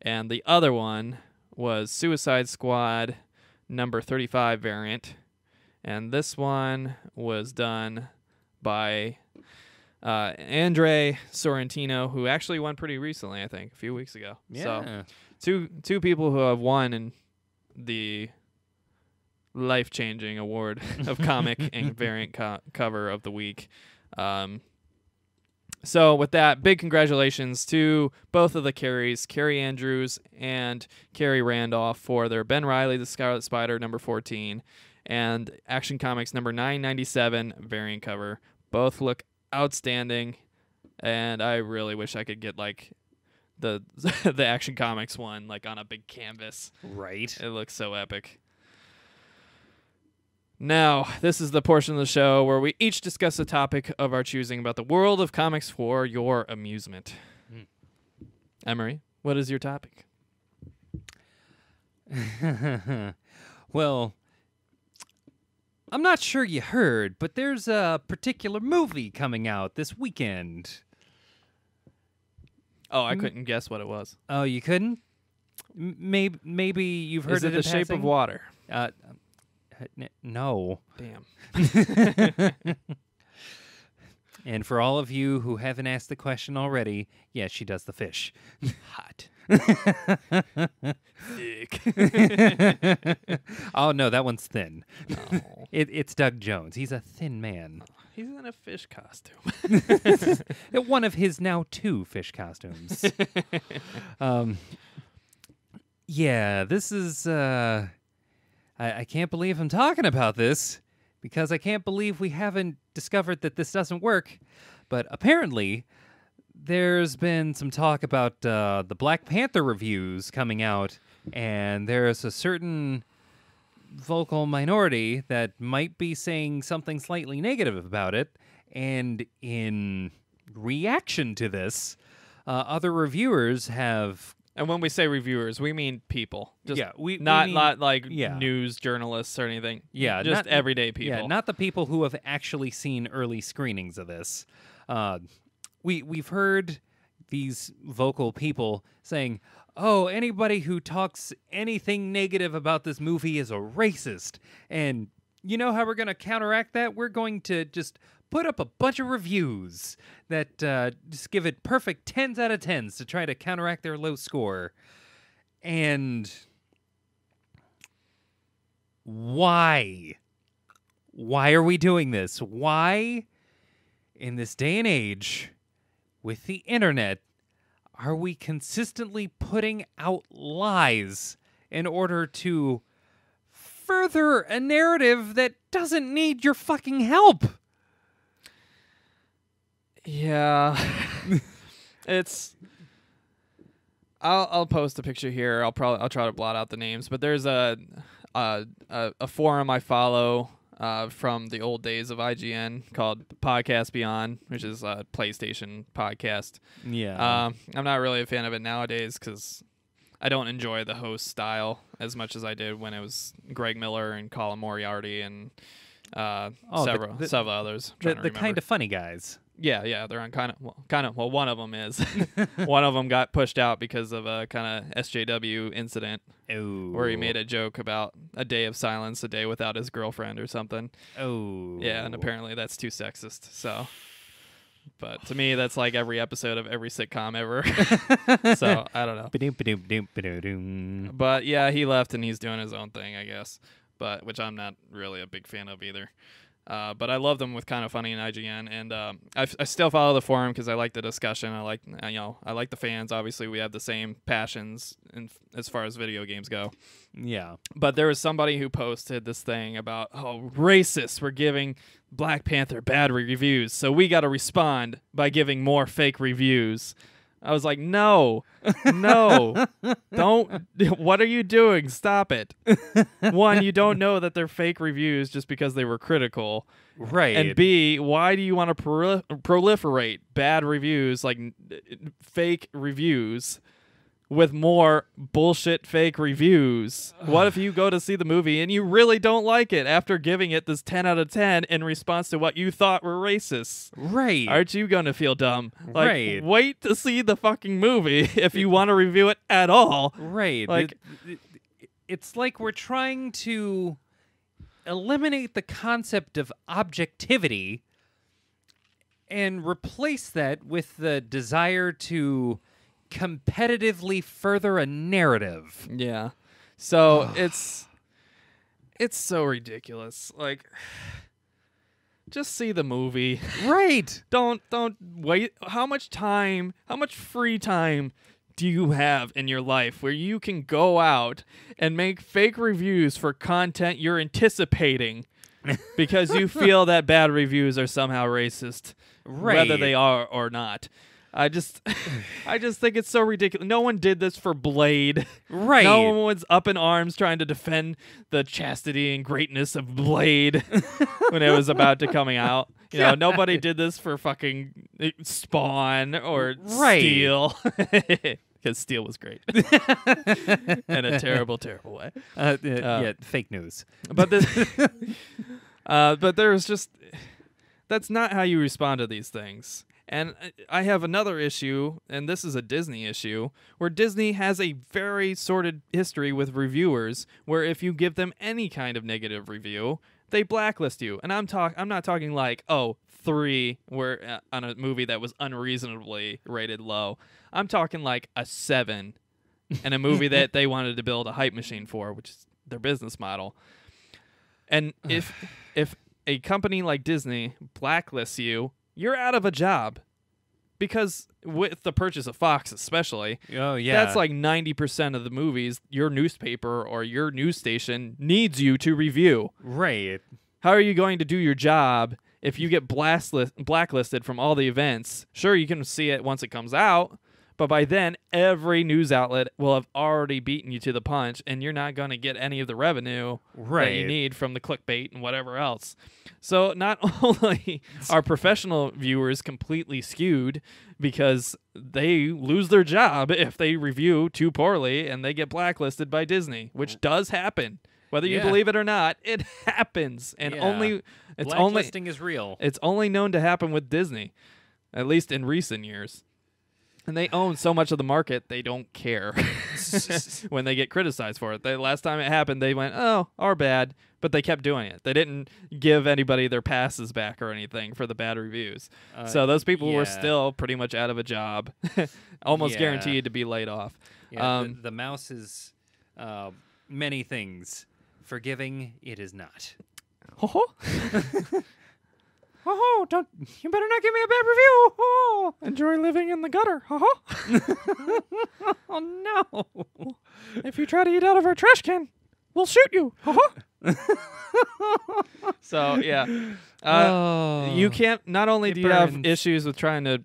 and the other one was Suicide Squad number 35 variant, and this one was done by Andre Sorrentino, who actually won pretty recently, I think, a few weeks ago.
Yeah.
So two people who have won in the life-changing award of comic and variant cover of the week. So with that, big congratulations to both of the Carries, Carrie Andrews and Carrie Randolph, for their Ben Reilly, the Scarlet Spider, number 14, and Action Comics number 997 variant cover. Both look outstanding, and I really wish I could get like the the Action Comics one like on a big canvas.
Right.
It looks so epic. Now, this is the portion of the show where we each discuss a topic of our choosing about the world of comics for your amusement. Emery, what is your topic?
Well, I'm not sure you heard, but there's a particular movie coming out this weekend.
Oh, I couldn't guess what it was.
Oh, you couldn't? Maybe you've heard
Is it
it
The Shape of Water?
No.
Damn.
And for all of you who haven't asked the question already, yes, she does the fish.
Hot.
Thick. Oh, no, that one's thin.
Oh.
It's Doug Jones. He's a thin man.
He's in a fish costume.
One of his now 2 fish costumes. Yeah, this is... I can't believe I'm talking about this because I can't believe we haven't discovered that this doesn't work. But apparently, there's been some talk about the Black Panther reviews coming out, and there's a certain vocal minority that might be saying something slightly negative about it, and in reaction to this, other reviewers have...
And when we say reviewers, we mean people. Just
Yeah, we
not
mean-
not like
yeah.
news journalists or anything.
Yeah,
just
not-
everyday people.
Yeah, not the people who have actually seen early screenings of this. We've heard these vocal people saying, "Oh, anybody who talks anything negative about this movie is a racist." And you know how we're going to counteract that? We're going to just put up a bunch of reviews that just give it perfect 10s out of 10s to try to counteract their low score. And why? Why are we doing this? Why, in this day and age, with the internet, are we consistently putting out lies in order to further a narrative that doesn't need your fucking help?
Yeah. It's I'll post a picture here. I'll try to blot out the names, but there's a forum I follow from the old days of IGN called Podcast Beyond, which is a PlayStation podcast.
Yeah.
I'm not really a fan of it nowadays because I don't enjoy the host style as much as I did when it was Greg Miller and Colin Moriarty and several others.
The kind of funny guys.
Yeah, they're on kind of. Well, one of them is. One of them got pushed out because of a kind of SJW incident where he made a joke about a day of silence, a day without his girlfriend or something.
Oh.
Yeah, and apparently that's too sexist. So, but to me, that's like every episode of every sitcom ever. So I don't know. But yeah, he left and he's doing his own thing, I guess. But which I'm not really a big fan of either. But I love them with Kind of Funny and IGN, and I still follow the forum because I like the discussion. I like the fans. Obviously, we have the same passions as far as video games go.
Yeah.
But there was somebody who posted this thing about, racists, we're giving Black Panther bad reviews, so we got to respond by giving more fake reviews. I was like, no, don't. What are you doing? Stop it. One, you don't know that they're fake reviews just because they were critical.
Right.
And B, why do you want to proliferate bad reviews, like fake reviews, with more bullshit fake reviews? What if you go to see the movie and you really don't like it after giving it this 10 out of 10 in response to what you thought were racist?
Right.
Aren't you going to feel dumb? Like,
right.
Wait to see the fucking movie if you want to review it at all.
Right.
Like,
it's like we're trying to eliminate the concept of objectivity and replace that with the desire to competitively further a narrative.
yeah. So it's so ridiculous. Like, just see the movie.
Right.
Don't wait. How much free time do you have in your life where you can go out and make fake reviews for content you're anticipating because you feel that bad reviews are somehow racist, whether they are or not? I just think it's so ridiculous. No one did this for Blade.
Right.
No one was up in arms trying to defend the chastity and greatness of Blade when it was about to coming out. You know, nobody did this for fucking Spawn or Steel. Because Steel was great. In a terrible, terrible way.
Yeah, fake news.
But there's just... That's not how you respond to these things. And I have another issue, and this is a Disney issue, where Disney has a very sordid history with reviewers, where if you give them any kind of negative review, they blacklist you. And I'm not talking like, 3 were on a movie that was unreasonably rated low. I'm talking like a 7 in a movie that they wanted to build a hype machine for, which is their business model. And if a company like Disney blacklists you, you're out of a job, because with the purchase of Fox especially, that's like 90% of the movies your newspaper or your news station needs you to review.
Right.
How are you going to do your job if you get blacklisted from all the events? Sure, you can see it once it comes out, But by then, every news outlet will have already beaten you to the punch, and you're not going to get any of the revenue that you need from the clickbait and whatever else. So not only are professional viewers completely skewed because they lose their job if they review too poorly and they get blacklisted by Disney, which does happen. Whether you believe it or not, it happens. And
blacklisting is real.
It's only known to happen with Disney, at least in recent years. And they own so much of the market, they don't care when they get criticized for it. Last time it happened, they went, oh, our bad, but they kept doing it. They didn't give anybody their passes back or anything for the bad reviews. So those people were still pretty much out of a job, almost guaranteed to be laid off.
Yeah, the mouse is many things. Forgiving, it is not.
Oh, you better not give me a bad review. Oh, enjoy living in the gutter.
Oh, no.
If you try to eat out of our trash can, we'll shoot you. So, yeah. You can't, not only do you have issues with trying to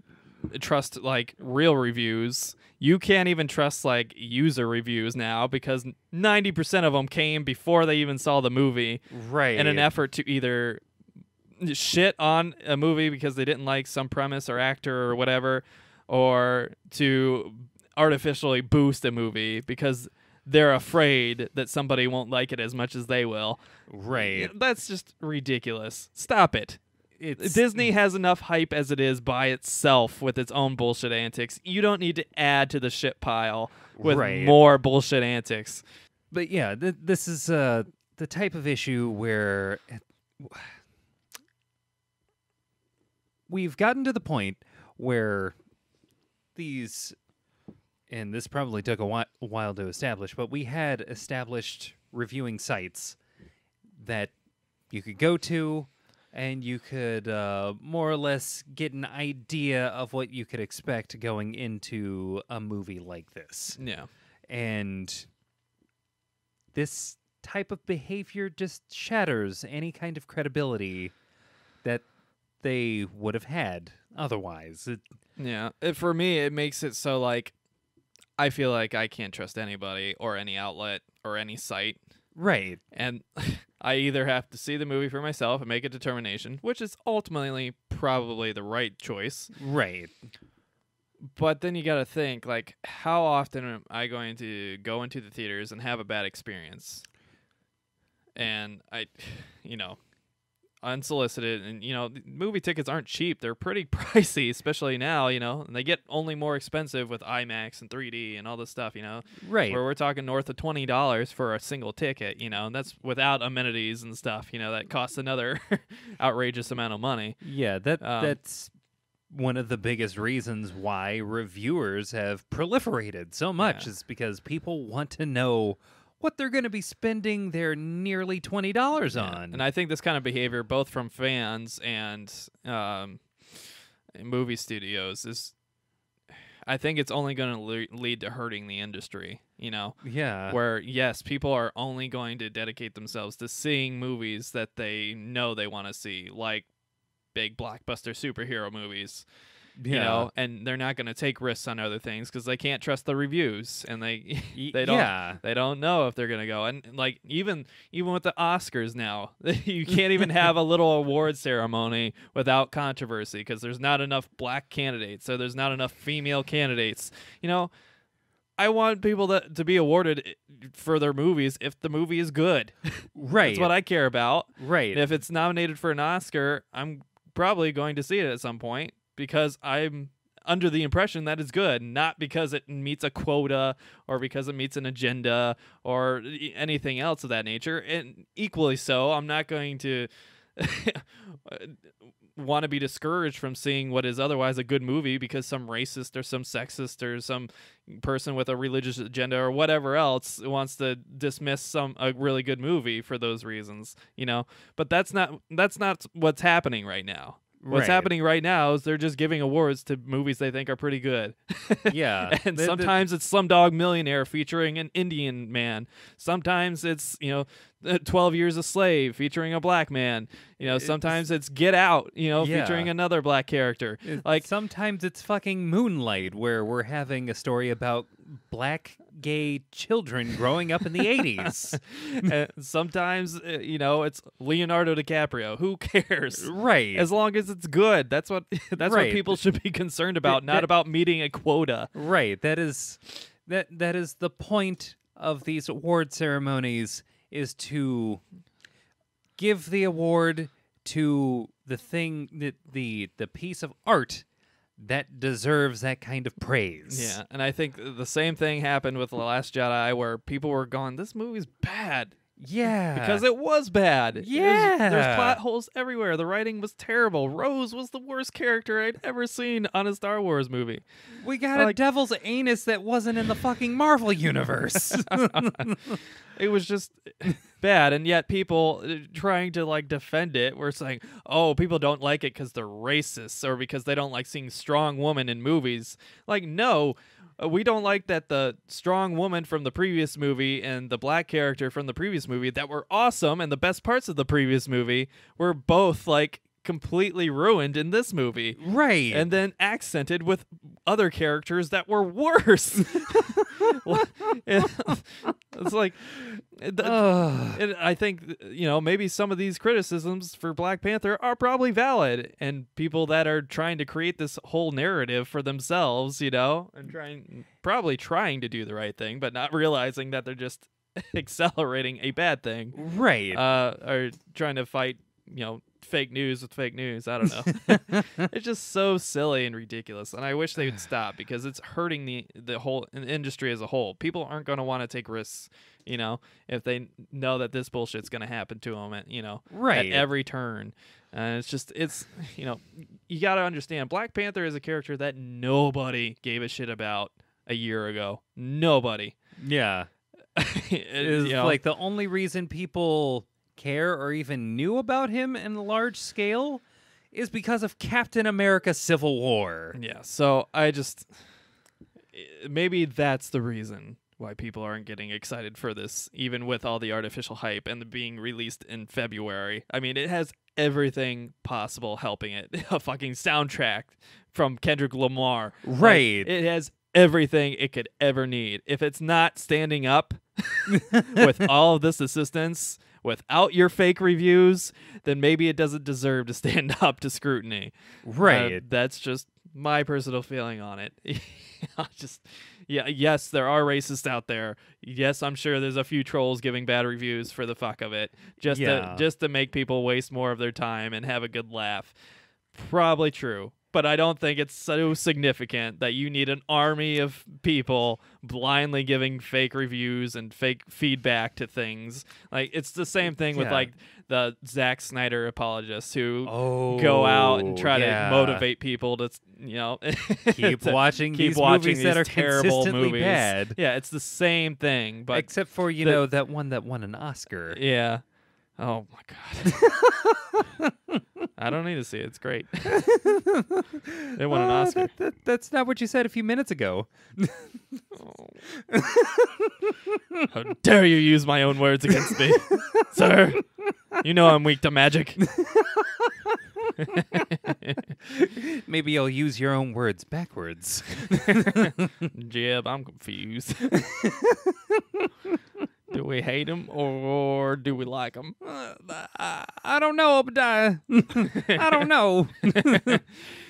trust, like, real reviews, you can't even trust, like, user reviews now because 90% of them came before they even saw the movie.
Right.
In an effort to either shit on a movie because they didn't like some premise or actor or whatever, or to artificially boost a movie because they're afraid that somebody won't like it as much as they will.
Right.
That's just ridiculous. Stop it. Disney has enough hype as it is by itself with its own bullshit antics. You don't need to add to the shit pile with more bullshit antics.
But yeah, this is the type of issue where we've gotten to the point where these, and this probably took a while to establish, but we had established reviewing sites that you could go to and you could more or less get an idea of what you could expect going into a movie like this.
Yeah.
And this type of behavior just shatters any kind of credibility that they would have had otherwise.
For me, it makes it so, like, I feel like I can't trust anybody or any outlet or any site.
Right.
And I either have to see the movie for myself and make a determination, which is ultimately probably the right choice.
Right.
But then you got to think, like, how often am I going to go into the theaters and have a bad experience? And unsolicited, and movie tickets aren't cheap. They're pretty pricey, especially now, and they get only more expensive with IMAX and 3D and all this stuff,
right,
where we're talking north of $20 for a single ticket, and that's without amenities and stuff, that costs another outrageous amount of money.
Yeah, that's one of the biggest reasons why reviewers have proliferated so much, is because people want to know what they're going to be spending their nearly $20 on.
And I think this kind of behavior, both from fans and movie studios, I think it's only going to lead to hurting the industry,
Yeah.
Where, yes, people are only going to dedicate themselves to seeing movies that they know they want to see, like big blockbuster superhero movies. And they're not going to take risks on other things because they can't trust the reviews, and they don't know if they're going to go. And like even with the Oscars now, you can't even have a little award ceremony without controversy because there's not enough black candidates, so there's not enough female candidates. I want people to be awarded for their movies if the movie is good.
Right.
That's what I care about.
Right.
And if it's nominated for an Oscar, I'm probably going to see it at some point, because I'm under the impression that it's good, not because it meets a quota or because it meets an agenda or anything else of that nature. And equally so, I'm not going to want to be discouraged from seeing what is otherwise a good movie because some racist or some sexist or some person with a religious agenda or whatever else wants to dismiss a really good movie for those reasons, But that's not what's happening right now. What's happening right now is they're just giving awards to movies they think are pretty good.
Yeah.
And sometimes it's Slumdog Millionaire featuring an Indian man. Sometimes it's, 12 Years a Slave featuring a black man. Sometimes it's Get Out, featuring another black character.
Sometimes it's fucking Moonlight, where we're having a story about black gay children growing up in the 80s.
Sometimes, it's Leonardo DiCaprio. Who cares?
Right.
As long as it's good. That's what people should be concerned about, not about meeting a quota.
Right. That is the point of these award ceremonies, is to give the award to the thing, the piece of art that deserves that kind of praise.
Yeah, and I think the same thing happened with The Last Jedi, where people were going, this movie's bad.
Yeah.
Because it was bad.
Yeah.
There's plot holes everywhere. The writing was terrible. Rose was the worst character I'd ever seen on a Star Wars movie.
We got a devil's anus that wasn't in the fucking Marvel universe.
It was just bad, and yet people trying to defend it were saying, oh, people don't like it because they're racist or because they don't like seeing strong women in movies. No. We don't like that the strong woman from the previous movie and the black character from the previous movie that were awesome and the best parts of the previous movie were both completely ruined in this movie.
Right.
And then accented with other characters that were worse. It's I think, maybe some of these criticisms for Black Panther are probably valid, and people that are trying to create this whole narrative for themselves, and probably trying to do the right thing, but not realizing that they're just accelerating a bad thing.
Right.
Are trying to fight, fake news with fake news. I don't know. It's just so silly and ridiculous, and I wish they would stop, because it's hurting the whole industry as a whole. People aren't going to want to take risks, if they know that this bullshit's going to happen to them at
right.
at every turn. And it's you got to understand, Black Panther is a character that nobody gave a shit about a year ago. Nobody.
Yeah. It's the only reason people care or even knew about him in a large scale is because of Captain America Civil War.
Yeah, so maybe that's the reason why people aren't getting excited for this, even with all the artificial hype and being released in February. I mean, it has everything possible helping it. A fucking soundtrack from Kendrick Lamar.
Right.
It has everything it could ever need. If it's not standing up with all of this assistance, without your fake reviews, then maybe it doesn't deserve to stand up to scrutiny.
Right.
That's just my personal feeling on it. Yes, there are racists out there. Yes, I'm sure there's a few trolls giving bad reviews for the fuck of it, just to make people waste more of their time and have a good laugh. Probably true. But I don't think it's so significant that you need an army of people blindly giving fake reviews and fake feedback to things. It's the same thing with the Zack Snyder apologists who go out and try to motivate people to
keep watching these movies that are
terrible
consistently
movies.
Bad.
Yeah, it's the same thing, but
except for that one that won an Oscar.
Yeah. Oh my god. I don't need to see it. It's great. It won an Oscar.
That's not what you said a few minutes ago.
How dare you use my own words against me, sir? You know I'm weak to magic.
Maybe I'll use your own words backwards.
Jib, I'm confused. Do we hate him or do we like him?
I don't know, Obadiah. I don't know.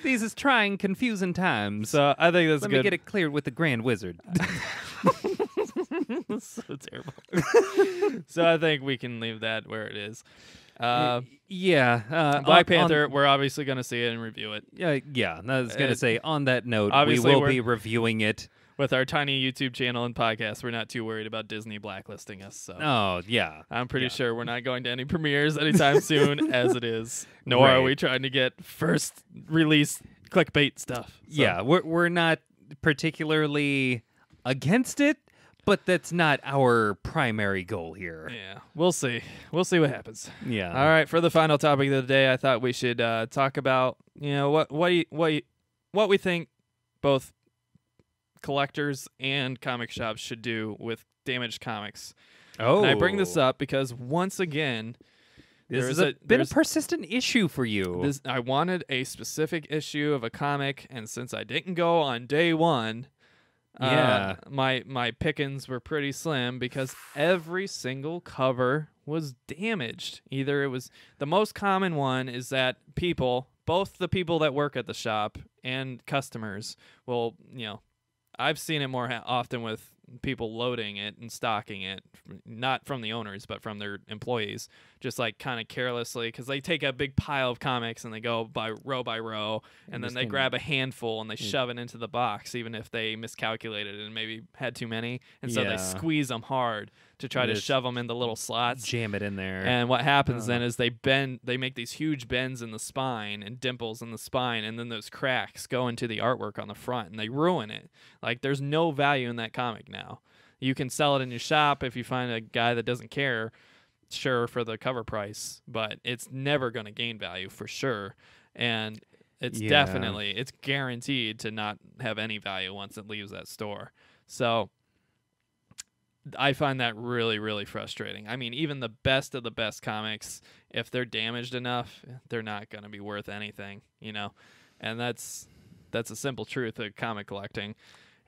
These is trying, confusing times.
So I think that's
Let
good.
me get it cleared with the Grand Wizard.
That's so terrible. So I think we can leave that where it is. Black Panther, we're obviously going to see it and review it.
Yeah. I was going to say, on that note, we
obviously
will be reviewing it.
With our tiny YouTube channel and podcast, we're not too worried about Disney blacklisting us. So
oh, yeah.
I'm pretty sure we're not going to any premieres anytime soon as it is. Nor are we trying to get first release clickbait stuff. So.
Yeah, we're not particularly against it, but that's not our primary goal here.
Yeah, we'll see. We'll see what happens.
Yeah.
All right, for the final topic of the day, I thought we should talk about, what we think both collectors and comic shops should do with damaged comics.
Oh.
And I bring this up because once again,
This has been a persistent issue for you.
I wanted a specific issue of a comic, and since I didn't go on day one, my pickings were pretty slim because every single cover was damaged. Either it was the most common one is that both the people that work at the shop and customers will, I've seen it more often with people loading it and stocking it, not from the owners, but from their employees, just like kind of carelessly, because they take a big pile of comics and they go by row, and then they grab a handful and they shove it into the box, even if they miscalculated and maybe had too many. And so they squeeze them hard to try to shove them in the little slots.
Jam it in there.
And what happens then is they make these huge bends in the spine and dimples in the spine, and then those cracks go into the artwork on the front and they ruin it. Like, there's no value in that comic now. You can sell it in your shop if you find a guy that doesn't care, sure, for the cover price, but it's never going to gain value for sure. And it's it's guaranteed to not have any value once it leaves that store. So I find that really, really frustrating. I mean, even the best of the best comics, if they're damaged enough, they're not going to be worth anything, And that's a simple truth of comic collecting,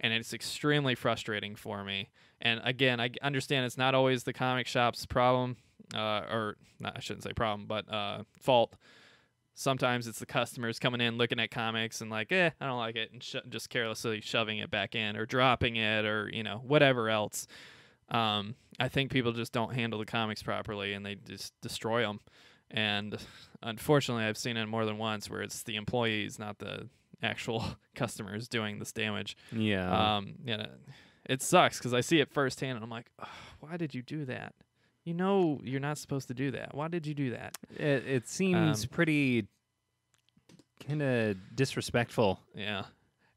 and it's extremely frustrating for me. And again, I understand it's not always the comic shop's problem, or not, I shouldn't say problem, but fault. Sometimes it's the customers coming in, looking at comics and like, I don't like it, and just carelessly shoving it back in or dropping it or, whatever else. I think people just don't handle the comics properly and they just destroy them. And unfortunately, I've seen it more than once where it's the employees, not the actual customers, doing this damage.
Yeah.
It sucks because I see it firsthand and I'm like, why did you do that? You're not supposed to do that. Why did you do that?
It seems pretty kind of disrespectful.
Yeah.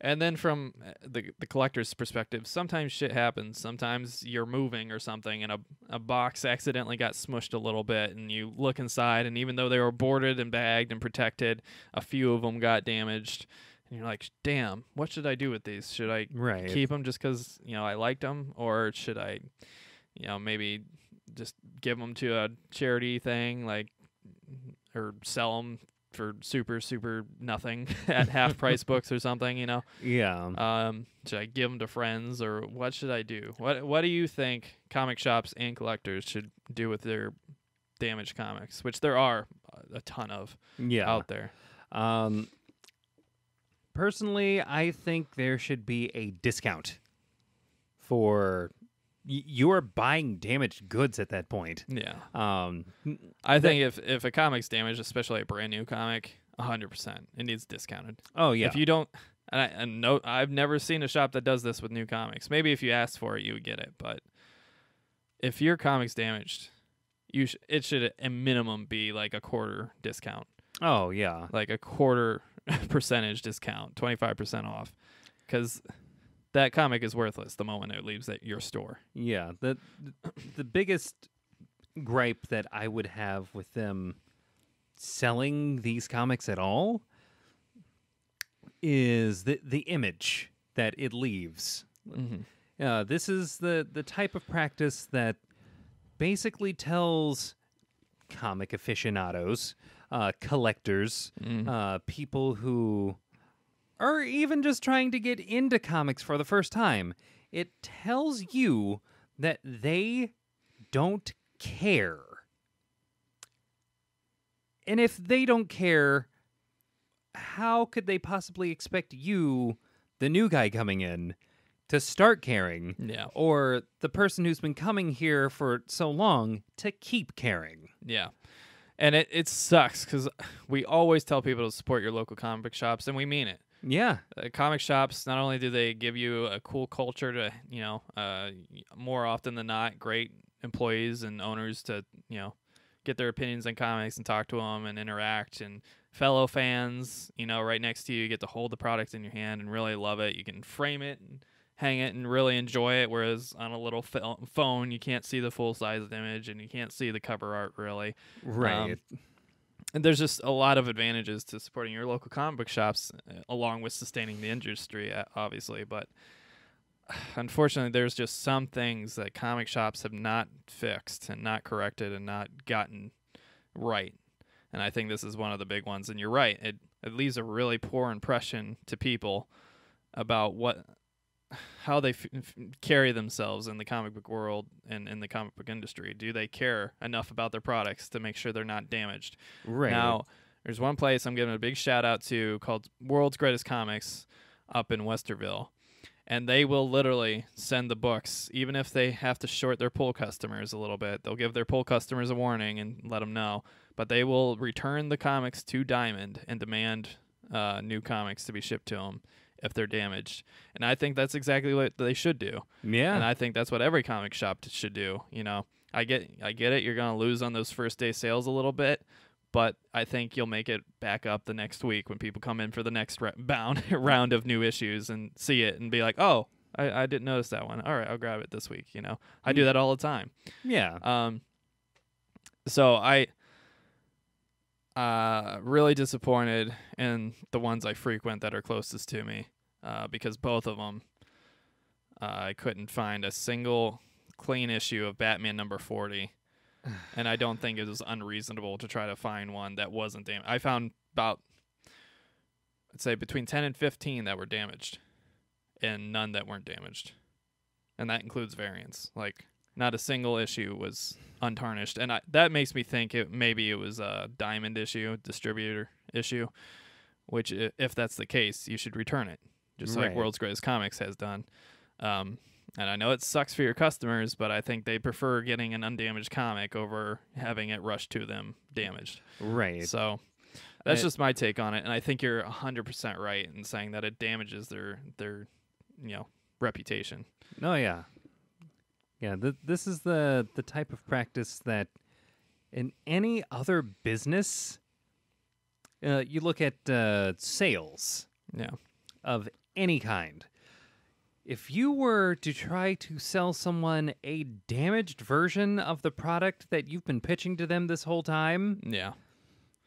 And then from the collector's perspective, sometimes shit happens. Sometimes you're moving or something, and a box accidentally got smushed a little bit, and you look inside, and even though they were boarded and bagged and protected, a few of them got damaged. And you're like, damn, what should I do with these? Should I keep them just because, I liked them? Or should I, maybe just give them to a charity thing, or sell them for super nothing at half price books or something,
Yeah.
Should I give them to friends, or what should I do? What do you think comic shops and collectors should do with their damaged comics, which there are a ton of out there?
Personally, I think there should be a discount for you're buying damaged goods at that point.
Yeah. I think if a comic's damaged, especially a brand new comic, 100%, it needs discounted.
Oh yeah.
If you don't, I've never seen a shop that does this with new comics. Maybe if you asked for it, you would get it. But if your comic's damaged, it should at minimum be like a quarter discount.
Oh yeah.
Like a quarter percentage discount, 25% off, because that comic is worthless the moment it leaves your store.
Yeah, the biggest gripe that I would have with them selling these comics at all is the image that it leaves.
Mm-hmm.
This is the type of practice that basically tells comic aficionados, collectors, people who or even just trying to get into comics for the first time, it tells you that they don't care. And if they don't care, how could they possibly expect you, the new guy coming in, to start caring?
Yeah.
Or the person who's been coming here for so long to keep caring?
Yeah. And it sucks because we always tell people to support your local comic shops, and we mean it.
Yeah.
Comic shops, not only do they give you a cool culture to, more often than not, great employees and owners to, get their opinions on comics and talk to them and interact, and fellow fans, right next to you, get to hold the product in your hand and really love it. You can frame it and hang it and really enjoy it, whereas on a little phone, you can't see the full-sized image and you can't see the cover art, really.
Right.
And there's just a lot of advantages to supporting your local comic book shops, along with sustaining the industry, obviously. But unfortunately, there's just some things that comic shops have not fixed and not corrected and not gotten right. And I think this is one of the big ones. And you're right. It leaves a really poor impression to people about how they carry themselves in the comic book world and in the comic book industry. Do they care enough about their products to make sure they're not damaged?
Right.
Now, there's one place I'm giving a big shout out to called World's Greatest Comics up in Westerville. And they will literally send the books, even if they have to short their pull customers a little bit. They'll give their pull customers a warning and let them know. But they will return the comics to Diamond and demand new comics to be shipped to them if they're damaged. And I think that's exactly what they should do.
Yeah.
And I think that's what every comic shop should do. You know, I get it. You're going to lose on those first day sales a little bit. But I think you'll make it back up the next week when people come in for the next round of new issues and see it and be like, oh, I didn't notice that one. All right, I'll grab it this week. You know, I do that all the time.
Yeah.
So I really disappointed in the ones I frequent that are closest to me because both of them I couldn't find a single clean issue of Batman number 40. And I don't think it was unreasonable to try to find one that wasn't damaged. I found about, I'd say, between 10 and 15 that were damaged, and none that weren't damaged. And that includes variants. Like, not a single issue was untarnished. And that makes me think maybe it was a Diamond issue, distributor issue, which, if that's the case, you should return it, just like World's Greatest Comics has done. And I know it sucks for your customers, but I think they prefer getting an undamaged comic over having it rushed to them damaged.
Right.
So that's just my take on it, and I think you're 100% right in saying that it damages their reputation.
Oh yeah. Yeah. This is the type of practice that in any other business, you look at sales.
Yeah.
Of any kind. If you were to try to sell someone a damaged version of the product that you've been pitching to them this whole time,
yeah,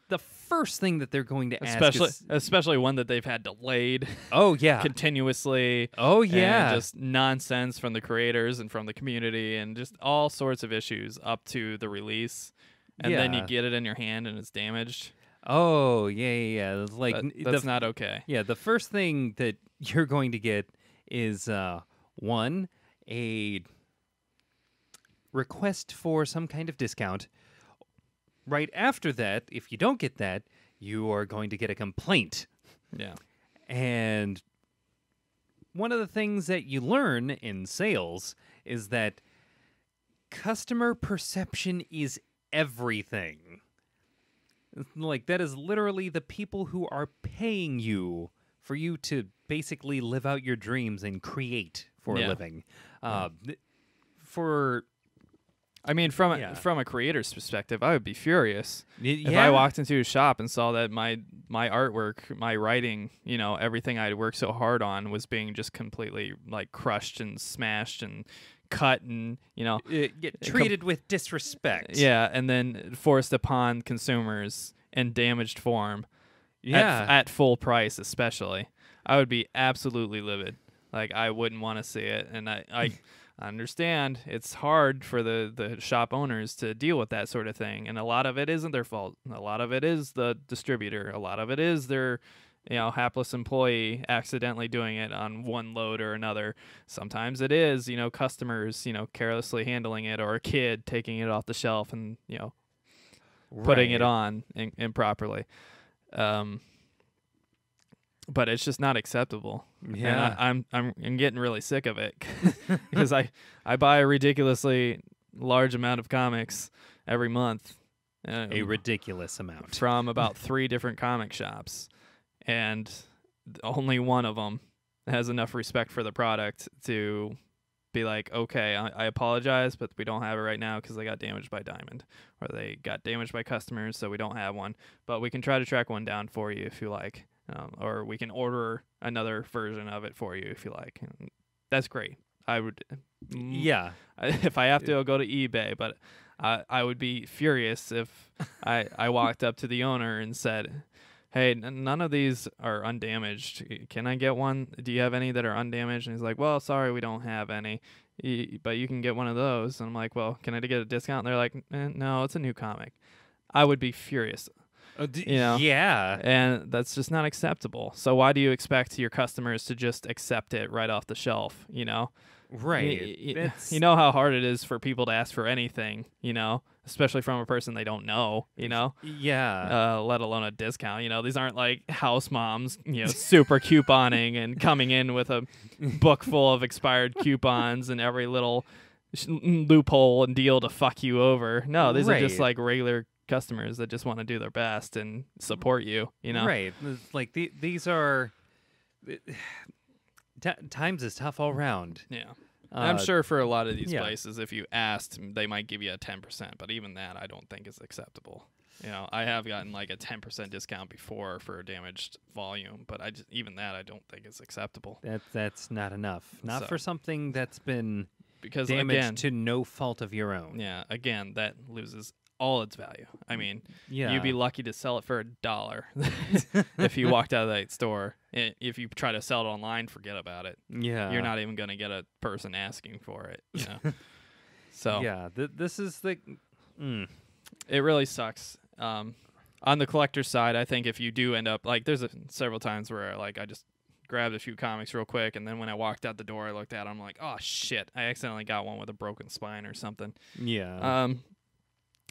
the first thing that they're going to ask is...
Especially one that they've had delayed.
Oh, yeah.
Continuously.
Oh, yeah.
And just nonsense from the creators and from the community and just all sorts of issues up to the release. And then you get it in your hand and it's damaged.
Oh, yeah. Like
that's not okay.
Yeah, the first thing that you're going to get is one, a request for some kind of discount. Right after that, if you don't get that, you are going to get a complaint.
Yeah.
And one of the things that you learn in sales is that customer perception is everything. Like, that is literally the people who are paying you for you to basically live out your dreams and create for a living.
From a creator's perspective, I would be furious if I walked into a shop and saw that my artwork, my writing, everything I'd worked so hard on was being just completely like crushed and smashed and cut and
get treated with disrespect.
Yeah, and then forced upon consumers in damaged form.
Yeah,
at full price, especially, I would be absolutely livid. Like, I wouldn't want to see it, and I understand it's hard for the shop owners to deal with that sort of thing, and a lot of it isn't their fault. A lot of it is the distributor. A lot of it is their hapless employee accidentally doing it on one load or another. Sometimes it is customers carelessly handling it, or a kid taking it off the shelf and putting it on improperly. But it's just not acceptable.
Yeah,
and I'm getting really sick of it because I buy a ridiculously large amount of comics every month.
A ridiculous amount
from about 3 different comic shops, and only one of them has enough respect for the product to be like, okay, I apologize, but we don't have it right now because they got damaged by Diamond, or they got damaged by customers, so we don't have one. But we can try to track one down for you if you like, or we can order another version of it for you if you like. That's great. I would, if I have to, I'll go to eBay, but I would be furious if I walked up to the owner and said, hey, none of these are undamaged. Can I get one? Do you have any that are undamaged? And he's like, well, sorry, we don't have any. But you can get one of those. And I'm like, well, can I get a discount? And they're like, no, it's a new comic. I would be furious.
Yeah.
And that's just not acceptable. So why do you expect your customers to just accept it right off the shelf,
Right.
You know how hard it is for people to ask for anything, especially from a person they don't know,
Yeah.
let alone a discount. These aren't like house moms, super couponing and coming in with a book full of expired coupons and every little loophole and deal to fuck you over. No, these are just like regular customers that just want to do their best and support you,
Right. It's like these are times is tough all round.
Yeah. I'm sure for a lot of these places, if you asked, they might give you a 10%, but even that I don't think is acceptable. I have gotten like a 10% discount before for a damaged volume, but even that I don't think is acceptable.
That's not enough. Not for something that's been
because
damaged
again,
to no fault of your own.
Yeah, again, that loses all its value. I mean,
yeah.
You'd be lucky to sell it for $1 if you walked out of that store. If you try to sell it online, forget about it.
Yeah,
you're not even going to get a person asking for it. So
yeah, this is the.
It really sucks. On the collector's side, I think if you do end up like, there's several times where like I just grabbed a few comics real quick, and then when I walked out the door, I looked at them, I'm like, oh shit, I accidentally got one with a broken spine or something.
Yeah.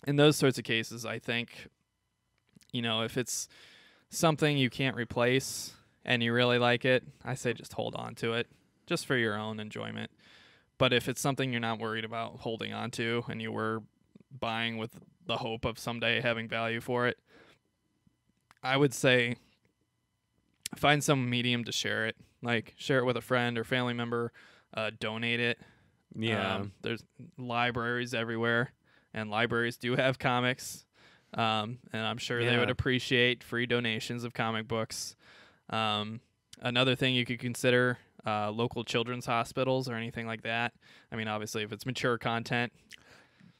In those sorts of cases, I think, if it's something you can't replace and you really like it, I say just hold on to it, just for your own enjoyment. But if it's something you're not worried about holding on to and you were buying with the hope of someday having value for it, I would say find some medium to share it. Like share it with a friend or family member, donate it.
Yeah.
There's libraries everywhere. And libraries do have comics, and I'm sure they would appreciate free donations of comic books. Another thing you could consider, local children's hospitals or anything like that. I mean, obviously, if it's mature content,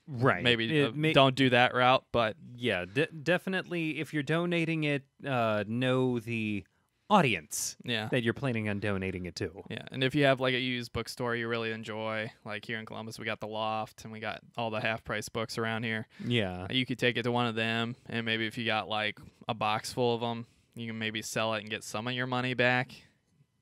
right?
Maybe don't do that route. But
yeah, definitely, if you're donating it, know the audience that you're planning on donating it to.
Yeah, and if you have like a used bookstore you really enjoy, like here in Columbus we got the Loft and we got all the half-price books around here.
Yeah.
You could take it to one of them, and maybe if you got like a box full of them, you can maybe sell it and get some of your money back.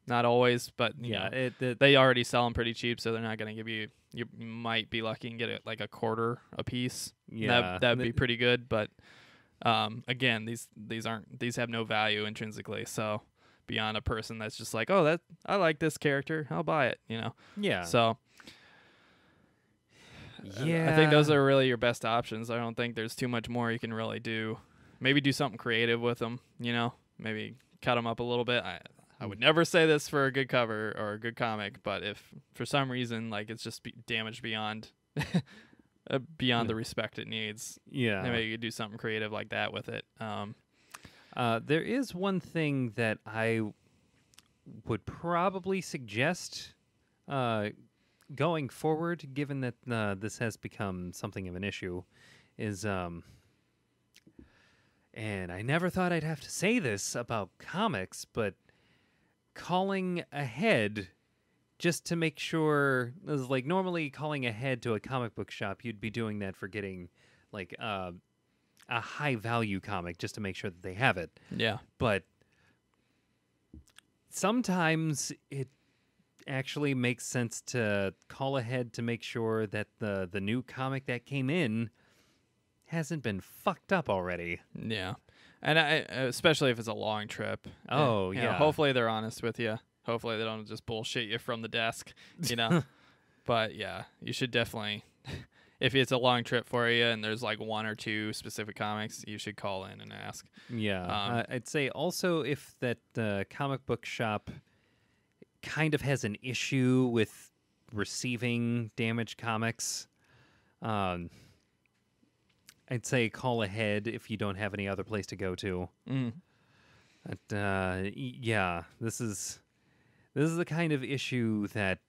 Not always, but they already sell them pretty cheap, so they're not going to give you might be lucky and get it like a quarter a piece.
Yeah.
That'd be pretty good, but again, these have no value intrinsically, so beyond a person that's just like, oh, I like this character, I'll buy it,
Yeah.
So
yeah,
I think those are really your best options. I don't think there's too much more you can really do. Maybe do something creative with them, maybe cut them up a little bit. I would never say this for a good cover or a good comic, but if for some reason like it's just damaged beyond the respect it needs, maybe you could do something creative like that with it.
There is one thing that I would probably suggest going forward, given that this has become something of an issue, is, and I never thought I'd have to say this about comics, but calling ahead just to make sure, like normally calling ahead to a comic book shop, you'd be doing that for getting like a high value comic just to make sure that they have it.
Yeah.
But sometimes it actually makes sense to call ahead to make sure that the new comic that came in hasn't been fucked up already.
Yeah. And especially if it's a long trip.
Oh,
yeah. Hopefully they're honest with you. Hopefully they don't just bullshit you from the desk, But yeah, you should definitely, if it's a long trip for you and there's like one or two specific comics, you should call in and ask.
Yeah. I'd say also if that comic book shop kind of has an issue with receiving damaged comics, I'd say call ahead if you don't have any other place to go to. But, yeah, this is the kind of issue that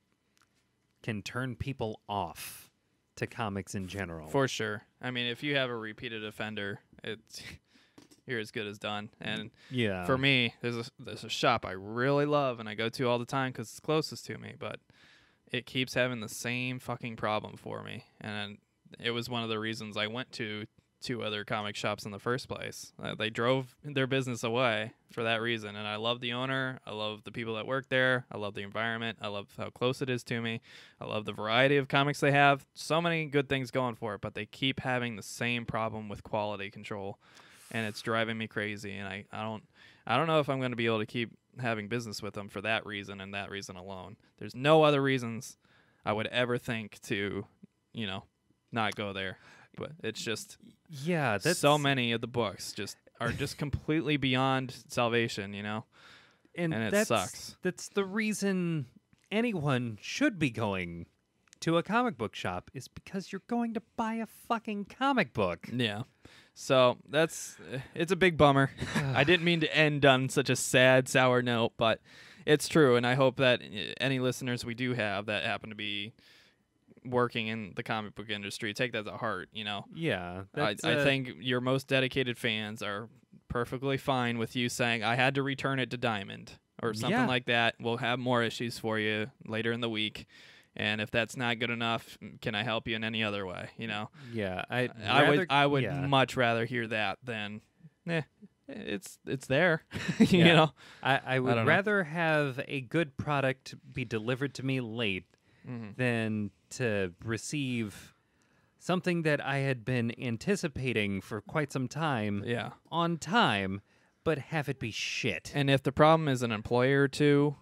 can turn people off to comics in general.
For sure. I mean, if you have a repeated offender, you're as good as done. And
Yeah.
for me, there's a shop I really love and I go to all the time because it's closest to me, but it keeps having the same fucking problem for me. And it was one of the reasons I went to 2 other comic shops in the first place. They drove their business away for that reason. And I love the owner. I love the people that work there. I love the environment. I love how close it is to me. I love the variety of comics they have. So many good things going for it, but they keep having the same problem with quality control. And it's driving me crazy. And I don't know if I'm going to be able to keep having business with them for that reason and that reason alone. There's no other reasons I would ever think to, not go there. But it's just so many of the books are just completely beyond salvation, and it sucks.
That's the reason anyone should be going to a comic book shop is because you're going to buy a fucking comic book.
Yeah. So it's a big bummer. I didn't mean to end on such a sad, sour note, but it's true. And I hope that any listeners we do have that happen to be working in the comic book industry take that to heart.
Yeah.
I think your most dedicated fans are perfectly fine with you saying, I had to return it to Diamond or something like that. We'll have more issues for you later in the week. And if that's not good enough, can I help you in any other way?
Yeah,
I would much rather hear that than, it's there.
I would rather have a good product be delivered to me late than to receive something that I had been anticipating for quite some time on time, but have it be shit.
And if the problem is an employer too,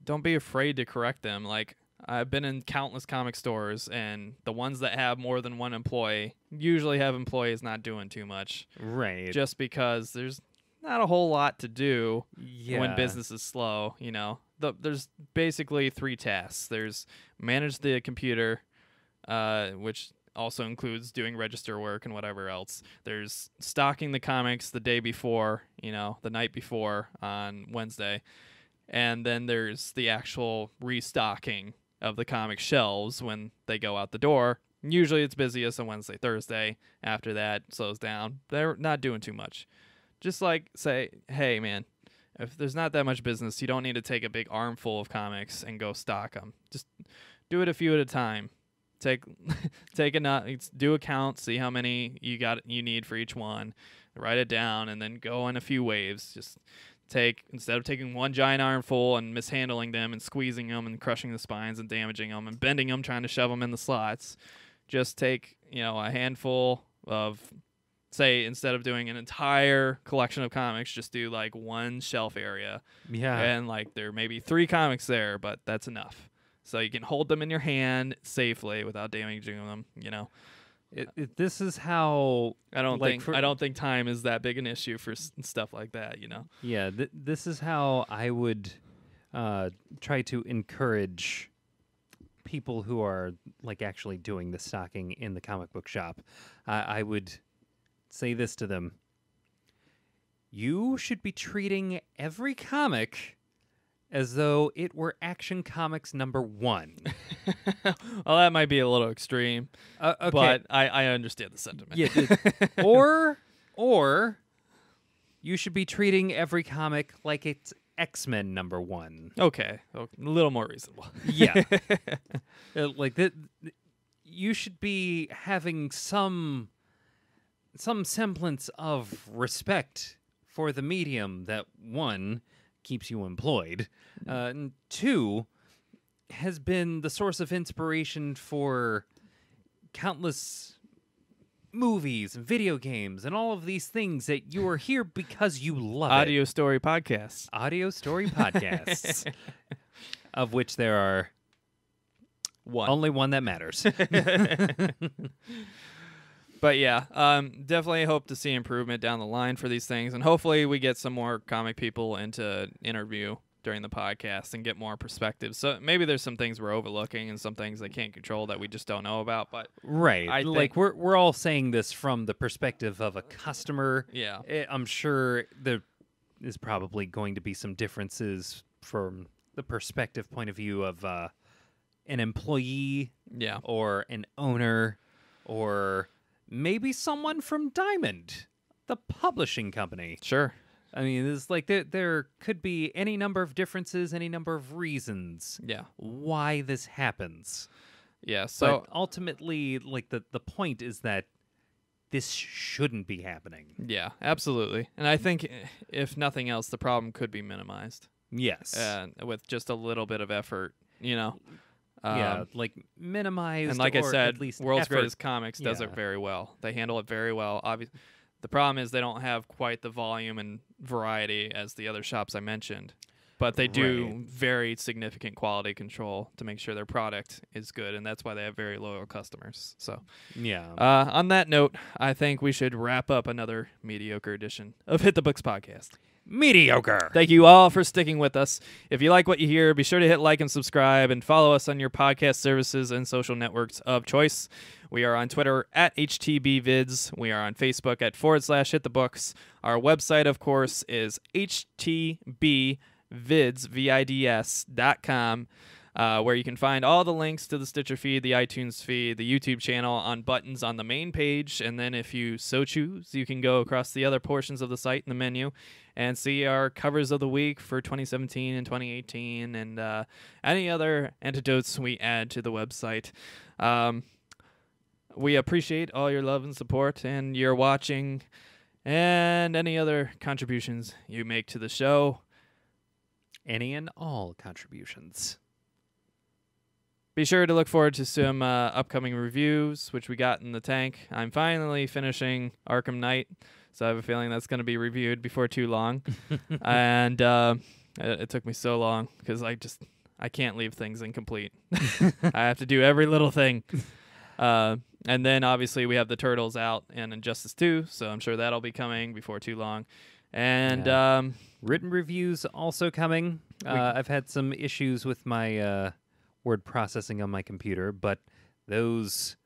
don't be afraid to correct them. Like, I've been in countless comic stores, and the ones that have more than one employee usually have employees not doing too much.
Right.
Just because there's not a whole lot to do when business is slow, There's basically 3 tasks. There's manage the computer, which also includes doing register work and whatever else. There's stocking the comics the day before, the night before on Wednesday. And then there's the actual restocking of the comic shelves when they go out the door. Usually it's busiest on Wednesday, Thursday. After that, it slows down. They're not doing too much. Just say, hey, man, if there's not that much business, you don't need to take a big armful of comics and go stock them. Just do it a few at a time. Take do a count, see how many you need for each one, write it down, and then go in a few waves. Just instead of taking one giant armful and mishandling them and squeezing them and crushing the spines and damaging them and bending them, trying to shove them in the slots, just take a handful of. Say, instead of doing an entire collection of comics, just do like one shelf area.
Yeah.
And there may be 3 comics there, but that's enough. So you can hold them in your hand safely without damaging them,
This is how
I don't think time is that big an issue for stuff like that,
Yeah, this is how I would try to encourage people who are actually doing the stocking in the comic book shop. I would say this to them. You should be treating every comic as though it were Action Comics #1.
Well, that might be a little extreme,
okay.
But I understand the sentiment.
Yeah, or you should be treating every comic like it's X-Men #1.
Okay, a little more reasonable.
Yeah. You should be having some semblance of respect for the medium that, 1, keeps you employed, and 2, has been the source of inspiration for countless movies and video games and all of these things that you are here because you love
Audio
it.
story podcasts.
Audio story podcasts, of which there are only one that matters.
But yeah, definitely hope to see improvement down the line for these things, and hopefully we get some more comic people into interview during the podcast and get more perspectives. So maybe there's some things we're overlooking and some things they can't control that we just don't know about. But
right,
I think
we're all saying this from the perspective of a customer.
Yeah,
I'm sure there is probably going to be some differences from the perspective point of view of an employee, or an owner, or maybe someone from Diamond the publishing company.
Sure.
I mean, it's like there could be any number of differences, any number of reasons why this happens.
Yeah, so
but ultimately, like the point is that this shouldn't be happening.
Yeah, absolutely. And I think if nothing else, the problem could be minimized.
Yes.
With just a little bit of effort,
like minimized.
And like
or
I said,
at least
World's
effort.
Greatest Comics does it very well. They handle it very well. Obviously, the problem is they don't have quite the volume and variety as the other shops I mentioned. But they do very significant quality control to make sure their product is good, and that's why they have very loyal customers. So, on that note, I think we should wrap up another mediocre edition of Hit the Books Podcast.
Mediocre.
Thank you all for sticking with us. If you like what you hear, be sure to hit like and subscribe, and follow us on your podcast services and social networks of choice. We are on Twitter at HTBvids. We are on Facebook at /HitTheBooks. Our website, of course, is HTBvids.com, where you can find all the links to the Stitcher feed, the iTunes feed, the YouTube channel on buttons on the main page. And then if you so choose, you can go across the other portions of the site in the menu and see our covers of the week for 2017 and 2018 and any other antidotes we add to the website. We appreciate all your love and support and your watching and any other contributions you make to the show.
Any and all contributions.
Be sure to look forward to some upcoming reviews, which we got in the tank. I'm finally finishing Arkham Knight, so I have a feeling that's going to be reviewed before too long. And it took me so long because I can't leave things incomplete. I have to do every little thing. And then, obviously, we have the Turtles out and Injustice 2, so I'm sure that'll be coming before too long. And
written reviews also coming. I've had some issues with my word processing on my computer, but those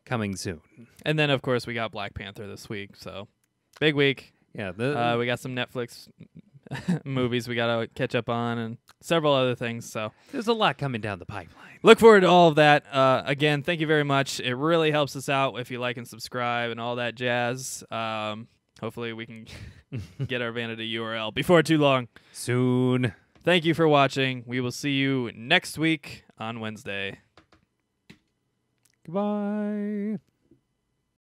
coming soon.
And then, of course, we got Black Panther this week, so big week.
Yeah,
we got some Netflix movies we got to catch up on and several other things. So
there's a lot coming down the pipeline.
Look forward to all of that. Again, thank you very much. It really helps us out if you like and subscribe and all that jazz. Hopefully we can get our vanity URL before too long.
Soon.
Thank you for watching. We will see you next week on Wednesday.
Goodbye.